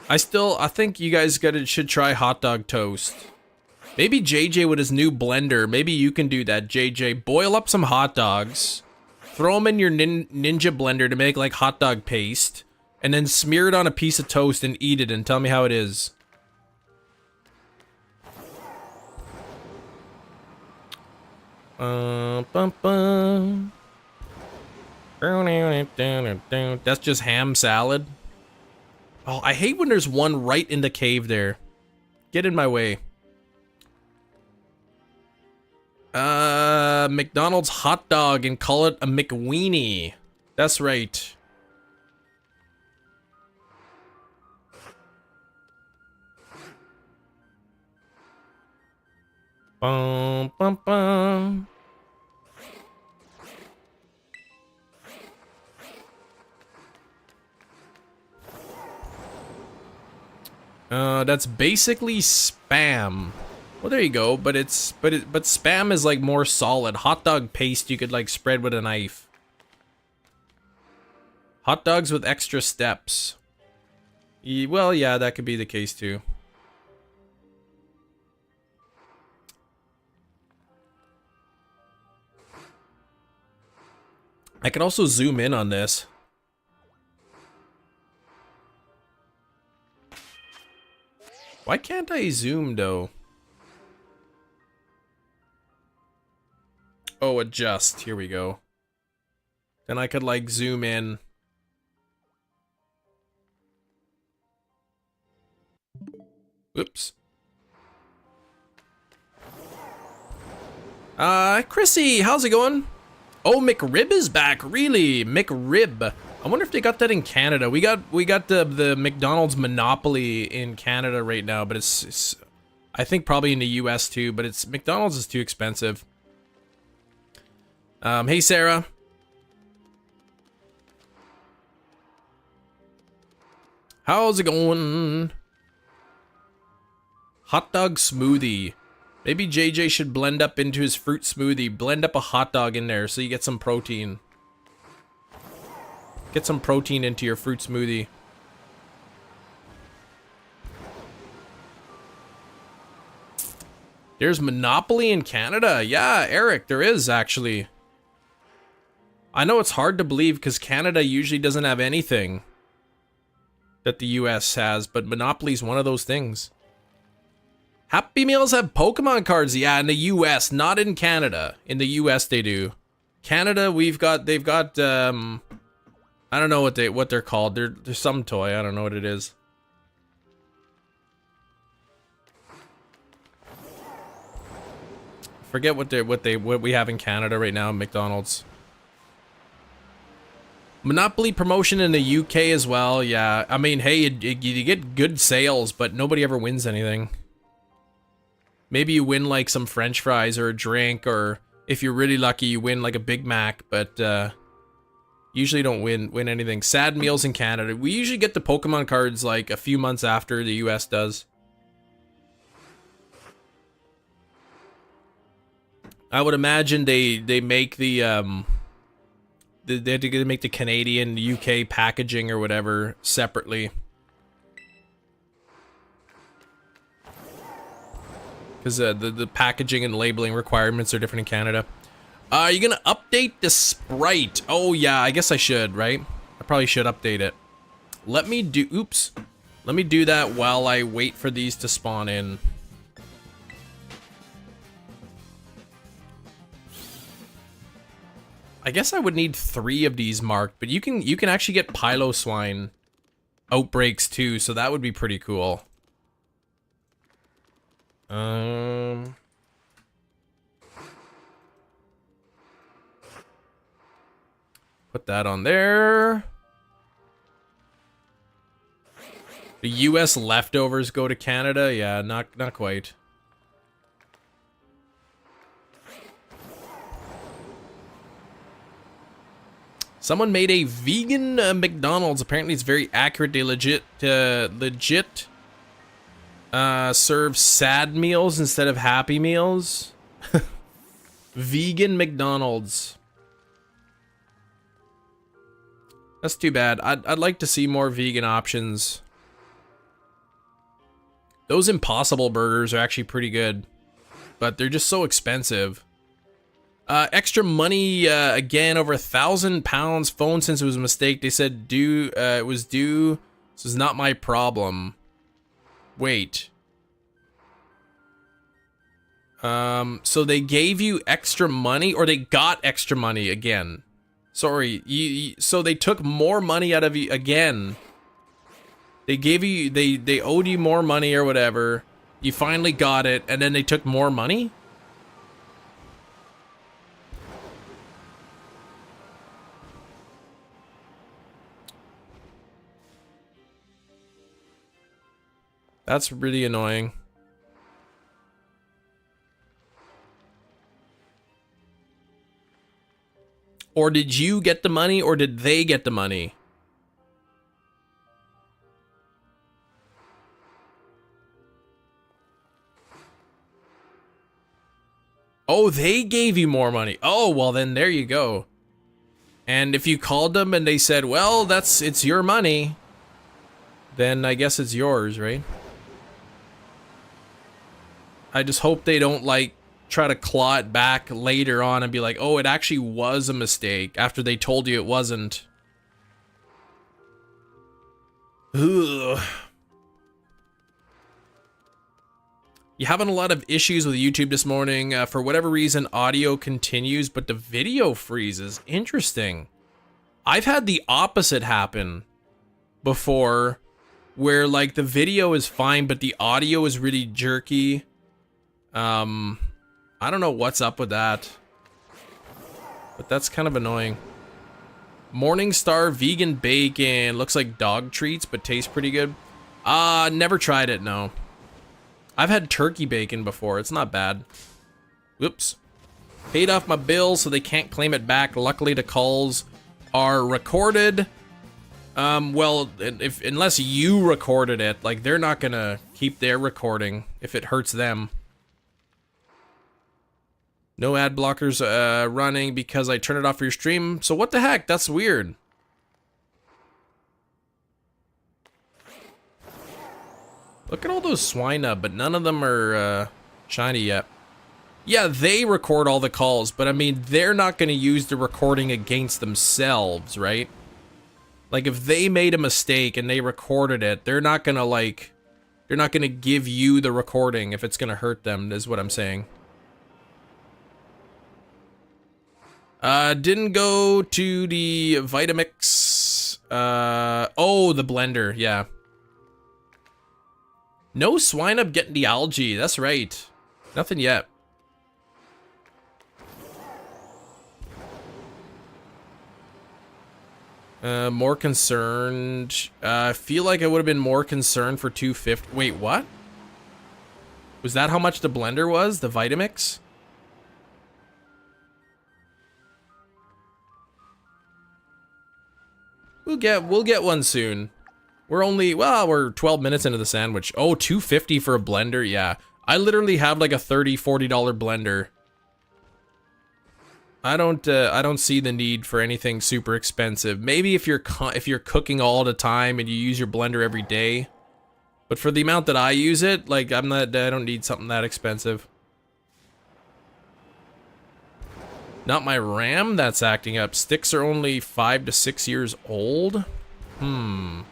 I think you guys should try hot dog toast. Maybe JJ with his new blender. Maybe you can do that, JJ. Boil up some hot dogs. Throw them in your ninja blender to make like hot dog paste. And then smear it on a piece of toast and eat it and tell me how it is. That's just ham salad. Oh, I hate when there's one right in the cave there. Get in my way. McDonald's hot dog and call it a McWeenie. That's right. Bum, bum, bum. That's basically spam. Well, there you go. But Spam is like more solid. Hot dog paste you could like spread with a knife. Hot dogs with extra steps. Well, yeah, that could be the case too. I can also zoom in on this. Why can't I zoom though? Oh, adjust. Here we go. Then I could like zoom in. Oops. Chrissy, how's it going? Oh, McRib is back, really? McRib. I wonder if they got that in Canada. We got the McDonald's monopoly in Canada right now, but it's I think probably in the US too, but it's McDonald's is too expensive. Hey Sarah. How's it going? Hot dog smoothie. Maybe JJ should blend up into his fruit smoothie. Blend up a hot dog in there so you get some protein. Get some protein into your fruit smoothie. There's Monopoly in Canada. Yeah, Eric, there is actually. I know it's hard to believe because Canada usually doesn't have anything that the US has, but Monopoly's one of those things. Happy Meals have Pokemon cards. Yeah, in the US, not in Canada. In the US they do. Canada, they've got I don't know what they're called. They're some toy. I don't know what it is. Forget what we have in Canada right now, McDonald's. Monopoly promotion in the UK as well. Yeah, I mean, hey, you get good sales, but nobody ever wins anything. Maybe you win like some French fries or a drink, or if you're really lucky, you win like a Big Mac, but usually don't win anything. Sad Meals in Canada. We usually get the Pokemon cards like a few months after the US does. I would imagine they make the they had to make the Canadian UK packaging or whatever separately. Because the packaging and labeling requirements are different in Canada. Are you gonna update the sprite? Oh yeah, I guess I should, right? I probably should update it. Let me do, oops. Let me do that while I wait for these to spawn in. I guess I would need 3 of these marked, but you can actually get Piloswine outbreaks too, so that would be pretty cool. Put that on there. The US leftovers go to Canada? Yeah, not quite. Someone made a vegan McDonald's. Apparently it's very accurate. They legit serve sad meals instead of happy meals. Vegan McDonald's. That's too bad. I'd like to see more vegan options. Those Impossible burgers are actually pretty good, but they're just so expensive. Extra money again, over £1,000 phone since it was a mistake. They said due. It was due. This is not my problem. Wait. So they gave you extra money, or they got extra money again? Sorry, so they took more money out of you again. They gave you, they owed you more money or whatever. You finally got it, and then they took more money? That's really annoying. Or did you get the money, or did they get the money? Oh, they gave you more money. Oh, well then there you go. And if you called them and they said, well, it's your money, then I guess it's yours, right? I just hope they don't, like, try to claw it back later on and be like, oh, it actually was a mistake after they told you it wasn't. Ugh. You having a lot of issues with YouTube this morning. For whatever reason, audio continues, but the video freezes. Interesting. I've had the opposite happen before, where like the video is fine, but the audio is really jerky. I don't know what's up with that, but that's kind of annoying. Morningstar vegan bacon. Looks like dog treats, but tastes pretty good. Never tried it, no. I've had turkey bacon before. It's not bad. Whoops. Paid off my bill so they can't claim it back. Luckily, the calls are recorded. Well, unless you recorded it, like, they're not gonna keep their recording if it hurts them. No ad blockers running because I turned it off for your stream. So what the heck? That's weird. Look at all those Swinub, but none of them are shiny yet. Yeah, they record all the calls, but I mean, they're not going to use the recording against themselves, right? Like, if they made a mistake and they recorded it, they're not going to, like, they're not going to give you the recording if it's going to hurt them, is what I'm saying. Didn't go to the Vitamix. Oh, the blender, yeah. No Swinub getting the algae, that's right. Nothing yet. More concerned. I feel like I would have been more concerned for 250. Wait, what? Was that how much the blender was? The Vitamix? We'll get one soon. We're 12 minutes into the sandwich. Oh, $250 for a blender? Yeah. I literally have like a $30, $40 blender. I don't see the need for anything super expensive. Maybe if you're cooking all the time and you use your blender every day. But for the amount that I use it, like, I don't need something that expensive. Not my RAM that's acting up. Sticks are only 5 to 6 years old. And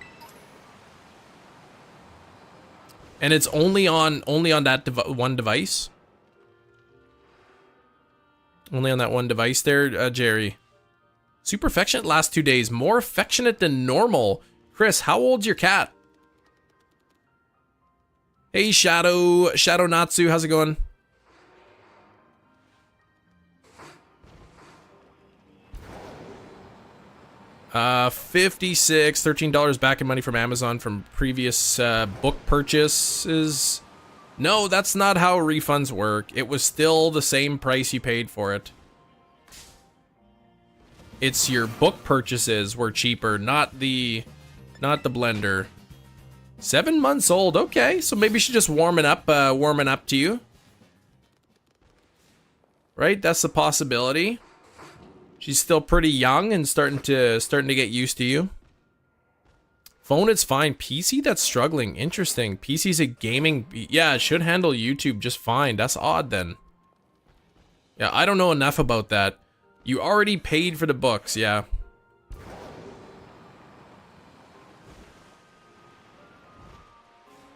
it's only on that one device. Only on that one device there, Jerry. Super affectionate last 2 days. More affectionate than normal. Chris, how old's your cat? Hey, Shadow Natsu, how's it going? $56, $13 back in money from Amazon from previous book purchases. No, that's not how refunds work. It was still the same price you paid for it. It's your book purchases were cheaper, not the blender. 7 months old. Okay, so maybe she's just warming up to you. Right? That's a possibility. She's still pretty young and starting to get used to you. Phone, it's fine. PC, that's struggling. Interesting. PC's a gaming... Yeah, it should handle YouTube just fine. That's odd then. Yeah, I don't know enough about that. You already paid for the books, yeah.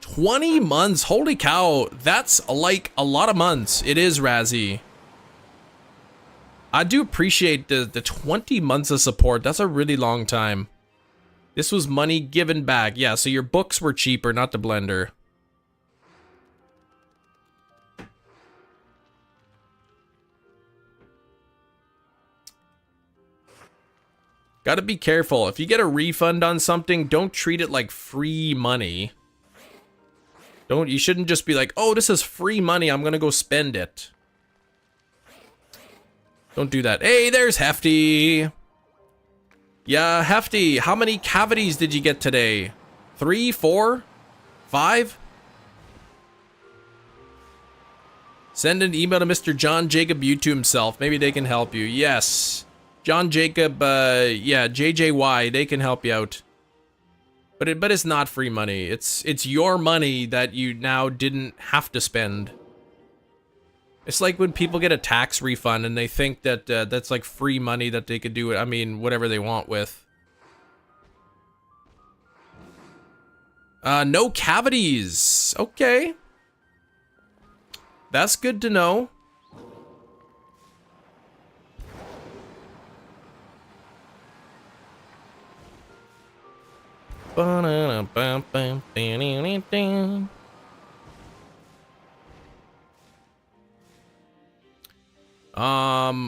$20 months. Holy cow. That's like a lot of months. It is, Razzie. I do appreciate the 20 months of support. That's a really long time. This was money given back. Yeah, so your books were cheaper, not the blender. Gotta be careful. If you get a refund on something, don't treat it like free money. You shouldn't just be like, oh, this is free money, I'm gonna go spend it. Don't do that. Hey, there's Hefty. Yeah, Hefty, how many cavities did you get today? 3, 4, 5? Send an email to Mr. John Jacob YouTube himself. Maybe they can help you. Yes. John Jacob, yeah, JJY, they can help you out. But it's not free money. It's your money that you now didn't have to spend. It's like when people get a tax refund and they think that that's like free money that they could do it. I mean, whatever they want with. No cavities. Okay. That's good to know.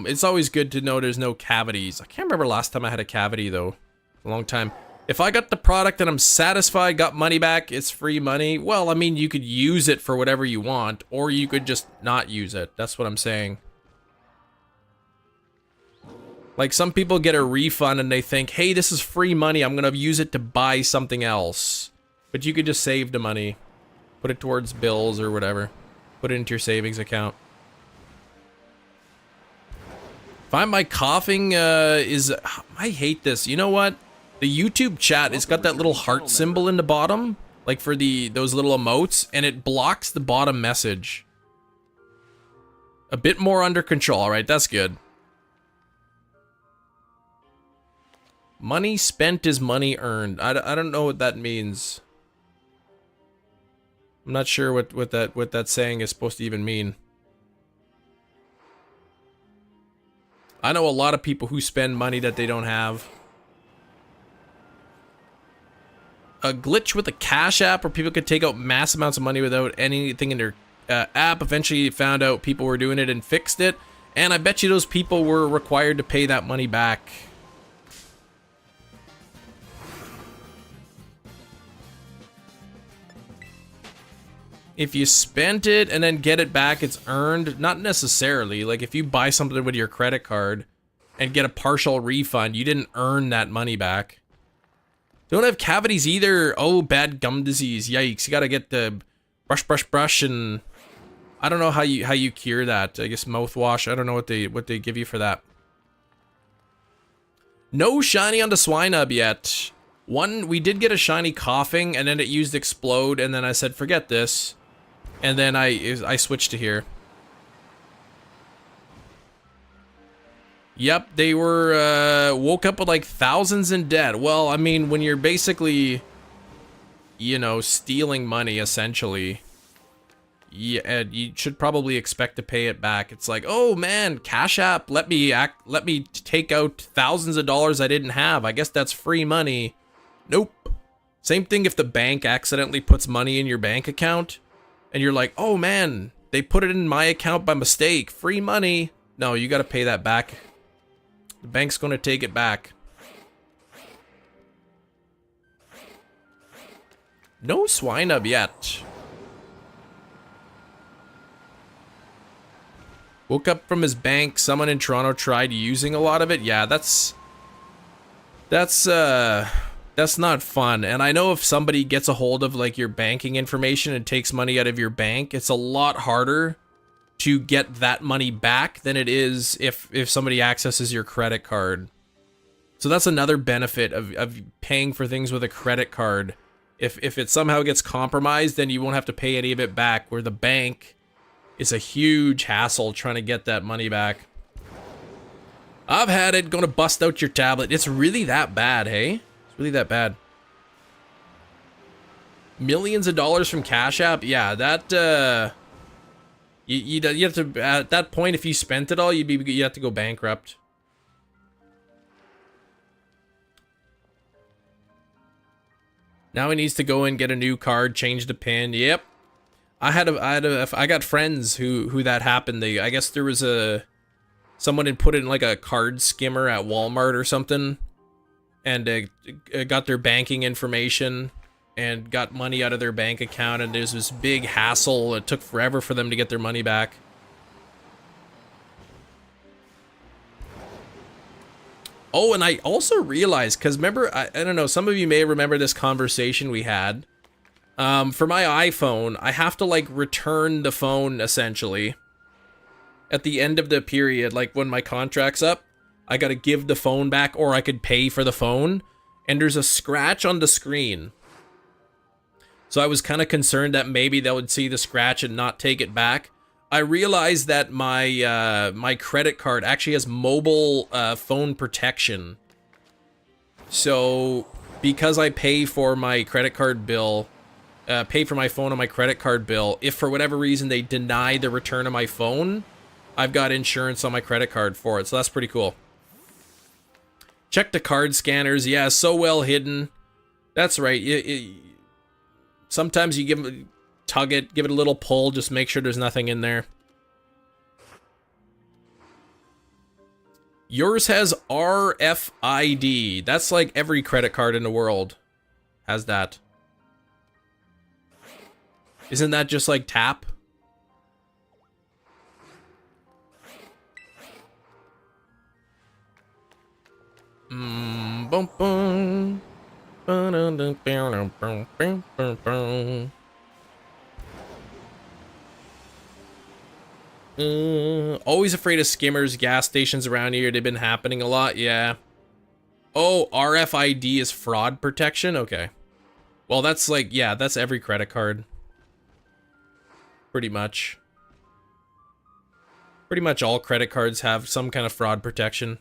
It's always good to know there's no cavities. I can't remember last time I had a cavity though. A long time. If I got the product and I'm satisfied, got money back, it's free money. Well, I mean, you could use it for whatever you want, or you could just not use it. That's what I'm saying. Like, some people get a refund and they think, hey, this is free money, I'm gonna use it to buy something else. But you could just save the money. Put it towards bills or whatever. Put it into your savings account. Find my coughing is... I hate this. You know what? The YouTube chat, it's got that little heart symbol in the bottom, like for those little emotes, and it blocks the bottom message. A bit more under control, alright, that's good. Money spent is money earned. I don't know what that means. I'm not sure what that saying is supposed to even mean. I know a lot of people who spend money that they don't have. A glitch with a cash app where people could take out mass amounts of money without anything in their app. Eventually found out people were doing it and fixed it. And I bet you those people were required to pay that money back. If you spent it and then get it back, it's earned. Not necessarily. Like if you buy something with your credit card and get a partial refund, you didn't earn that money back. Don't have cavities either. Oh, bad gum disease. Yikes. You gotta get the brush, and I don't know how you cure that. I guess mouthwash. I don't know what they give you for that. No shiny on the Swinub yet. One, we did get a shiny Koffing, and then it used explode, and then I said, forget this. And then I switched to here. Yep, they were, woke up with like thousands in debt. Well, I mean, when you're basically, you know, stealing money, essentially, yeah, you should probably expect to pay it back. It's like, oh man, Cash App, let me take out thousands of dollars I didn't have. I guess that's free money. Nope. Same thing if the bank accidentally puts money in your bank account, and you're like, oh man, they put it in my account by mistake. Free money. No, you gotta pay that back. The bank's gonna take it back. No Swinub yet. Woke up from his bank. Someone in Toronto tried using a lot of it. Yeah, that's not fun. And I know if somebody gets a hold of like your banking information and takes money out of your bank, it's a lot harder to get that money back than it is if somebody accesses your credit card. So that's another benefit of paying for things with a credit card. If it somehow gets compromised, then you won't have to pay any of it back, where the bank is a huge hassle trying to get that money back. I've had it, gonna bust out your tablet. It's really that bad, hey? It's really that bad. Millions of dollars from Cash App? Yeah, that, you have to, at that point, if you spent it all, you have to go bankrupt. Now he needs to go and get a new card, change the pin. Yep. I got friends who that happened. I guess there was someone had put in like a card skimmer at Walmart or something, and got their banking information and got money out of their bank account, and there's this big hassle. It took forever for them to get their money back. Oh, and I also realized, because remember, I don't know, some of you may remember this conversation we had. For my iPhone, I have to like return the phone essentially. at the end of the period, like when my contract's up, I gotta give the phone back or I could pay for the phone, and there's a scratch on the screen. So I was kind of concerned that maybe they would see the scratch and not take it back. I realized that my my credit card actually has mobile phone protection. So because I pay for my credit card bill, pay for my phone on my credit card bill, if for whatever reason they deny the return of my phone, I've got insurance on my credit card for it. So that's pretty cool. Check the card scanners. Yeah, so well hidden. That's right. Sometimes you give it, tug it, give it a little pull, just make sure there's nothing in there. Yours has RFID. That's like every credit card in the world has that. Isn't that just like tap? Boom, boom. Always afraid of skimmers, gas stations around here. They've been happening a lot, yeah. Oh, RFID is fraud protection? Okay. Well, that's like, yeah, that's every credit card. Pretty much. Pretty much all credit cards have some kind of fraud protection.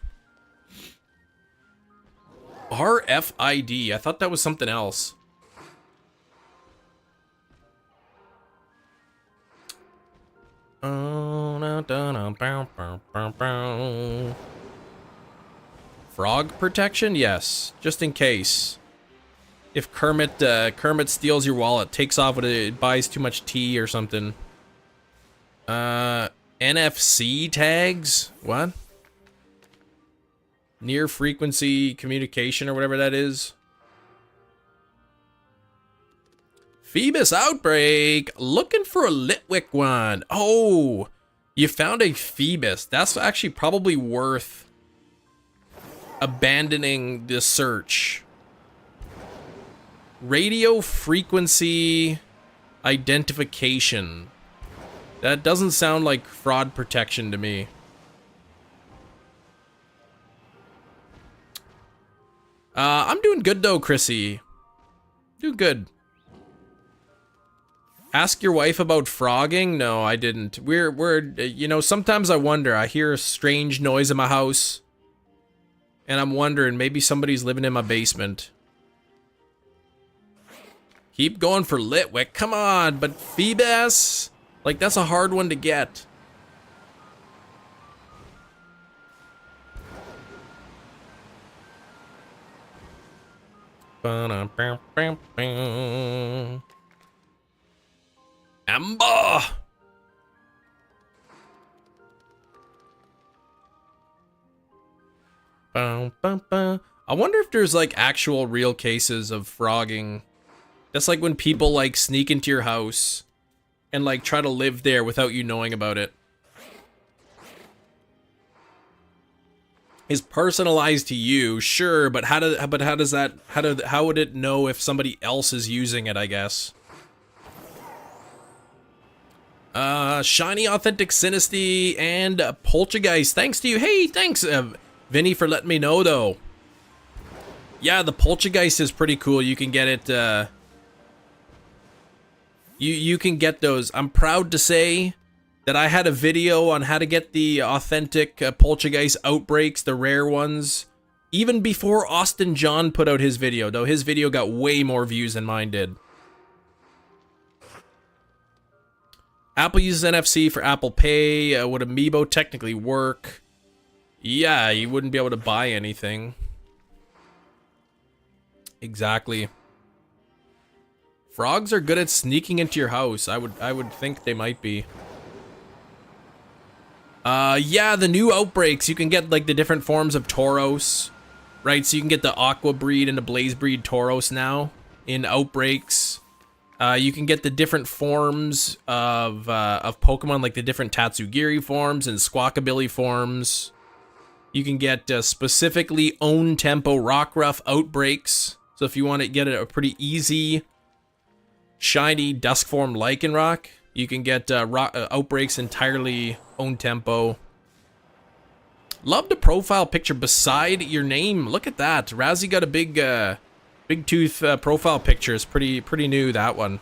RFID. I thought that was something else. Frog protection? Yes, just in case. If Kermit steals your wallet, takes off with it, buys too much tea or something. NFC tags? What? Near frequency communication or whatever that is. Phoebus Outbreak. Looking for a Litwick one. Oh, you found a Phoebus. That's actually probably worth abandoning the search. Radio frequency identification. That doesn't sound like fraud protection to me. I'm doing good though, Chrissy. Doing good. Ask your wife about frogging? No, I didn't. We're you know, sometimes I wonder. I hear a strange noise in my house, and I'm wondering maybe somebody's living in my basement. Keep going for Litwick. Come on, but Phoebus, like that's a hard one to get. Amber! I wonder if there's like actual real cases of frogging. That's like when people like sneak into your house and like try to live there without you knowing about it. Is personalized to you, sure, but how would it know if somebody else is using it, I guess? Shiny Authentic Sinisty and Poltergeist. Thanks to you. Hey, thanks, Vinny, for letting me know, though. Yeah, the Poltergeist is pretty cool. You can get it, you can get those. I'm proud to say that I had a video on how to get the authentic Poltergeist outbreaks, the rare ones, even before Austin John put out his video, though his video got way more views than mine did. Apple uses NFC for Apple Pay. Would Amiibo technically work? Yeah, you wouldn't be able to buy anything. Exactly. Frogs are good at sneaking into your house. I would think they might be. Yeah, the new outbreaks, you can get like the different forms of Tauros, right? So you can get the Aqua breed and the Blaze breed Tauros now in outbreaks. You can get the different forms of Pokemon, like the different Tatsugiri forms and Squawkabilly forms. You can get specifically own tempo Rockruff outbreaks. So if you want to get a pretty easy, shiny Dusk form Lycanroc, You can get Outbreak's entirely own tempo. Love the profile picture beside your name. Look at that. Razzie got a big tooth profile picture. It's pretty new, that one.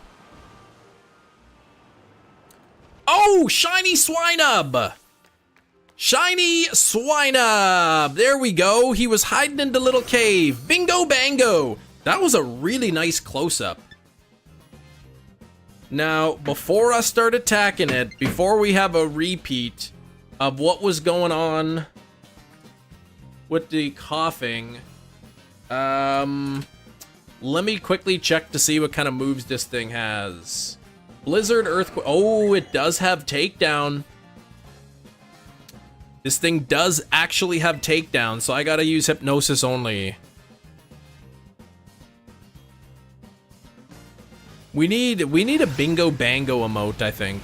Oh, Shiny Swinub! Shiny Swinub! There we go. He was hiding in the little cave. Bingo bango! That was a really nice close-up. Now, before I start attacking it, before we have a repeat of what was going on with the coughing, let me quickly check to see what kind of moves this thing has. Blizzard, Earthquake. Oh, it does have Takedown. This thing does actually have Takedown, so I gotta use Hypnosis only. We need a Bingo Bango emote, I think.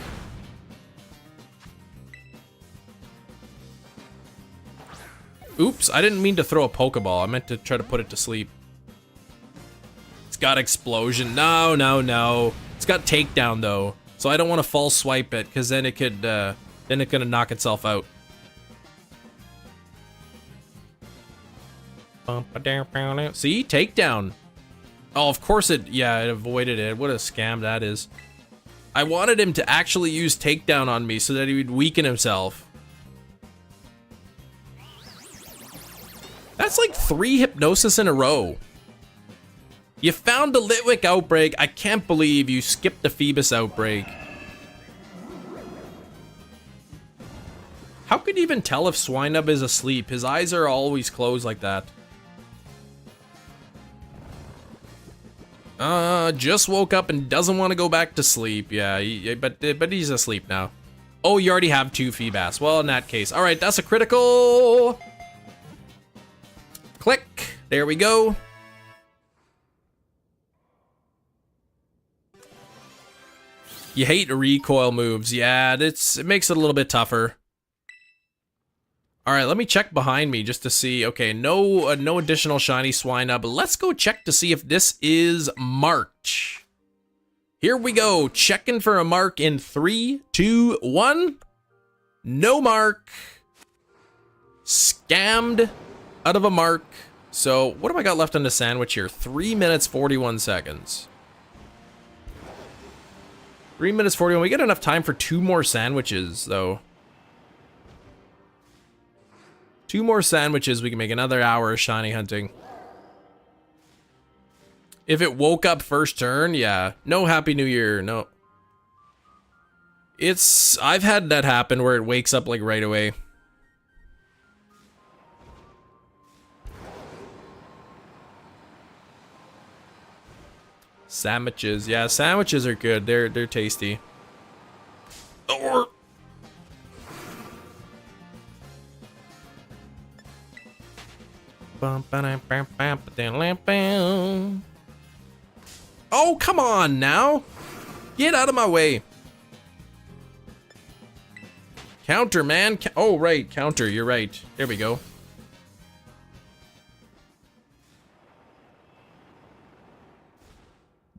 Oops, I didn't mean to throw a Pokeball. I meant to try to put it to sleep. It's got Explosion. No, no, no. It's got Takedown though, so I don't want to false swipe it because then it could knock itself out. See, Takedown. Oh, of course it. Yeah, it avoided it. What a scam that is. I wanted him to actually use Takedown on me so that he would weaken himself. That's like 3 Hypnosis in a row. You found the Litwick Outbreak. I can't believe you skipped the Phoebus Outbreak. How could you even tell if Swinub is asleep? His eyes are always closed like that. Just woke up and doesn't want to go back to sleep. Yeah, but he's asleep now. Oh, you already have 2 Feebas. Well, in that case. All right, that's a critical. Click. There we go. You hate recoil moves. Yeah, it makes it a little bit tougher. All right, let me check behind me just to see. Okay, no additional shiny Swinub, but let's go check to see if this is marked. Here we go, checking for a mark in 3, 2, 1. No mark. Scammed out of a mark. So what have I got left on the sandwich here? 3 minutes, 41 seconds. 3 minutes, 41. We got enough time for 2 more sandwiches, though. 2 more sandwiches, we can make another hour of shiny hunting. If it woke up first turn, yeah. No Happy New Year, no. I've had that happen where it wakes up like right away. Sandwiches, yeah, sandwiches are good. They're tasty. Or oh, come on now. Get out of my way. Counter, man. Oh, right. Counter. You're right. There we go.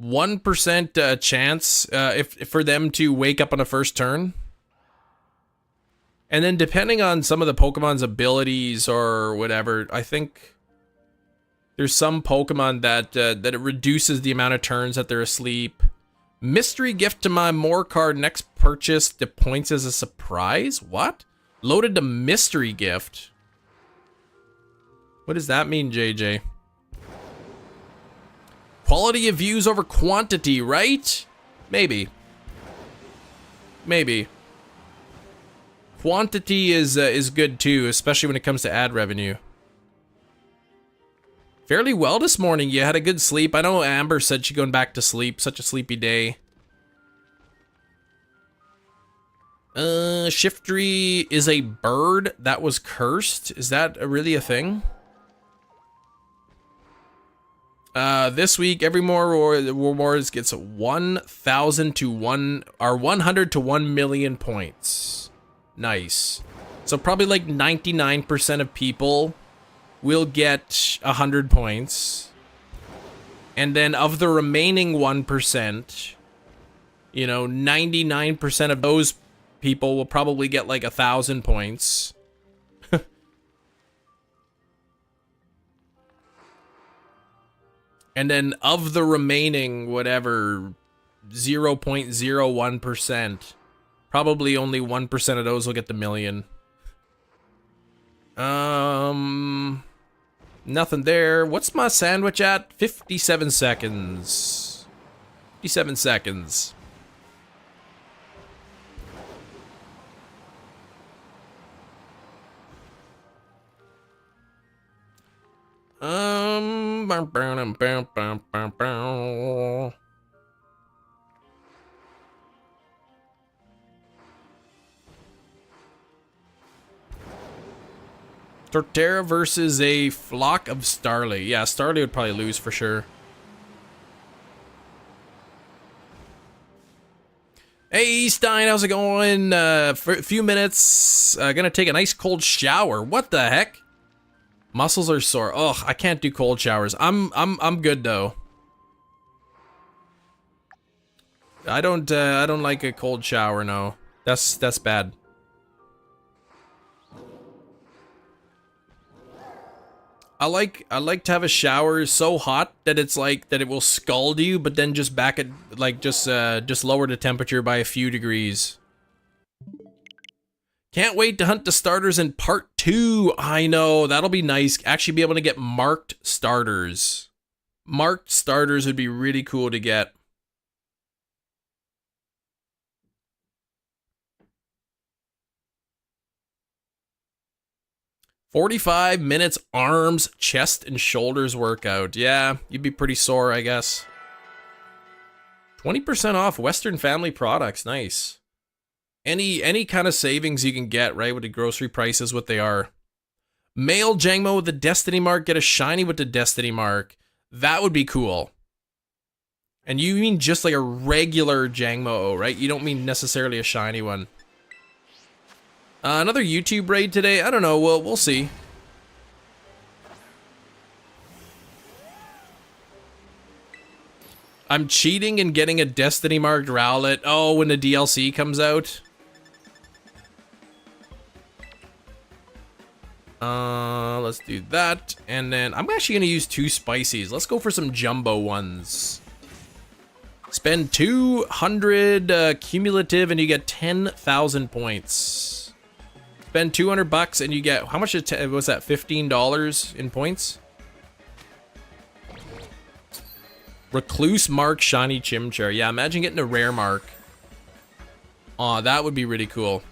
%1 chance if for them to wake up on a first turn. And then depending on some of the Pokemon's abilities or whatever, I think there's some Pokemon that it reduces the amount of turns that they're asleep. Mystery gift to my more card next purchase. The points as a surprise. What? Loaded to mystery gift. What does that mean, JJ? Quality of views over quantity, right? Maybe. Maybe. Quantity is good too, especially when it comes to ad revenue. Fairly well this morning. You had a good sleep. I know Amber said she's going back to sleep. Such a sleepy day. Shiftry is a bird that was cursed. Is that really a thing? This week, every more rewards gets 1,000 to 1 or 100 to 1 million points. Nice. So probably like 99% of people will get 100 points. And then of the remaining 1%, You know, 99% of those people will probably get like 1,000 points. And then of the remaining, whatever, 0.01%, probably only 1% of those will get the million. Nothing there. What's my sandwich at? 57 seconds. 57 seconds. Torterra versus a flock of Starly. Yeah, Starly would probably lose for sure. Hey, Stein, how's it going? For a few minutes, gonna take a nice cold shower. What the heck? Muscles are sore. Ugh, I can't do cold showers. I'm good though. I don't like a cold shower. No, that's bad. I like to have a shower so hot that it's like that it will scald you, but then just back it like just lower the temperature by a few degrees. Can't wait to hunt the starters in part 2. I know, that'll be nice. Actually be able to get marked starters. Marked starters would be really cool to get. "45 minutes arms, chest, and shoulders workout." Yeah, you'd be pretty sore, I guess. 20% off Western Family products. Nice. Any kind of savings you can get, right, with the grocery prices, what they are. Male Jangmo with the Destiny Mark, get a shiny with the Destiny Mark. That would be cool. And you mean just like a regular Jangmo, right? You don't mean necessarily a shiny one. Another YouTube raid today? I don't know, we'll see. I'm cheating and getting a Destiny Marked Rowlet. Oh, when the DLC comes out. Let's do that. And then I'm actually gonna use 2 spices. Let's go for some jumbo ones. Spend 200 cumulative and you get 10,000 points. Spend 200 bucks and you get, how much was that, $15 in points? Recluse Mark Shiny Chimchar. Yeah, imagine getting a rare mark. Aw, that would be really cool.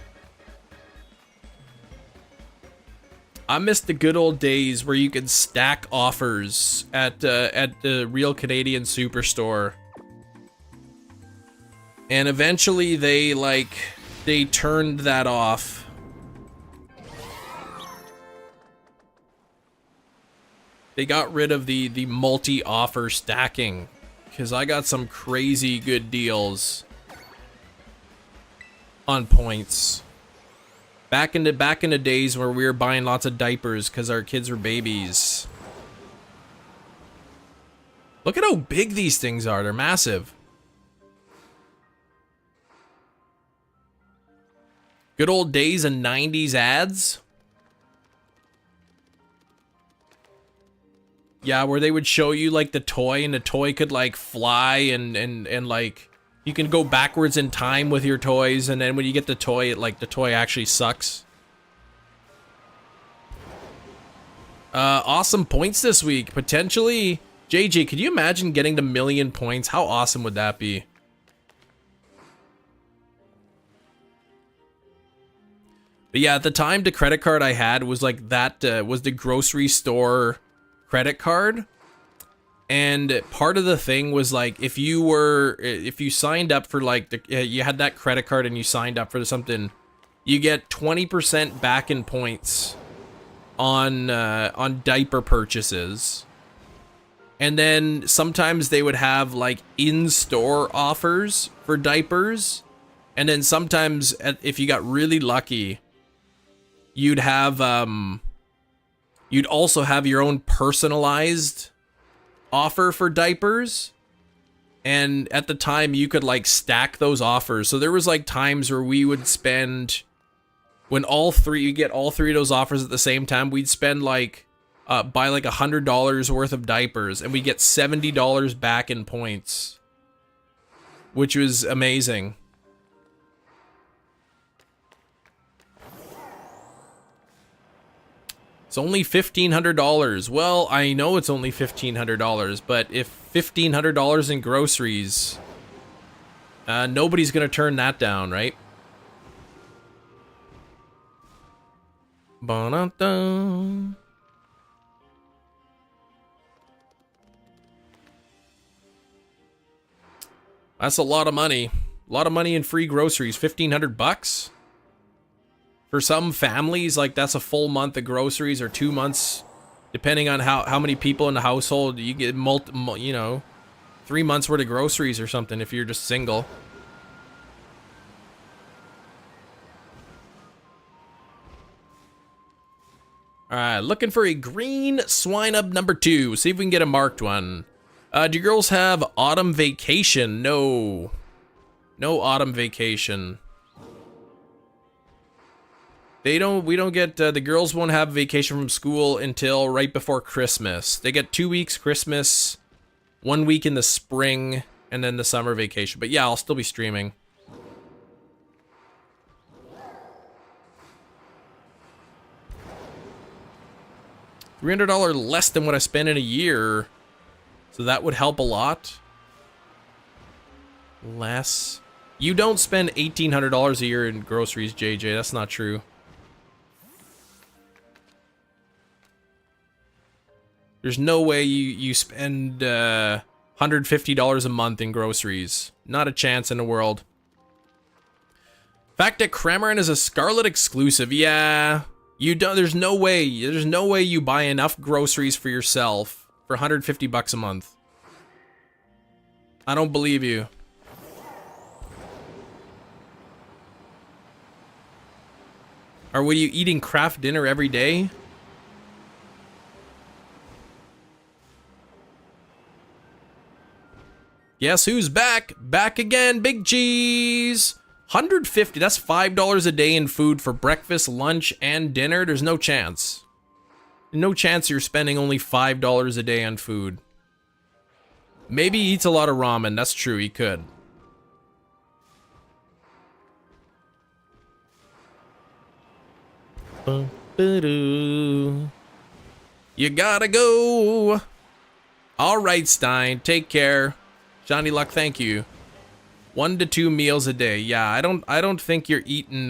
I miss the good old days where you could stack offers at the Real Canadian Superstore. And eventually they turned that off. They got rid of the multi-offer stacking, because I got some crazy good deals on points. Back in the days where we were buying lots of diapers because our kids were babies. Look at how big these things are. They're massive. Good old days and 90s ads. Yeah, where they would show you like the toy and the toy could like fly and like you can go backwards in time with your toys, and then when you get the toy, the toy actually sucks. Awesome points this week. Potentially, JJ, could you imagine getting the 1,000,000 points? How awesome would that be? But yeah, at the time, the credit card I had was like that, was the grocery store credit card. And part of the thing was like, if you signed up for like, you had that credit card and you signed up for something, you get 20% back in points on diaper purchases. And then sometimes they would have like in-store offers for diapers. And then sometimes if you got really lucky, you'd have, you'd also have your own personalized offer for diapers. And at the time, you could like stack those offers. So there was like times where we would spend, when you get all three of those offers at the same time, we'd spend like, buy like $100 worth of diapers, and we get $70 back in points, which was amazing. It's only $1,500. Well, I know it's only $1,500, but if $1,500 in groceries, nobody's gonna turn that down, right? Ba-da-da. That's a lot of money. A lot of money in free groceries. 1,500 bucks? For some families, like that's a full month of groceries, or 2 months, depending on how many people in the household. You get 3 months worth of groceries or something if you're just single. Alright, looking for a green Swinub number 2. See if we can get a marked one. Do girls have autumn vacation? No. No autumn vacation. We don't get, the girls won't have vacation from school until right before Christmas. They get 2 weeks Christmas, 1 week in the spring, and then the summer vacation. But yeah, I'll still be streaming. $300 less than what I spent in a year. So that would help a lot. Less. You don't spend $1,800 a year in groceries, JJ. That's not true. There's no way you spend $150 a month in groceries. Not a chance in the world. Fact that Kremrin is a Scarlet exclusive. Yeah. You don't, there's no way you buy enough groceries for yourself for 150 bucks a month. I don't believe you. Or were you eating craft dinner every day? Guess who's back? Back again, Big Cheese! 150, that's $5 a day in food for breakfast, lunch, and dinner. There's no chance. No chance you're spending only $5 a day on food. Maybe he eats a lot of ramen. That's true, he could. You gotta go. All right, Stein. Take care. Johnny Luck, thank you. 1 to 2 meals a day. Yeah, I don't think you're eating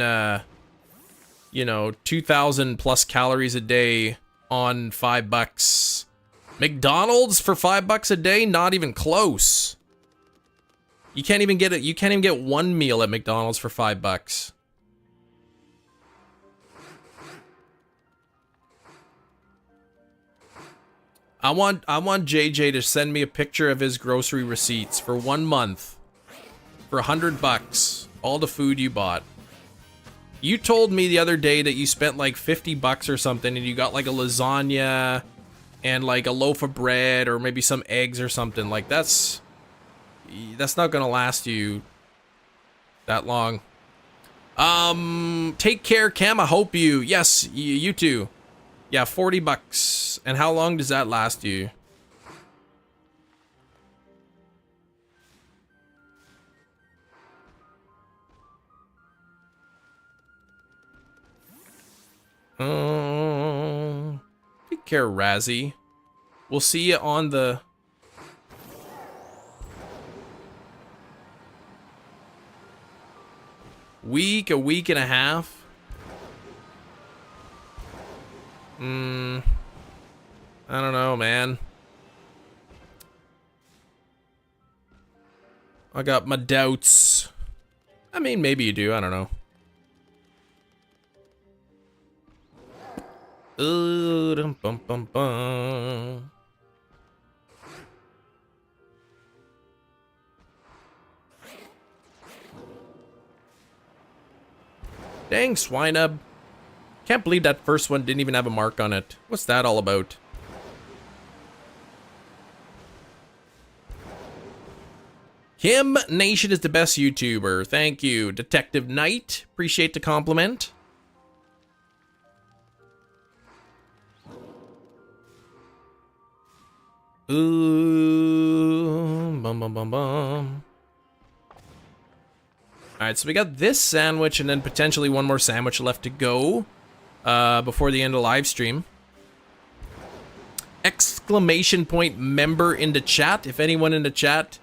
2,000 plus calories a day on $5. McDonald's for $5 a day? Not even close. You can't even get it. You can't even get one meal at McDonald's for $5. I want JJ to send me a picture of his grocery receipts for 1 month for $100. All the food you bought. You told me the other day that you spent like $50 or something, and you got like a lasagna and like a loaf of bread or maybe some eggs or something. Like that's not gonna last you that long. Take care, Cam. I hope you. Yes, you too. Yeah, $40. And how long does that last you? Take care, Razzie. We'll see you on the... a week and a half. I don't know, man. I got my doubts. I mean, maybe you do. I don't know. Dum bum bum bum. Dang, Swinub. Can't believe that first one didn't even have a mark on it. What's that all about? Kim Nation is the best YouTuber. Thank you. Detective Knight, appreciate the compliment. Ooh, bum bum bum bum. Alright, so we got this sandwich and then potentially one more sandwich left to go before the end of the live stream. Exclamation point member in the chat. If anyone in the chat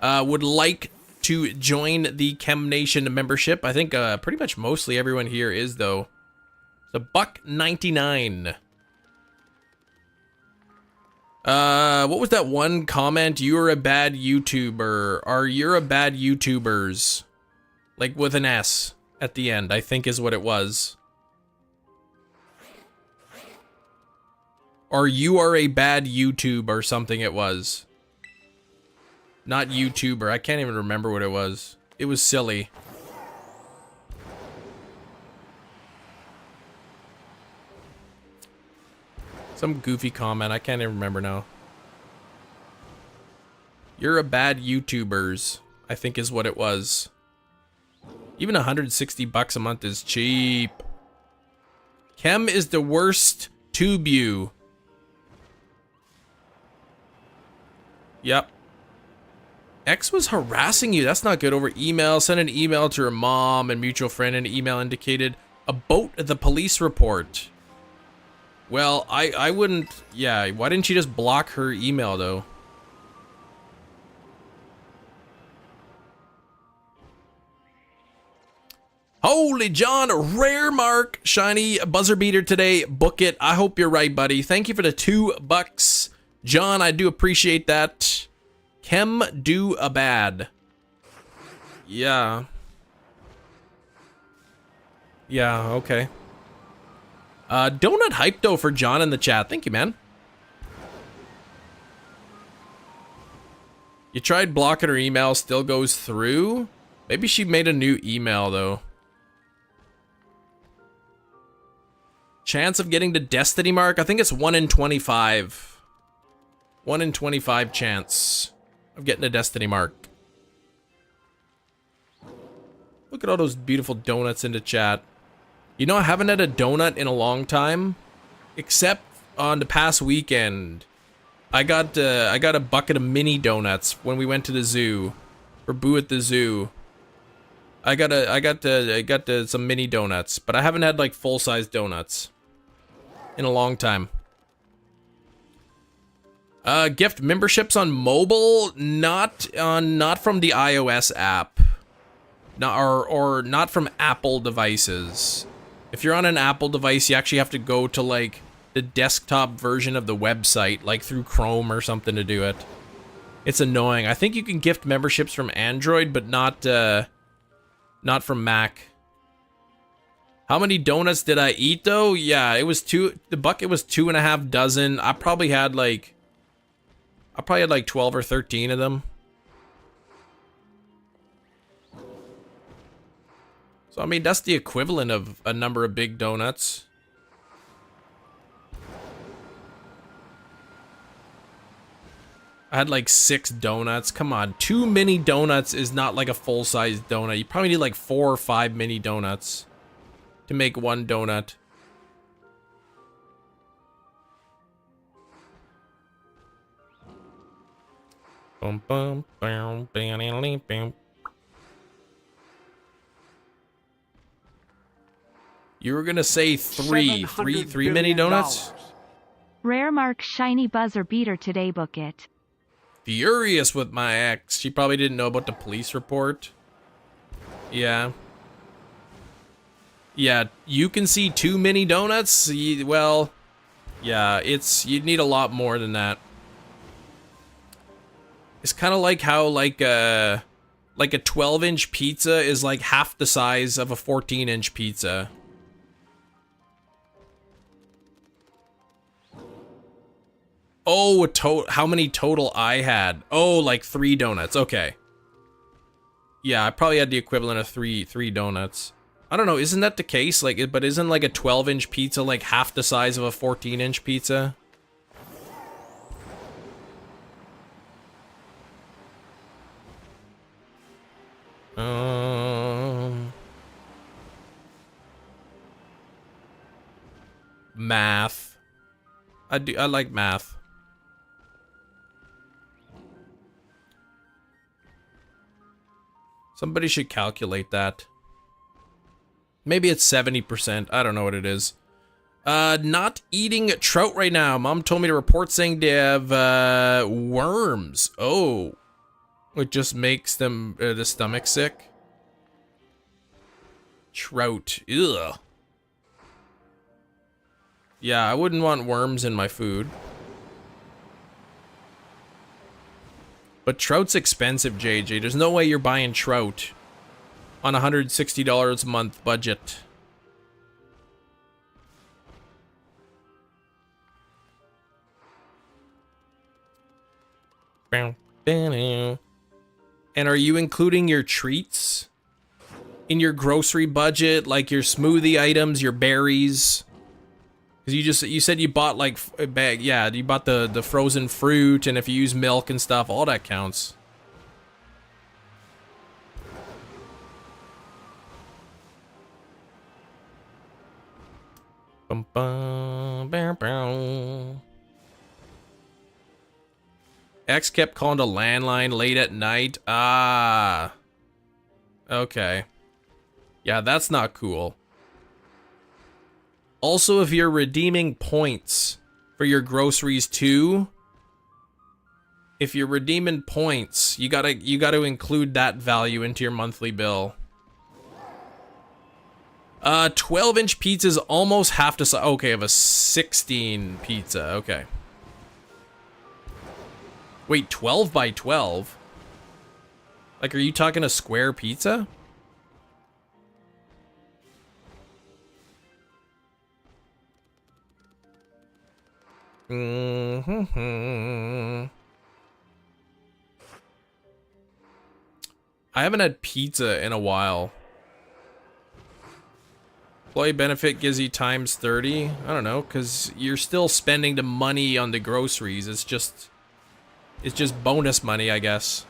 would like to join the Chem Nation membership, I think pretty much mostly everyone here is, though. It's $1.99. What was that one comment? You're a bad YouTuber. Or you're a bad YouTubers. Like with an S at the end, I think is what it was. Or you are a bad YouTube or something it was. Not YouTuber. I can't even remember what it was. It was silly. Some goofy comment. I can't even remember now. You're a bad YouTubers, I think is what it was. Even 160 bucks a month is cheap. Chem is the worst tube you. Yep. X was harassing you. That's not good. Over email. Send an email to her mom and mutual friend. And email indicated about the police report. Well, I wouldn't... Yeah, why didn't she just block her email, though? Holy John, rare mark, shiny buzzer beater today. Book it. I hope you're right, buddy. Thank you for the $2. John, I do appreciate that. Chem do a bad. Yeah. Yeah, okay. Donut hype, though, for John in the chat. Thank you, man. You tried blocking her email, still goes through? Maybe she made a new email, though. Chance of getting the Destiny mark? I think it's 1 in 25. 1 in 25 chance of getting a Destiny mark. Look at all those beautiful donuts in the chat. You know, I haven't had a donut in a long time, except on the past weekend. I got a bucket of mini donuts when we went to the zoo, for Boo at the Zoo. I got some mini donuts, but I haven't had like full-size donuts in a long time. Gift memberships on mobile, not from the iOS app, or not from Apple devices. If you're on an Apple device, you actually have to go to like the desktop version of the website, like through Chrome or something to do it. It's annoying. I think you can gift memberships from Android, but not from Mac. How many donuts did I eat though? Yeah, it was the bucket was 2.5 dozen. I probably had like 12 or 13 of them. So, I mean, that's the equivalent of a number of big donuts. I had like 6 donuts. Come on, 2 mini donuts is not like a full-size donut. You probably need like 4 or 5 mini donuts to make one donut. Bum, bum, bum, bam, bam. You were gonna say three mini donuts? Rare mark shiny buzzer beater today, book it. Furious with my ex. She probably didn't know about the police report. Yeah. Yeah, you can see 2 mini donuts? Well, yeah, you'd need a lot more than that. It's kind of like how like a 12-inch pizza is like half the size of a 14-inch pizza. Oh, how many total I had? Oh, like 3 donuts. Okay. Yeah, I probably had the equivalent of three donuts. I don't know, isn't that the case? Like, but isn't like a 12-inch pizza like half the size of a 14-inch pizza? Math. I like math. Somebody should calculate that. Maybe it's 70%. I don't know what it is. Not eating trout right now. Mom told me to report saying they have worms. Oh. It just makes them the stomach sick. Trout. Ugh. Yeah, I wouldn't want worms in my food. But trout's expensive, JJ. There's no way you're buying trout on a $160 a month budget. And are you including your treats in your grocery budget, like your smoothie items, your berries? Because you said you bought like a bag, yeah, you bought the frozen fruit, and if you use milk and stuff, all that counts. Bum, bum, bam, bam. X kept calling the landline late at night. Ah. Okay. Yeah, that's not cool. Also, if you're redeeming points for your groceries too, if you're redeeming points, you gotta include that value into your monthly bill. 12-inch pizza's almost half the size. Okay, I have a 16 pizza. Okay. Wait, 12 by 12? Like, are you talking a square pizza? I haven't had pizza in a while. Employee benefit gives you times 30. I don't know, because you're still spending the money on the groceries. It's just bonus money, I guess.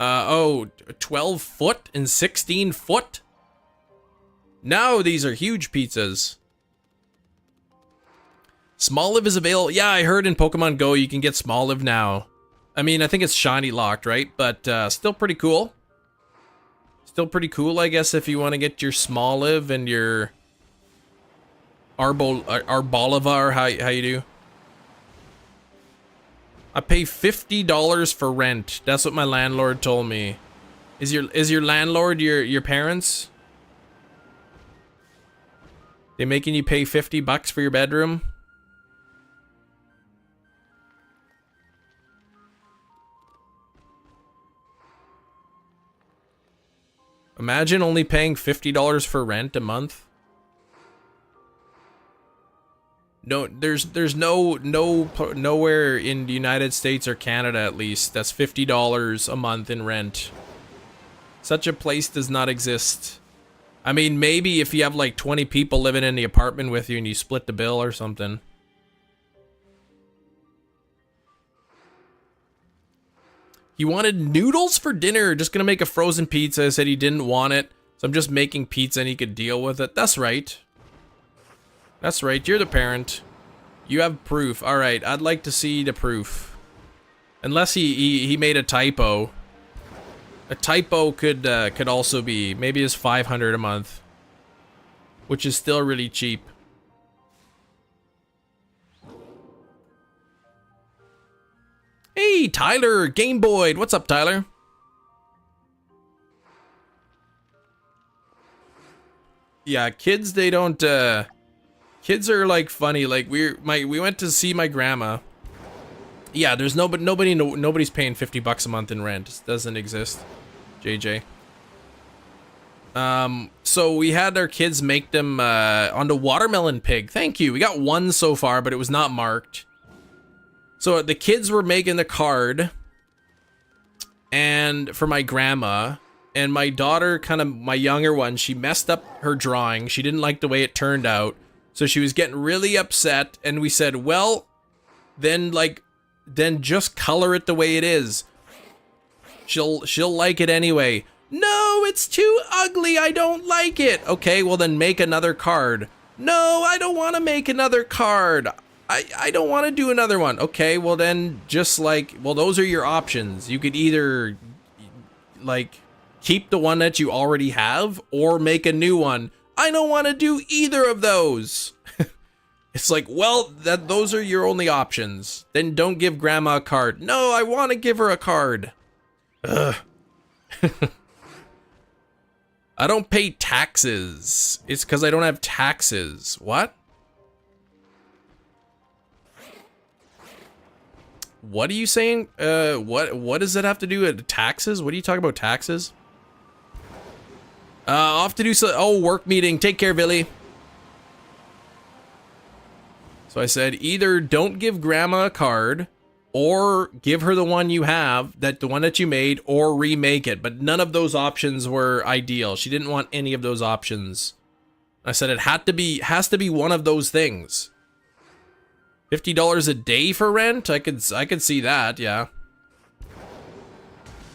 Oh, 12 foot and 16 foot? No, these are huge pizzas. Small Live is available. Yeah, I heard in Pokemon Go you can get Small Live now. I mean, I think it's shiny locked, right? But still pretty cool. Still pretty cool, I guess, if you want to get your Small Live and your Arboliva, how you do. I pay $50 for rent. That's what my landlord told me. Is your landlord your parents? They making you pay $50 for your bedroom? Imagine only paying $50 for rent a month. No, there's nowhere in the United States or Canada, at least, that's $50 a month in rent. Such a place does not exist. I mean, maybe if you have like 20 people living in the apartment with you and you split the bill or something. He wanted noodles for dinner. Just gonna make a frozen pizza. Said he didn't want it, so I'm just making pizza and he could deal with it. That's right. That's right, you're the parent. You have proof. Alright, I'd like to see the proof. Unless he made a typo. A typo could also be, maybe it's $500 a month. Which is still really cheap. Hey, Tyler, Game Boy. What's up, Tyler? Yeah, kids, they don't, kids are like funny. Like we went to see my grandma. Yeah, there's nobody's paying $50 a month in rent. It doesn't exist, JJ. So we had our kids make them on the watermelon pig. Thank you. We got one so far, but it was not marked. So the kids were making the card, and for my grandma. And my daughter, kind of my younger one, she messed up her drawing. She didn't like the way it turned out. So she was getting really upset, and we said, well, then just color it the way it is. She'll like it anyway. No, it's too ugly. I don't like it. Okay, well then make another card. No, I don't want to make another card. I don't want to do another one. Okay, well then just like, well, those are your options. You could either like keep the one that you already have or make a new one. I don't want to do either of those. It's like, well, those are your only options. Then don't give grandma a card. No, I want to give her a card. Ugh. I don't pay taxes. It's because I don't have taxes. What? What are you saying? What does that have to do with taxes? What are you talking about, taxes? Off to do so. Oh, work meeting. Take care, Billy. So I said either don't give grandma a card or give her the one you have, the one that you made, or remake it. But none of those options were ideal. She didn't want any of those options. I said it has to be one of those things. $50 a day for rent? I could see that, yeah.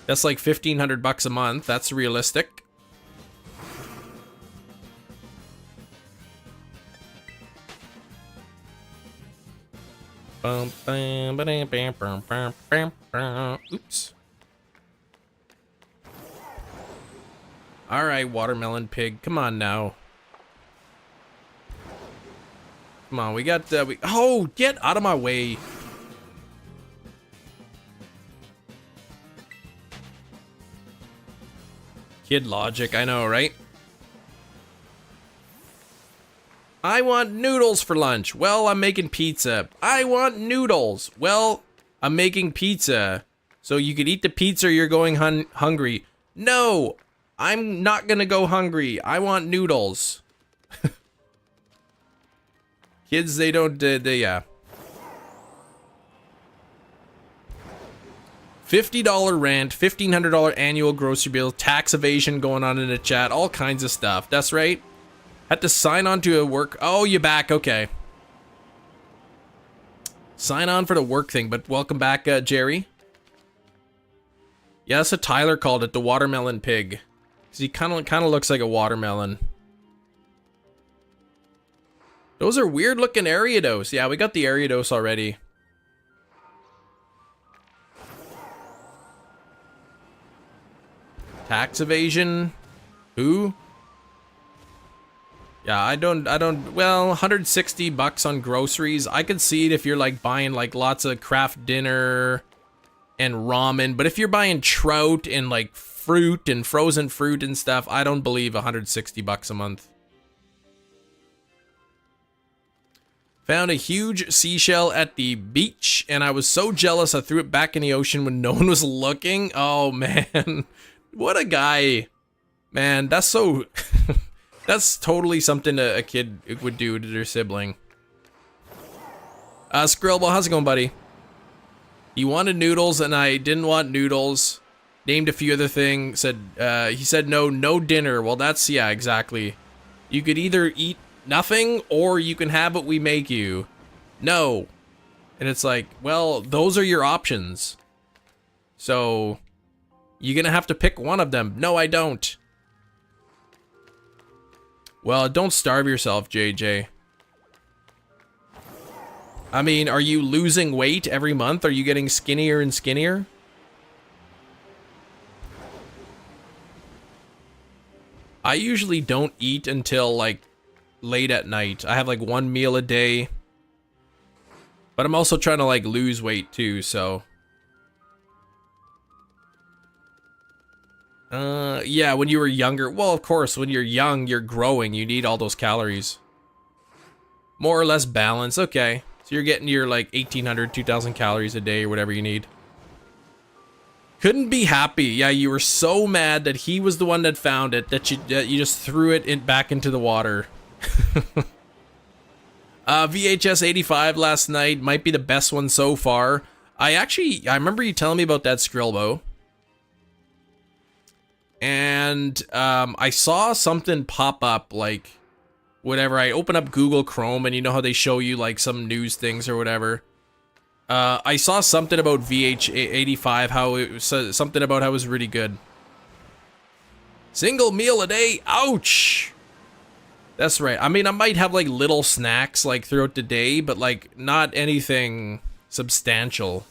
That's like $1,500 a month. That's realistic. Oops. All right, watermelon pig. Come on now. Come on, we got oh, get out of my way. Kid logic, I know, right? I want noodles for lunch. Well, I'm making pizza. I want noodles. Well, I'm making pizza. So you could eat the pizza or you're going hungry. No, I'm not gonna go hungry. I want noodles. Kids, they don't, yeah. $50 rent, $1,500 annual grocery bill, tax evasion going on in the chat, all kinds of stuff. That's right. Had to sign on to a work. Oh, you're back. Okay. Sign on for the work thing, but welcome back, Jerry. Yeah, that's what Tyler called it, the watermelon pig. 'Cause he kind of looks like a watermelon. Those are weird looking Ariados. Yeah, we got the Ariados already. Tax evasion. Who? Yeah, I don't, well, $160 on groceries. I could see it if you're like buying like lots of craft dinner and ramen, but if you're buying trout and like fruit and frozen fruit and stuff, I don't believe $160 a month. Found a huge seashell at the beach and I was so jealous I threw it back in the ocean when no one was looking. Oh man, what a guy. Man, that's so... That's totally something a kid would do to their sibling. Skrillball, how's it going, buddy? He wanted noodles and I didn't want noodles. Named a few other things. Said, he said no dinner. Well, that's, yeah, exactly. You could either eat nothing or you can have what we make you. No. And it's like, well, those are your options. So, you're gonna have to pick one of them. No, I don't. Well, don't starve yourself, JJ. I mean, are you losing weight every month? Are you getting skinnier and skinnier? I usually don't eat until, like, late at night. I have, like, one meal a day. But I'm also trying to, like, lose weight, too, so... yeah, when you were younger. Well, of course, when you're young, you're growing. You need all those calories. More or less balance. Okay. So you're getting your, like, 1,800, 2,000 calories a day or whatever you need. Couldn't be happy. Yeah, you were so mad that he was the one that found it that you just threw it back into the water. VHS 85 last night might be the best one so far. I remember you telling me about that, Skrillbo. And I saw something pop up, like, whatever. I open up Google Chrome, and you know how they show you, like, some news things or whatever. I saw something about VH85, how it was something about how it was really good. Single meal a day, ouch! That's right. I mean, I might have like little snacks like throughout the day, but like not anything substantial.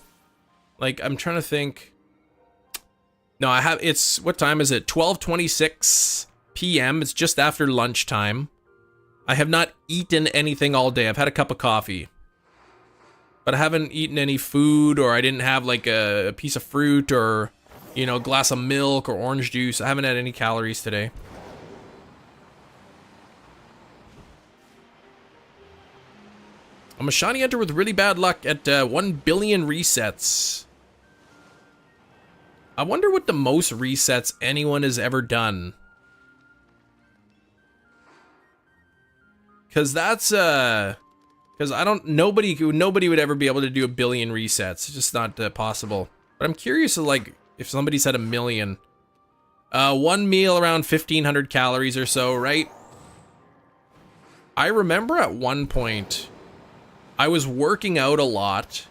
Like, I'm trying to think. No, I have, it's, what time is it? 12:26 p.m. It's just after lunchtime. I have not eaten anything all day. I've had a cup of coffee. But I haven't eaten any food, or I didn't have like a piece of fruit, or, you know, a glass of milk or orange juice. I haven't had any calories today. I'm a shiny hunter with really bad luck at 1 billion resets. I wonder what the most resets anyone has ever done. Cause that's cause I don't, nobody would ever be able to do 1 billion resets. It's just not possible. But I'm curious of like if somebody said 1 million. One meal around 1,500 calories or so, right? I remember at one point I was working out a lot,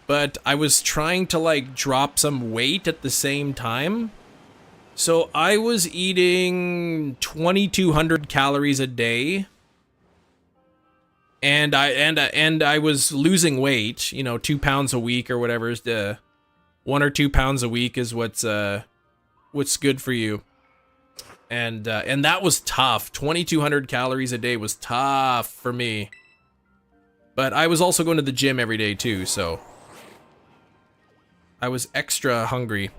but I was trying to like drop some weight at the same time. So I was eating 2,200 calories a day. And I was losing weight, you know, 2 pounds a week or whatever is the 1 or 2 pounds a week is what's good for you. And that was tough. 2,200 calories a day was tough for me. But I was also going to the gym every day too, so I was extra hungry.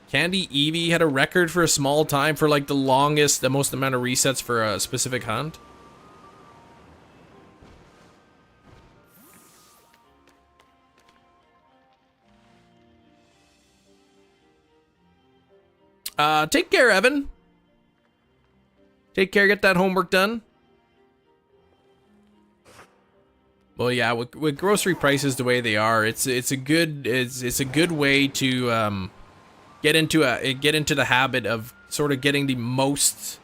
Candy Eevee had a record for a small time for like the most amount of resets for a specific hunt. Take care, Evan. Take care, get that homework done. Well, yeah, with grocery prices the way they are, it's a good way to get into the habit of sort of getting the most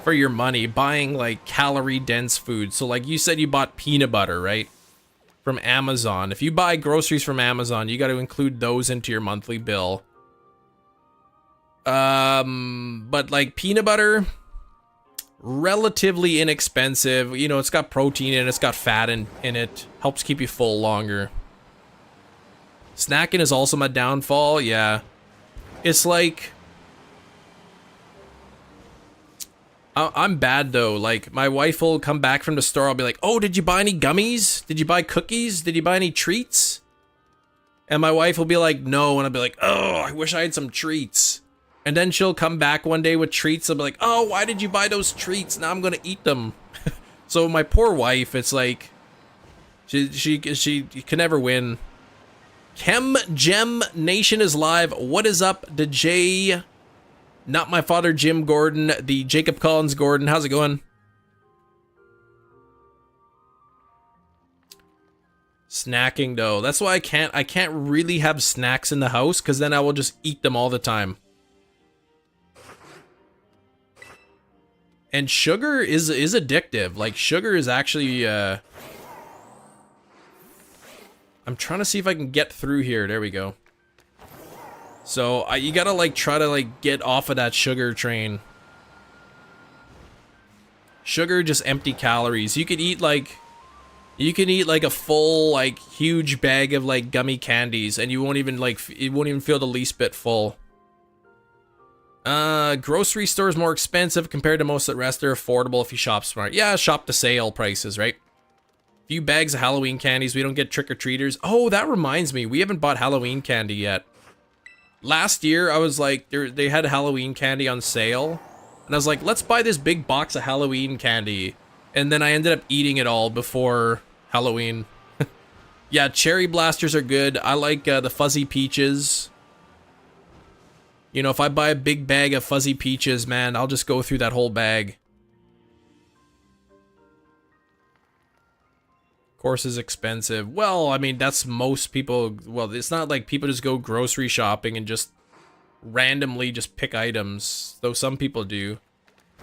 for your money, buying like calorie dense food. So like you said, you bought peanut butter, right? From Amazon. If you buy groceries from Amazon, you got to include those into your monthly bill. But like peanut butter, relatively inexpensive. You know, it's got protein in it, it's got fat in it, helps keep you full longer. Snacking is also my downfall, yeah. It's like, I'm bad though. Like, my wife will come back from the store, I'll be like, oh, did you buy any gummies? Did you buy cookies? Did you buy any treats? And my wife will be like, no, and I'll be like, oh, I wish I had some treats. And then she'll come back one day with treats. I'll be like, oh, why did you buy those treats? Now I'm gonna eat them. So my poor wife, it's like, she can never win. Chem Gem Nation is live. What is up, the J? Not my father, Jim Gordon, the Jacob Collins Gordon. How's it going? Snacking though, that's why I can't really have snacks in the house, because then I will just eat them all the time. And sugar is addictive. Like, sugar is actually, I'm trying to see if I can get through here. There we go. So, you gotta, like, try to, like, get off of that sugar train. Sugar, just empty calories. You can eat, like, a full, like, huge bag of, like, gummy candies, and you won't even, like, it won't even feel the least bit full. Grocery stores more expensive compared to most of the rest. They're affordable if you shop smart. Yeah, shop the sale prices, right? Few bags of Halloween candies. We don't get trick-or-treaters. Oh, that reminds me. We haven't bought Halloween candy yet. Last year, I was like, they had Halloween candy on sale. And I was like, let's buy this big box of Halloween candy. And then I ended up eating it all before Halloween. Yeah, cherry blasters are good. I like the fuzzy peaches. You know, if I buy a big bag of fuzzy peaches, man, I'll just go through that whole bag. Of course, it's expensive. Well, I mean, that's most people. Well, it's not like people just go grocery shopping and just randomly just pick items, though some people do.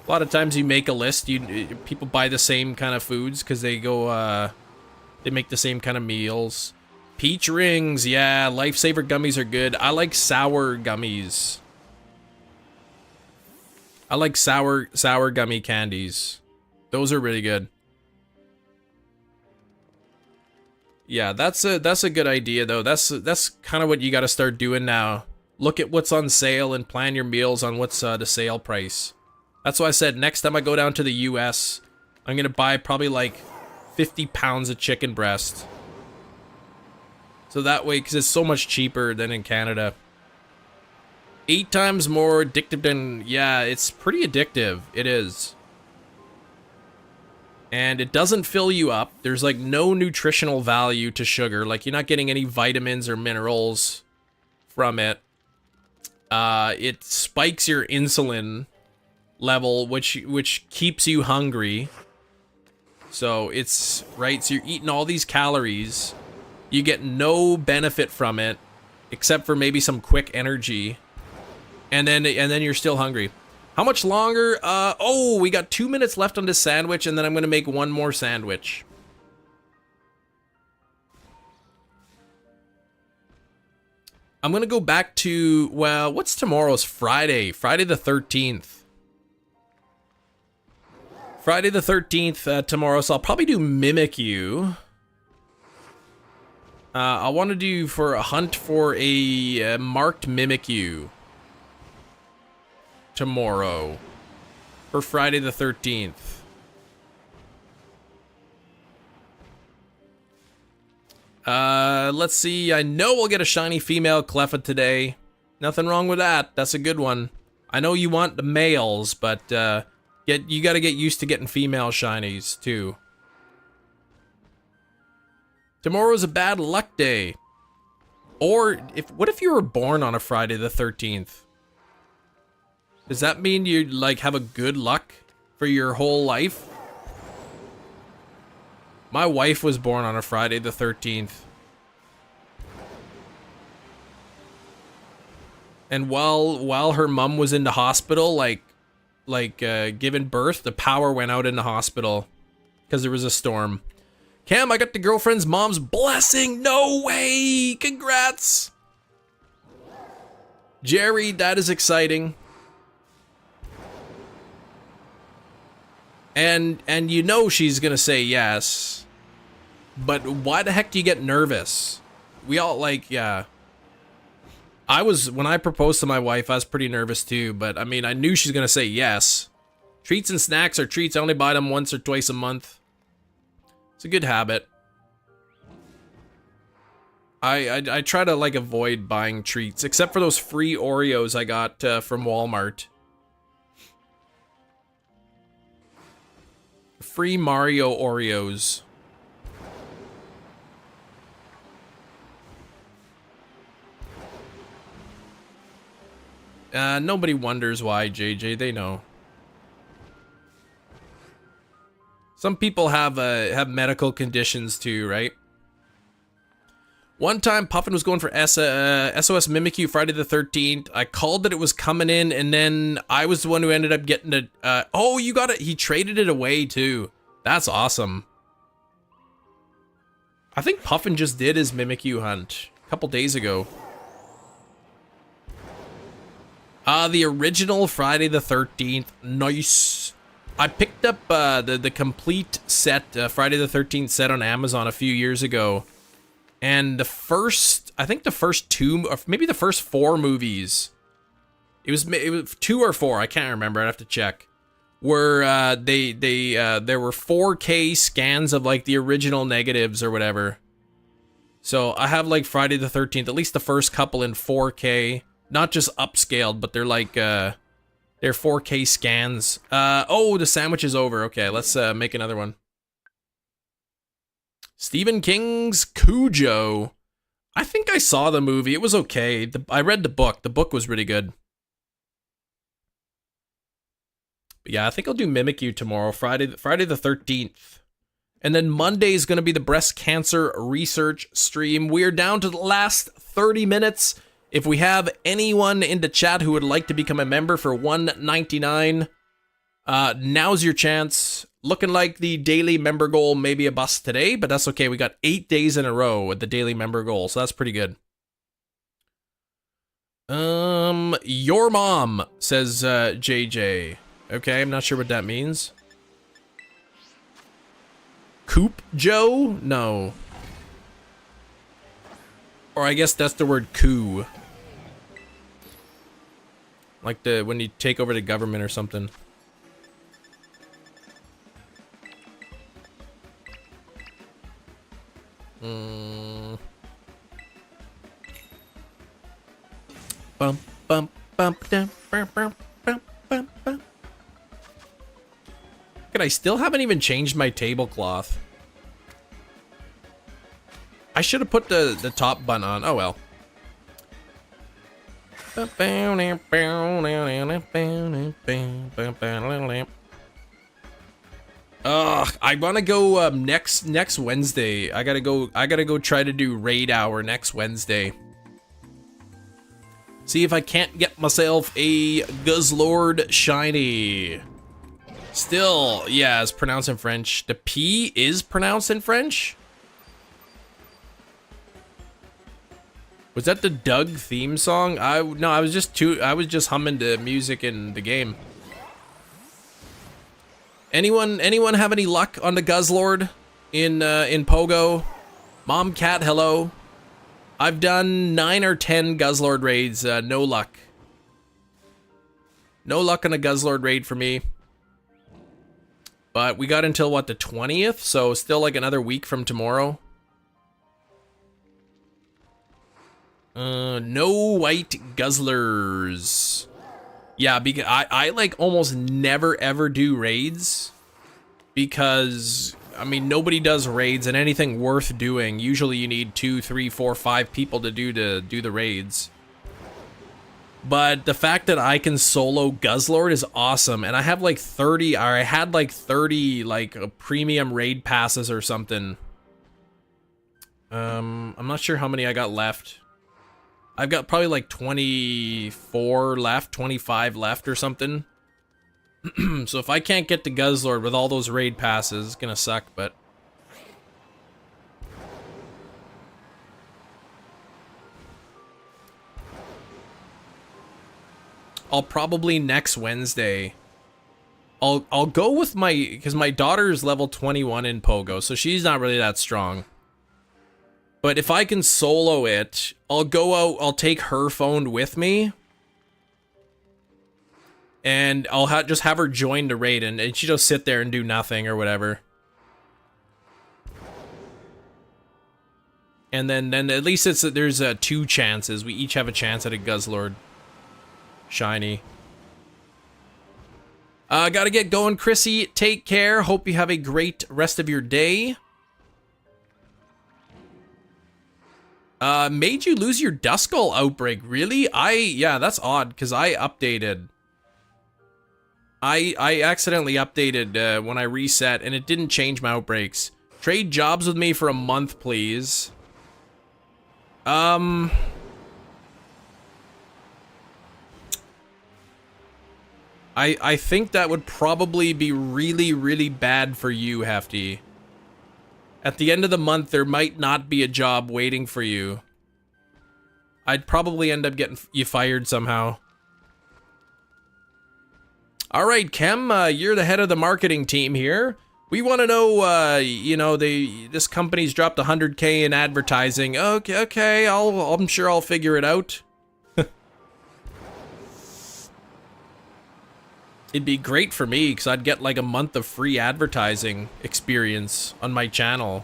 A lot of times you make a list, people buy the same kind of foods because they go, They make the same kind of meals. Peach rings, yeah, lifesaver gummies are good. I like sour gummies. I like sour gummy candies. Those are really good. Yeah, that's a good idea though. That's kind of what you got to start doing now. Look at what's on sale and plan your meals on what's the sale price. That's why I said next time I go down to the US, I'm gonna buy probably like 50 pounds of chicken breast. So that way, because it's so much cheaper than in Canada. 8 times more addictive than, yeah, it's pretty addictive. It is. And it doesn't fill you up. There's like no nutritional value to sugar. Like you're not getting any vitamins or minerals from it. It spikes your insulin level, which keeps you hungry. So it's, right, so you're eating all these calories. You get no benefit from it, except for maybe some quick energy. And then you're still hungry. How much longer? Oh, we got 2 minutes left on this sandwich, and then I'm gonna make one more sandwich. I'm gonna go back to, well, what's tomorrow's Friday? Friday the 13th. Friday the 13th tomorrow, so I'll probably do Mimic You. I want to do for a hunt for a marked Mimic You tomorrow for Friday the 13th. Let's see. I know we'll get a shiny female Cleffa today. Nothing wrong with that. That's a good one. I know you want the males, but you got to get used to getting female shinies too. Tomorrow's a bad luck day. Or what if you were born on a Friday the 13th? Does that mean you like have a good luck for your whole life? My wife was born on a Friday the 13th. And while her mom was in the hospital, giving birth, the power went out in the hospital because there was a storm. Cam, I got the girlfriend's mom's blessing. No way! Congrats! Jerry, that is exciting. And you know she's gonna say yes. But why the heck do you get nervous? We all yeah. When I proposed to my wife, I was pretty nervous too, but I mean, I knew she's gonna say yes. Treats and snacks are treats. I only buy them once or twice a month. It's a good habit. I try to like avoid buying treats, except for those free Oreos I got from Walmart. Free Mario Oreos. Nobody wonders why, JJ. They know. Some people have medical conditions too, right? One time, Puffin was going for SOS Mimikyu Friday the 13th. I called that it was coming in, and then I was the one who ended up getting it. Oh, you got it. He traded it away too. That's awesome. I think Puffin just did his Mimikyu hunt a couple days ago. The original Friday the 13th. Nice. I picked up the complete set, Friday the 13th set on Amazon a few years ago. And I think the first 2, or maybe the first 4 movies, it was 2 or 4, I can't remember, I'd have to check, were, there were 4K scans of, like, the original negatives or whatever. So I have, like, Friday the 13th, at least the first couple in 4K, not just upscaled, but they're, like, they're 4K scans. Oh, the sandwich is over. Okay, let's make another one. Stephen King's Cujo. I think I saw the movie. It was okay. I read the book. The book was really good. But yeah, I think I'll do Mimikyu tomorrow, Friday the 13th. And then Monday is going to be the breast cancer research stream. We are down to the last 30 minutes. If we have anyone in the chat who would like to become a member for $1.99, now's your chance. days. Looking like the daily member goal may be a bust today, but that's okay. We got 8 days in a row with the daily member goal, so that's pretty good. Your mom, says JJ. Okay, I'm not sure what that means. Coop Joe? No. Or I guess that's the word coup. Like when you take over the government or something. Bump, bump, bump, down, bump, bump, bump, bump, bump. Good, I still haven't even changed my tablecloth. I should have put the top bun on. Oh well. I want to go next Wednesday. I gotta go try to do raid hour next Wednesday. See if I can't get myself a Guzzlord shiny. Still, yeah, it's pronounced in French. The P is pronounced in French? Was that the Doug theme song? No, I was just humming the music in the game. Anyone have any luck on the Guzzlord in Pogo? Mom Cat, hello. I've done 9 or 10 Guzzlord raids, no luck. No luck on a Guzzlord raid for me. But we got until what, the 20th? So still like another week from tomorrow. No white guzzlers. Yeah, because I like almost never ever do raids. Because, I mean, nobody does raids, and anything worth doing, usually you need 2, 3, 4, 5 people to do the raids. But the fact that I can solo Guzzlord is awesome, and I have like 30, or I had like 30 like premium raid passes or something. I'm not sure how many I got left. I've got probably like 24 left, 25 left or something. So if I can't get to Guzzlord with all those raid passes, it's gonna suck, but... I'll probably next Wednesday. I'll go with because my daughter's level 21 in Pogo, so she's not really that strong. But if I can solo it, I'll go out, I'll take her phone with me. And I'll just have her join the raid, and she just sit there and do nothing or whatever. And then at least there's 2 chances. We each have a chance at a Guzzlord shiny. Gotta get going, Chrissy. Take care. Hope you have a great rest of your day. Made you lose your Duskull outbreak. Really? Yeah, that's odd, because I updated. I accidentally updated when I reset, and it didn't change my outbreaks. Trade jobs with me for a month, please. I think that would probably be really, really bad for you, Hefty. At the end of the month, there might not be a job waiting for you. I'd probably end up getting you fired somehow. All right, Kem, you're the head of the marketing team here. We want to know, you know, this company's dropped 100K in advertising. Okay, I'm sure I'll figure it out. It'd be great for me, because I'd get like a month of free advertising experience on my channel.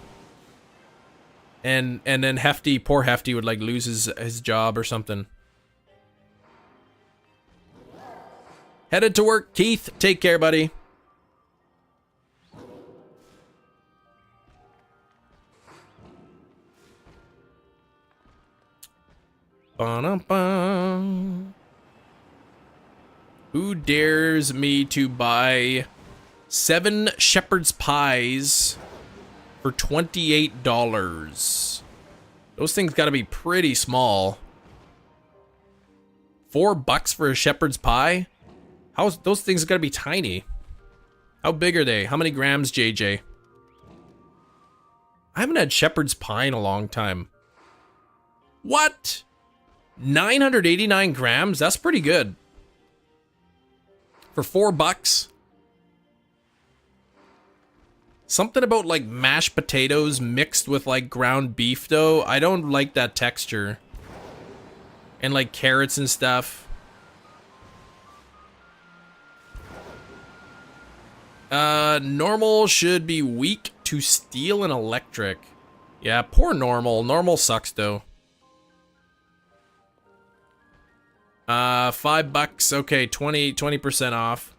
And then Hefty, poor Hefty, would like lose his job or something. Headed to work, Keith. Take care, buddy. Ba-dum-bum. Who dares me to buy 7 shepherd's pies for $28? Those things gotta be pretty small. $4 for a shepherd's pie? Those things gotta be tiny. How big are they? How many grams, JJ? I haven't had shepherd's pie in a long time. What? 989 grams? That's pretty good. For $4. Something about like mashed potatoes mixed with like ground beef though. I don't like that texture. And like carrots and stuff. Normal should be weak to steel and electric. Yeah, poor normal. Normal sucks though. $5. Okay, 20% off.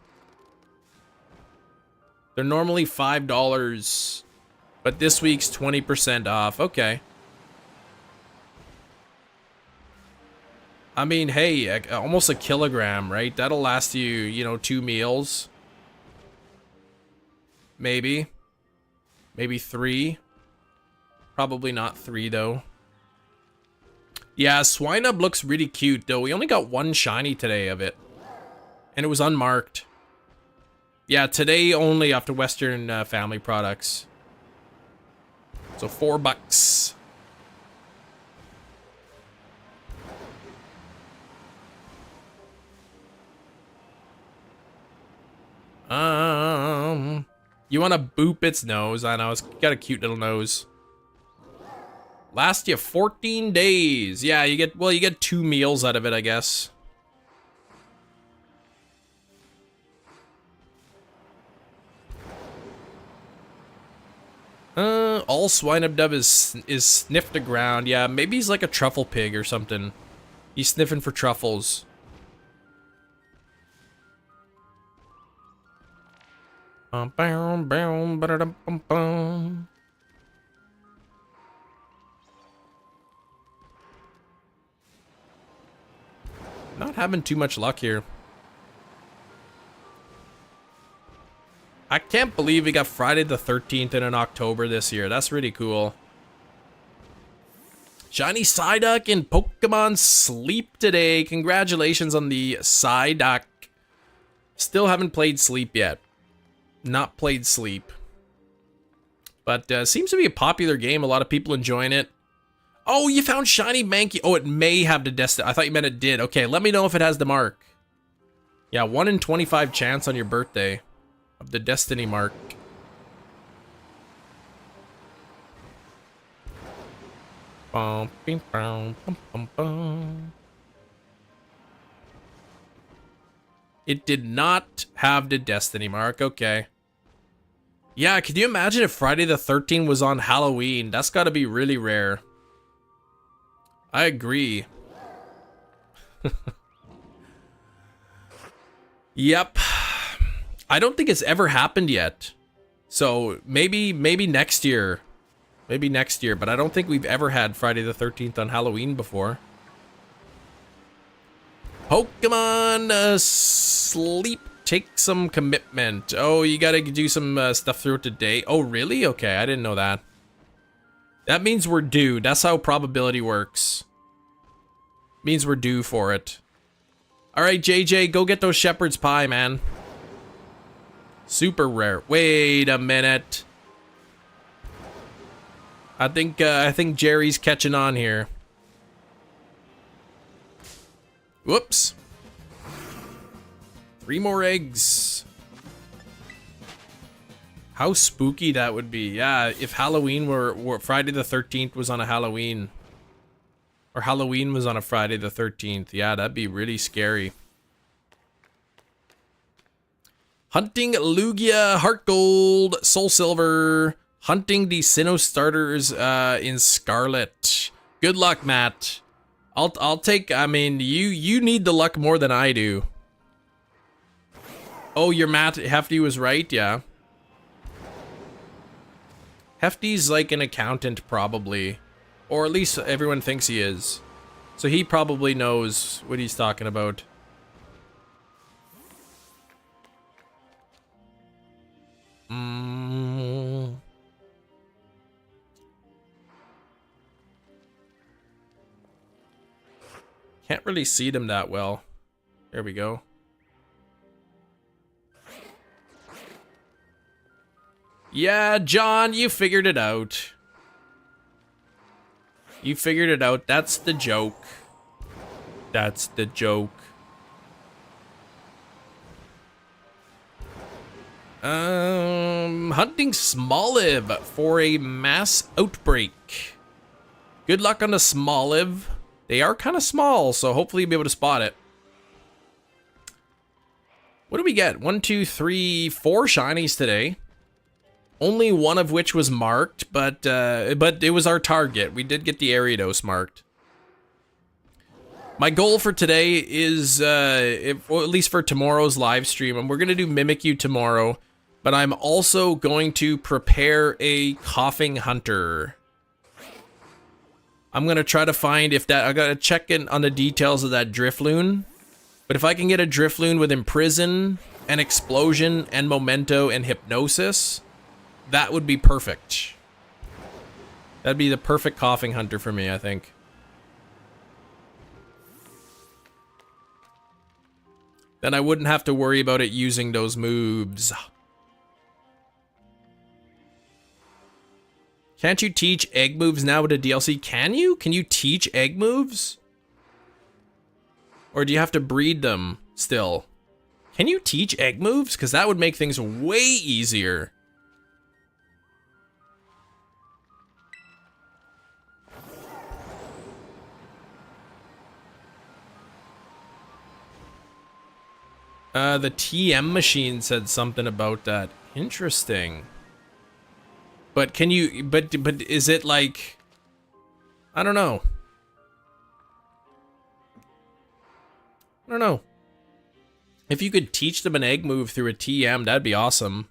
They're normally $5, but this week's 20% off. Okay. I mean, hey, almost a kilogram, right? That'll last you, you know, 2 meals. Maybe. Maybe 3. Probably not 3, though. Yeah, Swinub looks really cute, though. We only got 1 shiny today of it. And it was unmarked. Yeah, today only after Western Family Products. So $4. You want to boop its nose? I know, it's got a cute little nose. Last you 14 days. Yeah, you get 2 meals out of it, I guess. All Swinub Dub is sniffed the ground. Yeah, maybe he's like a truffle pig or something. He's sniffing for truffles. Not having too much luck here. I can't believe we got Friday the 13th in October this year. That's really cool. Shiny Psyduck in Pokemon Sleep today. Congratulations on the Psyduck. Still haven't played Sleep yet. Not played Sleep. But seems to be a popular game. A lot of people enjoying it. Oh, you found Shiny Mankey. Oh, it may have the Destiny. I thought you meant it did. Okay, let me know if it has the mark. Yeah, 1 in 25 chance on your birthday of the Destiny mark. It did not have the Destiny mark. Okay. Yeah, could you imagine if Friday the 13th was on Halloween? That's got to be really rare. I agree. Yep. I don't think it's ever happened yet. So maybe next year. Maybe next year, but I don't think we've ever had Friday the 13th on Halloween before. Pokemon Sleep. Take some commitment. Oh, you gotta do some stuff throughout the day. Oh, really? Okay, I didn't know that. That means we're due. That's how probability works. Means we're due for it. Alright, JJ, go get those shepherd's pie, man. Super rare. Wait a minute. I think Jerry's catching on here. Whoops. 3 more eggs. How spooky that would be. Yeah, if Halloween were Friday the 13th was on a Halloween. Or Halloween was on a Friday the 13th. Yeah, that'd be really scary. Hunting Lugia, Heart Gold, Soul Silver. Hunting the Sinnoh starters in Scarlet. Good luck, Matt. I'll take, I mean, you need the luck more than I do. Oh, your Matt Hefty was right, yeah. Hefty's like an accountant, probably. Or at least everyone thinks he is. So he probably knows what he's talking about. Can't really see them that well. There we go. Yeah, John, you figured it out. You figured it out. That's the joke. That's the joke. Hunting Smoliv for a mass outbreak. Good luck on the Smoliv. They are kind of small, so hopefully you'll be able to spot it. What do we get? 1, 2, 3, 4 shinies today. Only one of which was marked, but it was our target. We did get the Ariados marked. My goal for today is, or at least for tomorrow's live stream, and we're going to do Mimic You tomorrow, but I'm also going to prepare a Koffing Hunter. I'm going to try to find if that, I got to check in on the details of that Drifloon, but if I can get a Drifloon with Imprison and Explosion and Memento and Hypnosis, that would be perfect. That'd be the perfect Koffing Hunter for me, I think. Then I wouldn't have to worry about it using those moves. Can't you teach egg moves now with a DLC? Can you? Can you teach egg moves? Or do you have to breed them still? Can you teach egg moves? Because that would make things way easier. The TM machine said something about that. Interesting. But can you, but is it like, I don't know. I don't know. If you could teach them an egg move through a TM, that'd be awesome.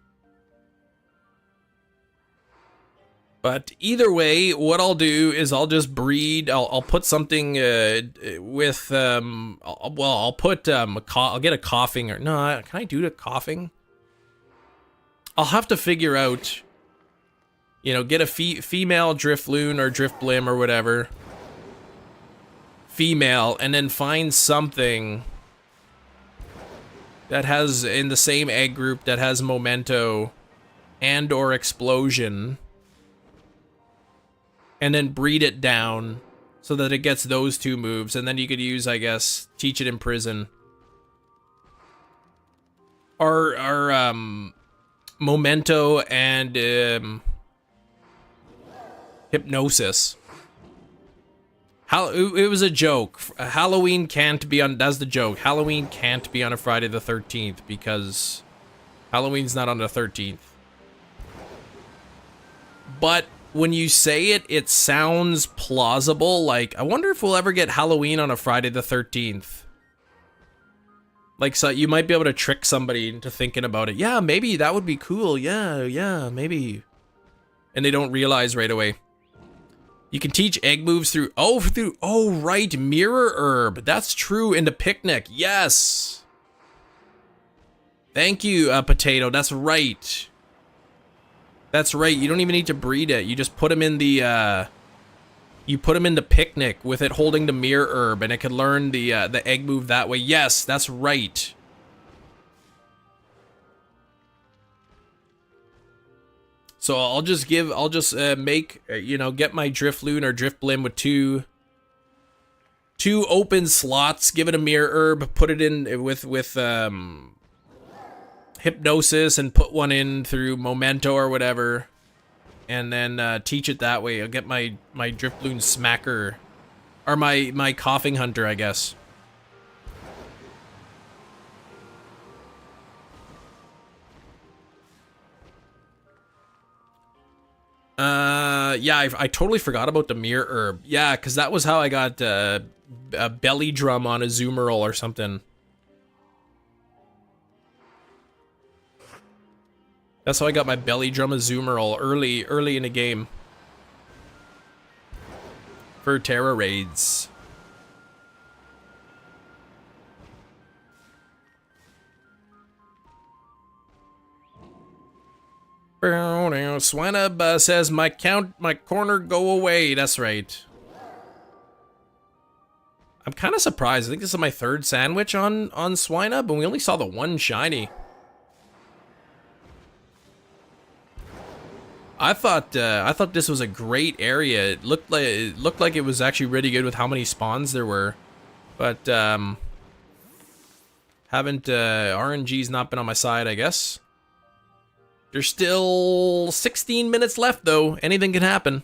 But either way, what I'll do is I'll just breed. I'll put something with I'll put I'll get a Koffing, or no, can I do the Koffing? I'll have to figure out, you know, get a female Drifloon or Driftblim or whatever, female, and then find something that has in the same egg group that has Memento and or Explosion. And then breed it down so that it gets those two moves. And then you could use, I guess, teach it Imprison. Or Memento and Hypnosis. It was a joke. Halloween can't be on, that's the joke. Halloween can't be on a Friday the 13th because Halloween's not on the 13th. But when you say it, it sounds plausible. Like, I wonder if we'll ever get Halloween on a Friday the 13th. Like, so you might be able to trick somebody into thinking about it. Yeah, maybe that would be cool. Yeah, maybe. And they don't realize right away. You can teach egg moves through, oh, right, Mirror Herb. That's true, in the picnic. Yes. Thank you, Potato. That's right. That's right. You don't even need to breed it. You just put them in the, you put them in the picnic with it holding the Mirror Herb, and it can learn the egg move that way. Yes, that's right. So I'll just make, you know, get my Drifloon or Driftblim with two open slots, give it a Mirror Herb, put it in with Hypnosis, and put one in through Memento or whatever, and then teach it that way. I'll get my Drifloon Smacker, or my Koffing Hunter, I guess. Yeah, I totally forgot about the Mirror Herb. Yeah, because that was how I got a Belly Drum on a Zoomerl or something. That's how I got my Belly Drum Azumarill early in the game. For Terra raids. Swinub says my corner go away. That's right. I'm kind of surprised. I think this is my third sandwich on Swinub, and we only saw the one shiny. I thought this was a great area. It looked like it was actually really good with how many spawns there were, but haven't RNG's not been on my side, I guess. There's still 16 minutes left though. Anything can happen.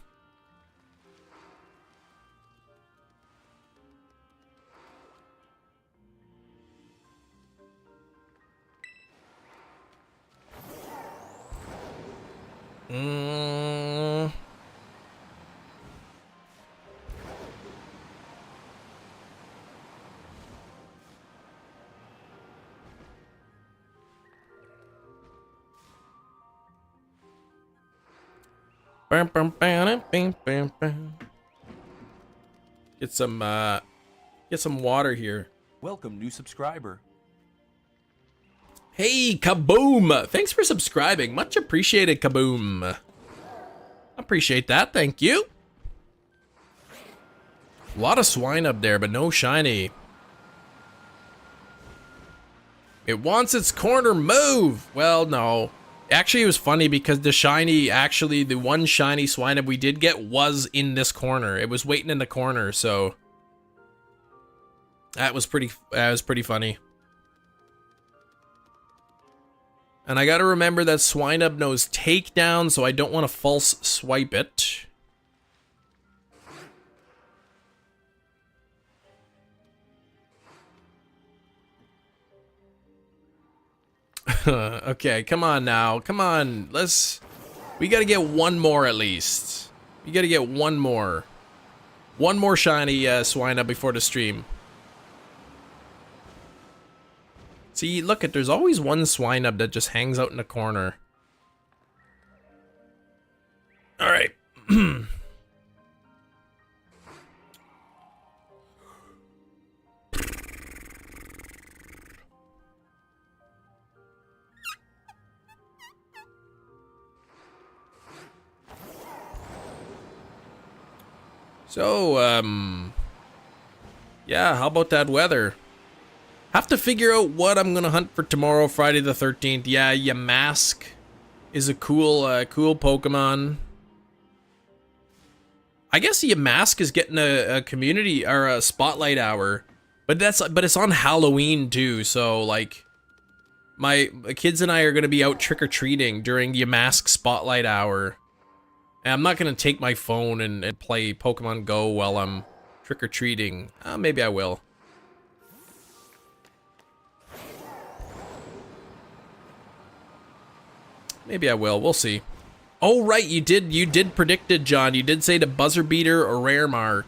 Get some water here. Welcome, new subscriber. Hey, Kaboom! Thanks for subscribing. Much appreciated, Kaboom. Appreciate that, thank you. A lot of swine up there, but no shiny. It wants its corner, move! Well, no. Actually, it was funny because the one shiny swine we did get was in this corner. It was waiting in the corner, so that was pretty funny. And I gotta remember that Swinub knows takedown, so I don't want to false swipe it. Okay, come on now. Come on. We gotta get one more at least. We gotta get one more. One more shiny Swinub before the stream. See, look, there's always one Swinub that just hangs out in the corner. Alright. So, yeah, how about that weather? Have to figure out what I'm gonna hunt for tomorrow, Friday the 13th. Yeah, Yamask is a cool Pokemon. I guess Yamask is getting a community or a spotlight hour, but it's on Halloween too. So like, my kids and I are gonna be out trick or treating during Yamask spotlight hour. And I'm not gonna take my phone and play Pokemon Go while I'm trick or treating. Maybe I will. Maybe I will. We'll see. Oh right, you did predict it, John. You did say the buzzer beater or rare mark.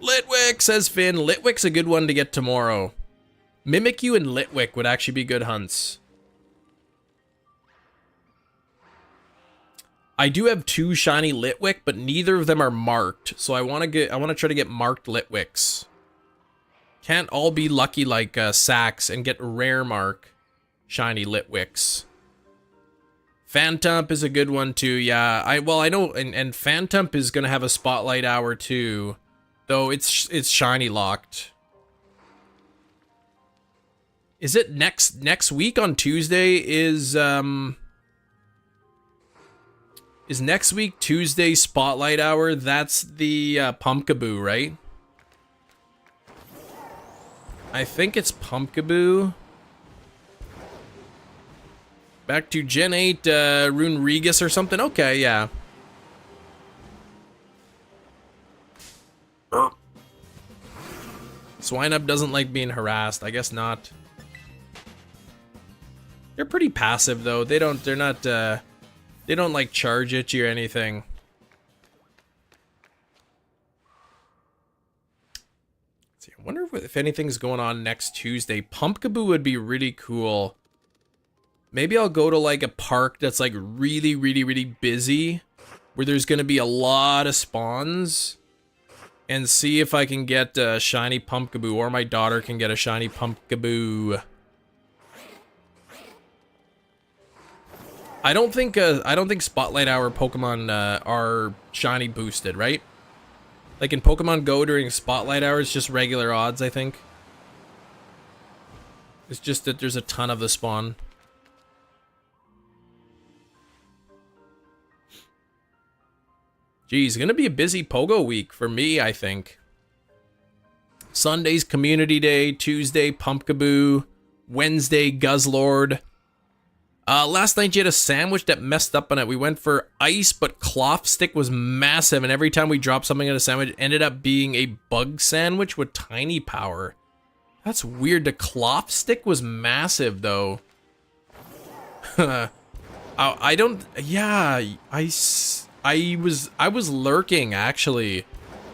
Litwick, says Finn. Litwick's a good one to get tomorrow. Mimikyu and Litwick would actually be good hunts. I do have 2 shiny Litwick, but neither of them are marked. So I want to try to get marked Litwicks. Can't all be lucky like Sax and get rare mark shiny Litwicks. Phantump is a good one too. Yeah, I know, and Phantump is gonna have a spotlight hour too, though it's shiny locked. Is it next week on Tuesday? Is next week Tuesday spotlight hour? That's the Pumpkaboo, right? I think it's Pumpkaboo. Back to Gen 8, Runerigus or something? Okay, yeah. Swinub doesn't like being harassed. I guess not. They're pretty passive though. They don't like charge at you or anything. Let's see, I wonder if anything's going on next Tuesday. Pumpkaboo would be really cool. Maybe I'll go to like a park that's like really busy, where there's gonna be a lot of spawns, and see if I can get a shiny Pumpkaboo, or my daughter can get a shiny Pumpkaboo. I don't think Spotlight Hour Pokemon are shiny boosted, right? Like in Pokemon Go during Spotlight Hour, it's just regular odds, I think. It's just that there's a ton of the spawn. Geez, gonna be a busy Pogo week for me, I think. Sunday's Community Day, Tuesday Pumpkaboo, Wednesday Guzzlord. Last night you had a sandwich that messed up on it. We went for ice, but cloth stick was massive, and every time we dropped something in a sandwich, it ended up being a bug sandwich with tiny power. That's weird. The cloth stick was massive, though. I don't. Yeah, I was lurking actually.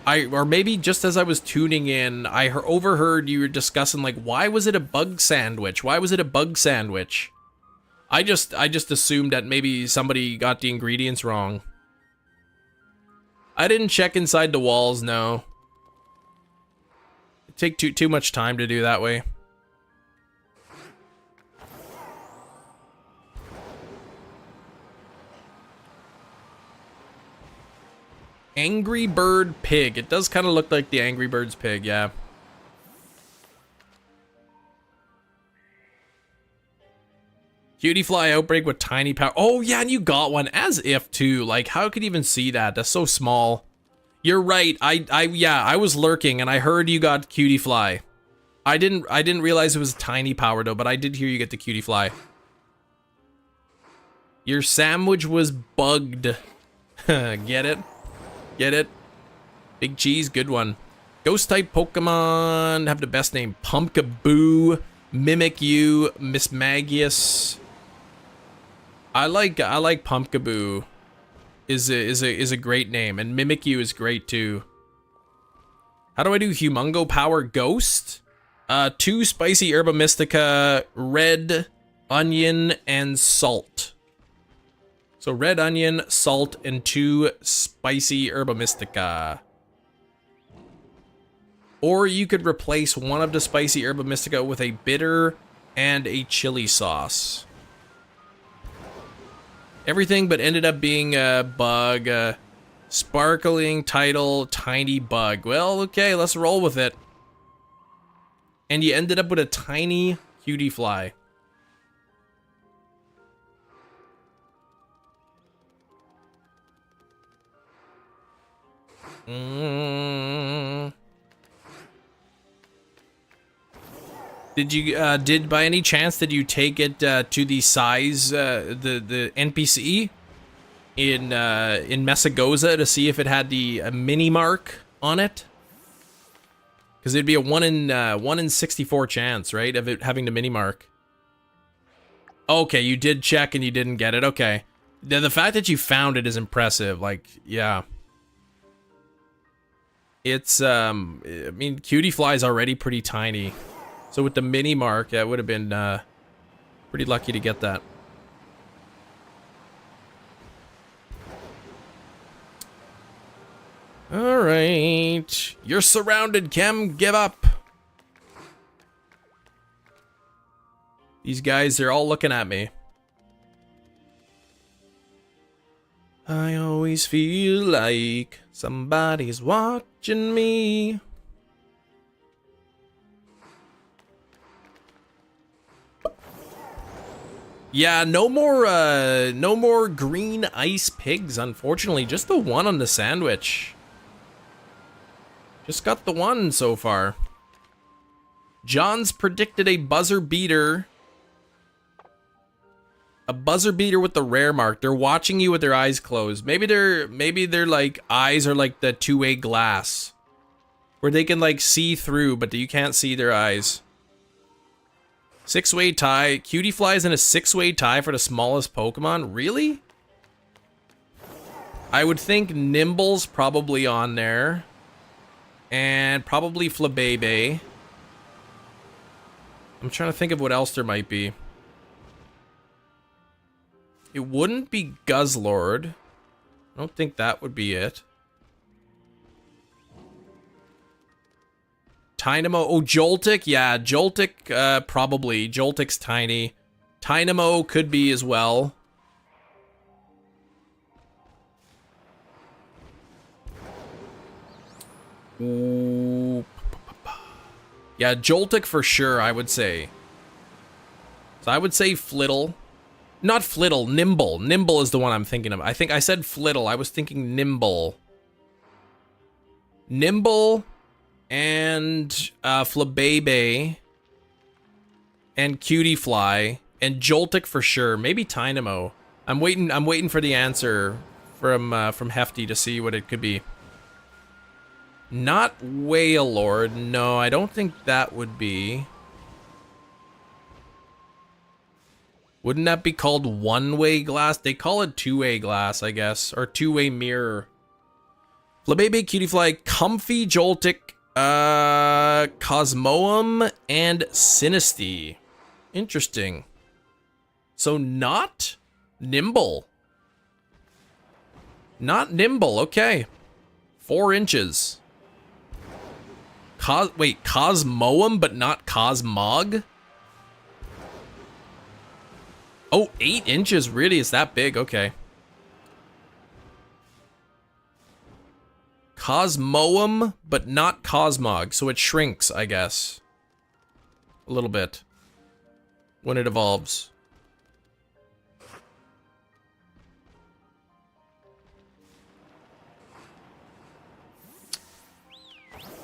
Or maybe just as I was tuning in, I overheard you were discussing like, why was it a bug sandwich? Why was it a bug sandwich? I just assumed that maybe somebody got the ingredients wrong. I didn't check inside the walls, no. It'd take too much time to do that way. Angry Bird Pig. It does kind of look like the Angry Birds pig, yeah. Cutie Fly outbreak with tiny power. Oh, yeah, and you got one. As if, too. Like, how could you even see that? That's so small. You're right. I was lurking, and I heard you got Cutie Fly. I didn't realize it was tiny power, though, but I did hear you get the Cutie Fly. Your sandwich was bugged. Get it? Get it? Big Cheese, good one. Ghost-type Pokemon have the best name. Pumpkaboo, Mimikyu, Mismagius. I like Pumpkaboo. Is a great name, and Mimikyu is great too. How do I do Humongo Power Ghost? 2 spicy Herba Mystica, red onion, and salt. So red onion, salt, and 2 spicy Herba Mystica. Or you could replace one of the spicy Herba Mystica with a bitter and a chili sauce. Everything but ended up being a bug. Sparkling title, tiny bug. Well, okay, let's roll with it. And you ended up with a tiny Cutie Fly. Did you by any chance did you take it to the size the NPC in Messagoza to see if it had the mini mark on it? Because it'd be a 1 in 64 chance, right, of it having the mini mark. Okay, you did check and you didn't get it. Okay, the fact that you found it is impressive. Like, yeah. It's, I mean, Cutie Fly is already pretty tiny. So with the mini mark, yeah, it would have been pretty lucky to get that. Alright. You're surrounded, Kem. Give up. These guys, they're all looking at me. I always feel like somebody's watching me. Yeah, no more green ice pigs, unfortunately. Just the one on the sandwich. Just got the one so far. John's predicted a buzzer beater. A buzzer beater with the rare mark. They're watching you with their eyes closed. Maybe they're like eyes are like the two-way glass, where they can like see through, but you can't see their eyes. 6-way tie. Cutie Flies in a 6-way tie for the smallest Pokemon? Really? I would think Nimble's probably on there. And probably Flabebe. I'm trying to think of what else there might be. It wouldn't be Guzzlord. I don't think that would be it. Tynamo. Oh, Joltik. Yeah, Joltik, probably. Joltik's tiny. Tynamo could be as well. Ooh. Yeah, Joltik for sure, I would say. So I would say Flittle. Not Flittle, Nimble. Nimble is the one I'm thinking of. I think I said Flittle. I was thinking Nimble. Nimble and Flabebe and Cutie Fly and Joltik for sure. Maybe Tynamo. I'm waiting for the answer from Hefty to see what it could be. Not Whale Lord. No, I don't think that would be. Wouldn't that be called one-way glass? They call it two-way glass, I guess, or two-way mirror. Flabebe, Cutiefly, Comfy, Joltik, Cosmoem, and Sinisty. Interesting. So not Nimble. Not Nimble, okay. 4 inches. Wait, Cosmoem, but not Cosmog? Oh, 8 inches, really? It's that big, okay. Cosmoem, but not Cosmog, so it shrinks, I guess. A little bit. When it evolves.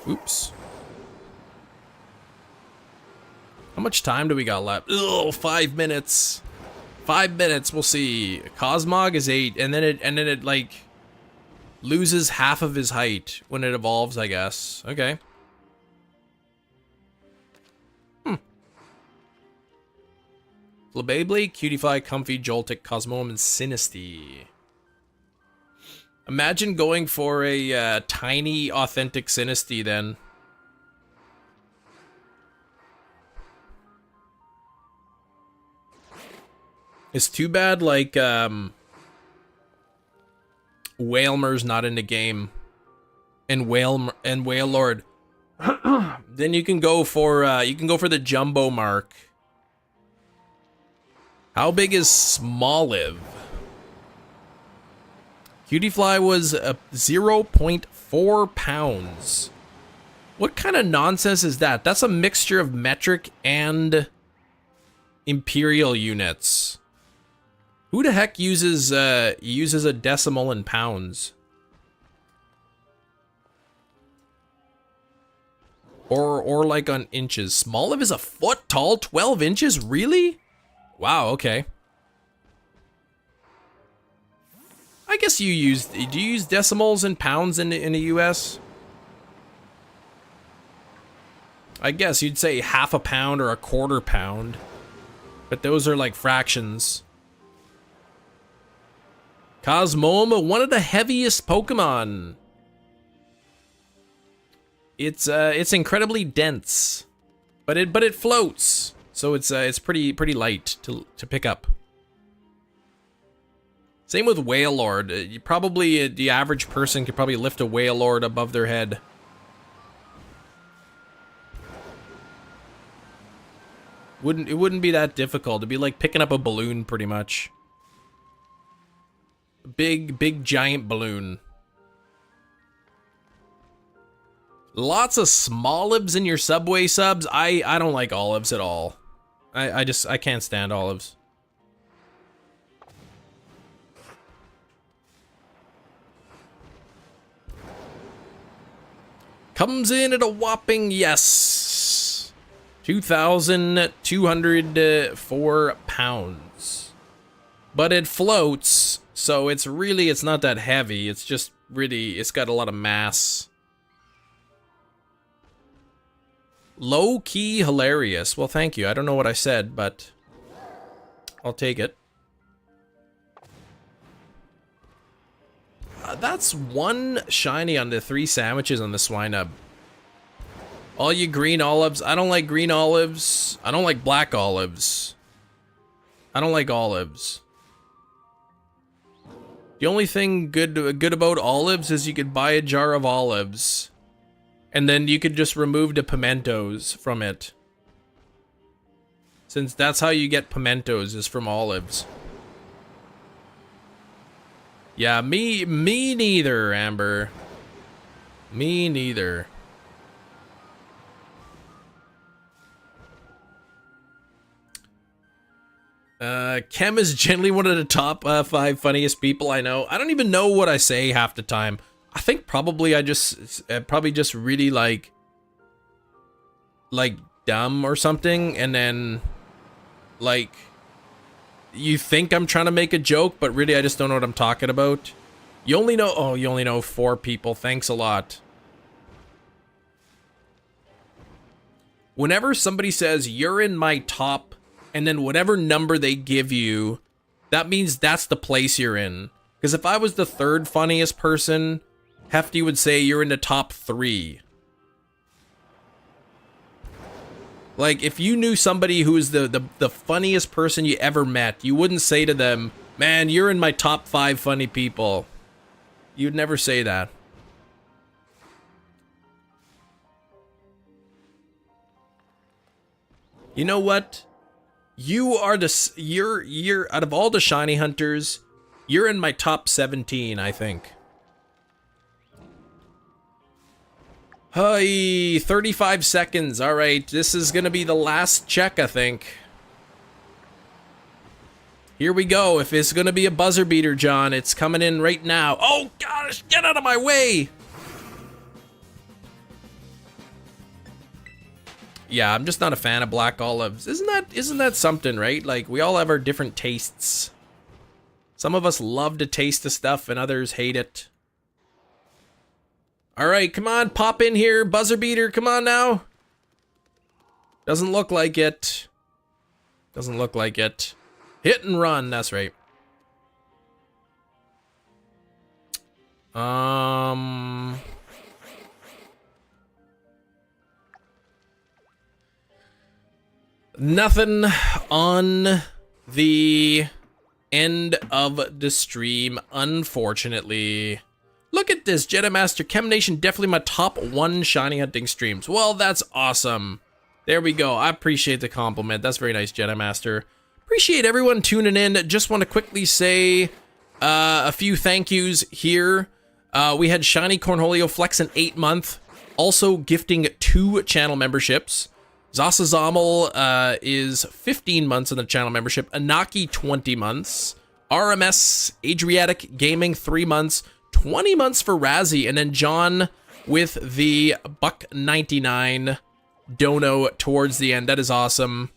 Oops. How much time do we got left? Ugh, 5 minutes. 5 minutes, we'll see. Cosmog is 8, and then it like loses half of his height when it evolves, I guess. Okay. Flabebe, Cutiefly, Comfy, Joltik, Cosmoem, and Sinisty. Imagine going for a tiny, authentic Sinisty then. It's too bad, like, Whalmer's not in the game. And Whale Lord. Then you can go for the Jumbo Mark. How big is Smoliv? Cutiefly was 0.4 pounds. What kind of nonsense is that? That's a mixture of metric and imperial units. Who the heck uses a decimal in pounds? Or like on inches. Smoliv is a foot tall, 12 inches? Really? Wow, okay. I guess do you use decimals and pounds in the US? I guess you'd say half a pound or a quarter pound. But those are like fractions. Cosmoem, one of the heaviest Pokemon. It's incredibly dense, but it floats, so it's pretty light to pick up. Same with Whale Lord. You probably the average person could probably lift a Whale Lord above their head. It wouldn't be that difficult. It'd be like picking up a balloon, pretty much. Big giant balloon. Lots of Smolibs in your Subway subs. I don't like olives at all. I can't stand olives. Comes in at a whopping yes. 2,204 pounds. But it floats, so it's not that heavy. It's just really, it's got a lot of mass. Low-key hilarious. Well, thank you. I don't know what I said, but I'll take it. That's one shiny on the 3 sandwiches on the Swinub. All you green olives. I don't like green olives. I don't like black olives. I don't like olives. The only thing good about olives is you could buy a jar of olives. And then you could just remove the pimentos from it. Since that's how you get pimentos, is from olives. Yeah, me neither, Amber. Me neither. Kem is generally one of the top 5 funniest people I know. I don't even know what I say half the time. I think probably I just probably just really like dumb or something, and then like you think I'm trying to make a joke, but really I just don't know what I'm talking about. You only know 4 people. Thanks a lot. Whenever somebody says you're in my top, and then whatever number they give you, that means that's the place you're in. Because if I was the 3rd funniest person, Hefty would say you're in the top 3. Like, if you knew somebody who is the funniest person you ever met, you wouldn't say to them, man, you're in my top 5 funny people. You'd never say that. You know what? You are you're out of all the shiny hunters, you're in my top 17, I think. Hey, 35 seconds. All right, this is gonna be the last check, I think. Here we go. If it's gonna be a buzzer beater, John, it's coming in right now. Oh gosh, get out of my way! Yeah, I'm just not a fan of black olives. Isn't that something, right? Like, we all have our different tastes. Some of us love to taste the stuff and others hate it. All right, come on, pop in here, buzzer beater, come on now. Doesn't look like it. Doesn't look like it. Hit and run, that's right. Nothing on the end of the stream, unfortunately. Look at this, Jedi Master Chem Nation, definitely my top 1 shiny hunting streams. Well, that's awesome. There we go. I appreciate the compliment. That's very nice, Jedi Master. Appreciate everyone tuning in. Just want to quickly say a few thank yous here. We had Shiny Cornholio flex an 8-month, also gifting 2 channel memberships. Zasazamal is 15 months on the channel membership. Anaki, 20 months. RMS Adriatic Gaming, 3 months. 20 months for Razzie, and then John with the $1.99 dono towards the end. That is awesome.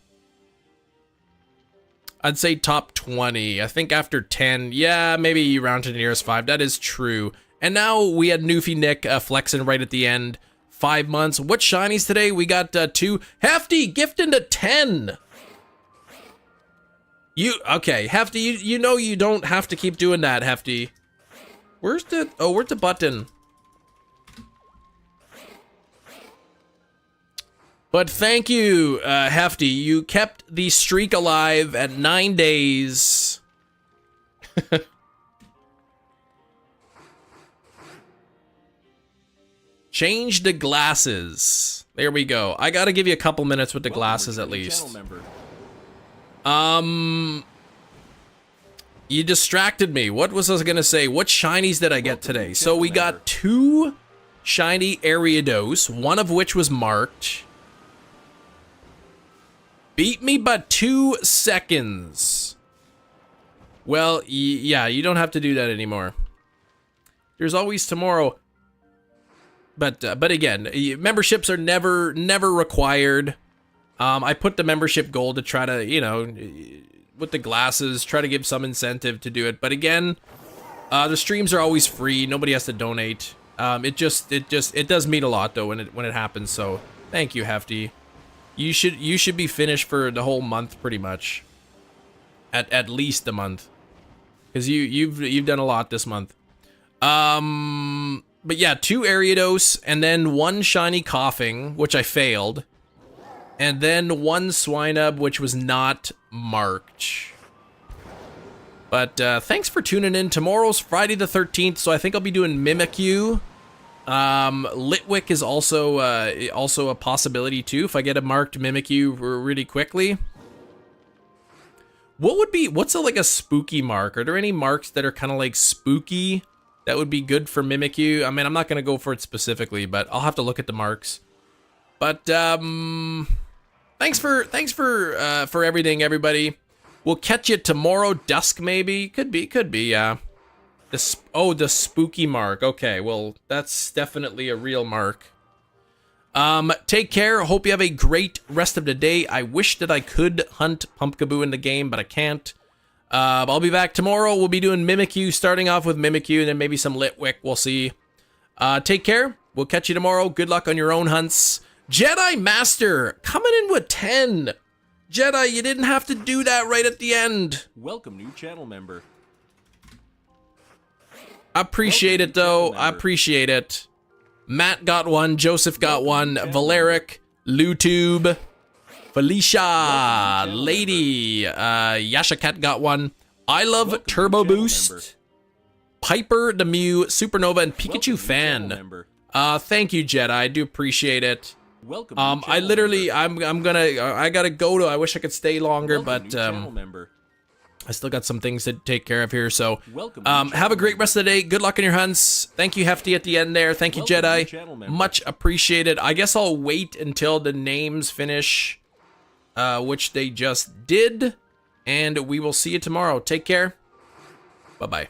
I'd say top 20. I think after 10, yeah, maybe you round to the nearest 5. That is true. And now we had Newfie Nick flexing right at the end. 5 months. What shinies today? We got 2. Hefty gifting to 10. Okay, Hefty, you know you don't have to keep doing that, Hefty. Where's the button? But thank you, Hefty. You kept the streak alive at 9 days. Change the glasses. There we go. I gotta give you a couple minutes with the glasses at least. You distracted me. What was I gonna say? What shinies did I get today? So we got 2 shiny Ariados, one of which was marked. Beat me by 2 seconds. Well, yeah, you don't have to do that anymore. There's always tomorrow. But again, memberships are never required. I put the membership goal to try to, you know, with the glasses, try to give some incentive to do it. But again, the streams are always free. Nobody has to donate. It does mean a lot though when it happens. So thank you, Hefty. You should be finished for the whole month pretty much. At least a month, because you've done a lot this month. But yeah, 2 Ariados and then 1 shiny Koffing, which I failed. And then 1 Swinub, which was not marked. But thanks for tuning in. Tomorrow's Friday the 13th, so I think I'll be doing Mimikyu. Litwick is also a possibility too, if I get a marked Mimikyu really quickly. What's like a spooky mark? Are there any marks that are kind of like spooky that would be good for Mimikyu? I mean, I'm not going to go for it specifically, but I'll have to look at the marks. But, thanks for everything, everybody. We'll catch you tomorrow, dusk maybe. Could be, yeah. The spooky mark. Okay, well, that's definitely a real mark. Take care. Hope you have a great rest of the day. I wish that I could hunt Pumpkaboo in the game, but I can't. I'll be back tomorrow. We'll be doing Mimikyu, starting off with Mimikyu, and then maybe some Litwick. We'll see. Take care. We'll catch you tomorrow. Good luck on your own hunts. Jedi Master, coming in with 10. Jedi, you didn't have to do that right at the end. Welcome, new channel member. I appreciate it, though. I appreciate it. Matt got one. Joseph got one. Valeric, Lutube, Felicia, Lady, Yashakat got one. I love Turbo Boost, Piper, the Mew, Supernova, and Pikachu Fan. Thank you, Jedi. I do appreciate it. Welcome. I literally, I gotta go to. I wish I could stay longer, but I still got some things to take care of here. So, have a great rest of the day. Good luck in your hunts. Thank you, Hefty, at the end there. Thank you, Jedi. Much appreciated. I guess I'll wait until the names finish, which they just did, and we will see you tomorrow. Take care. Bye bye.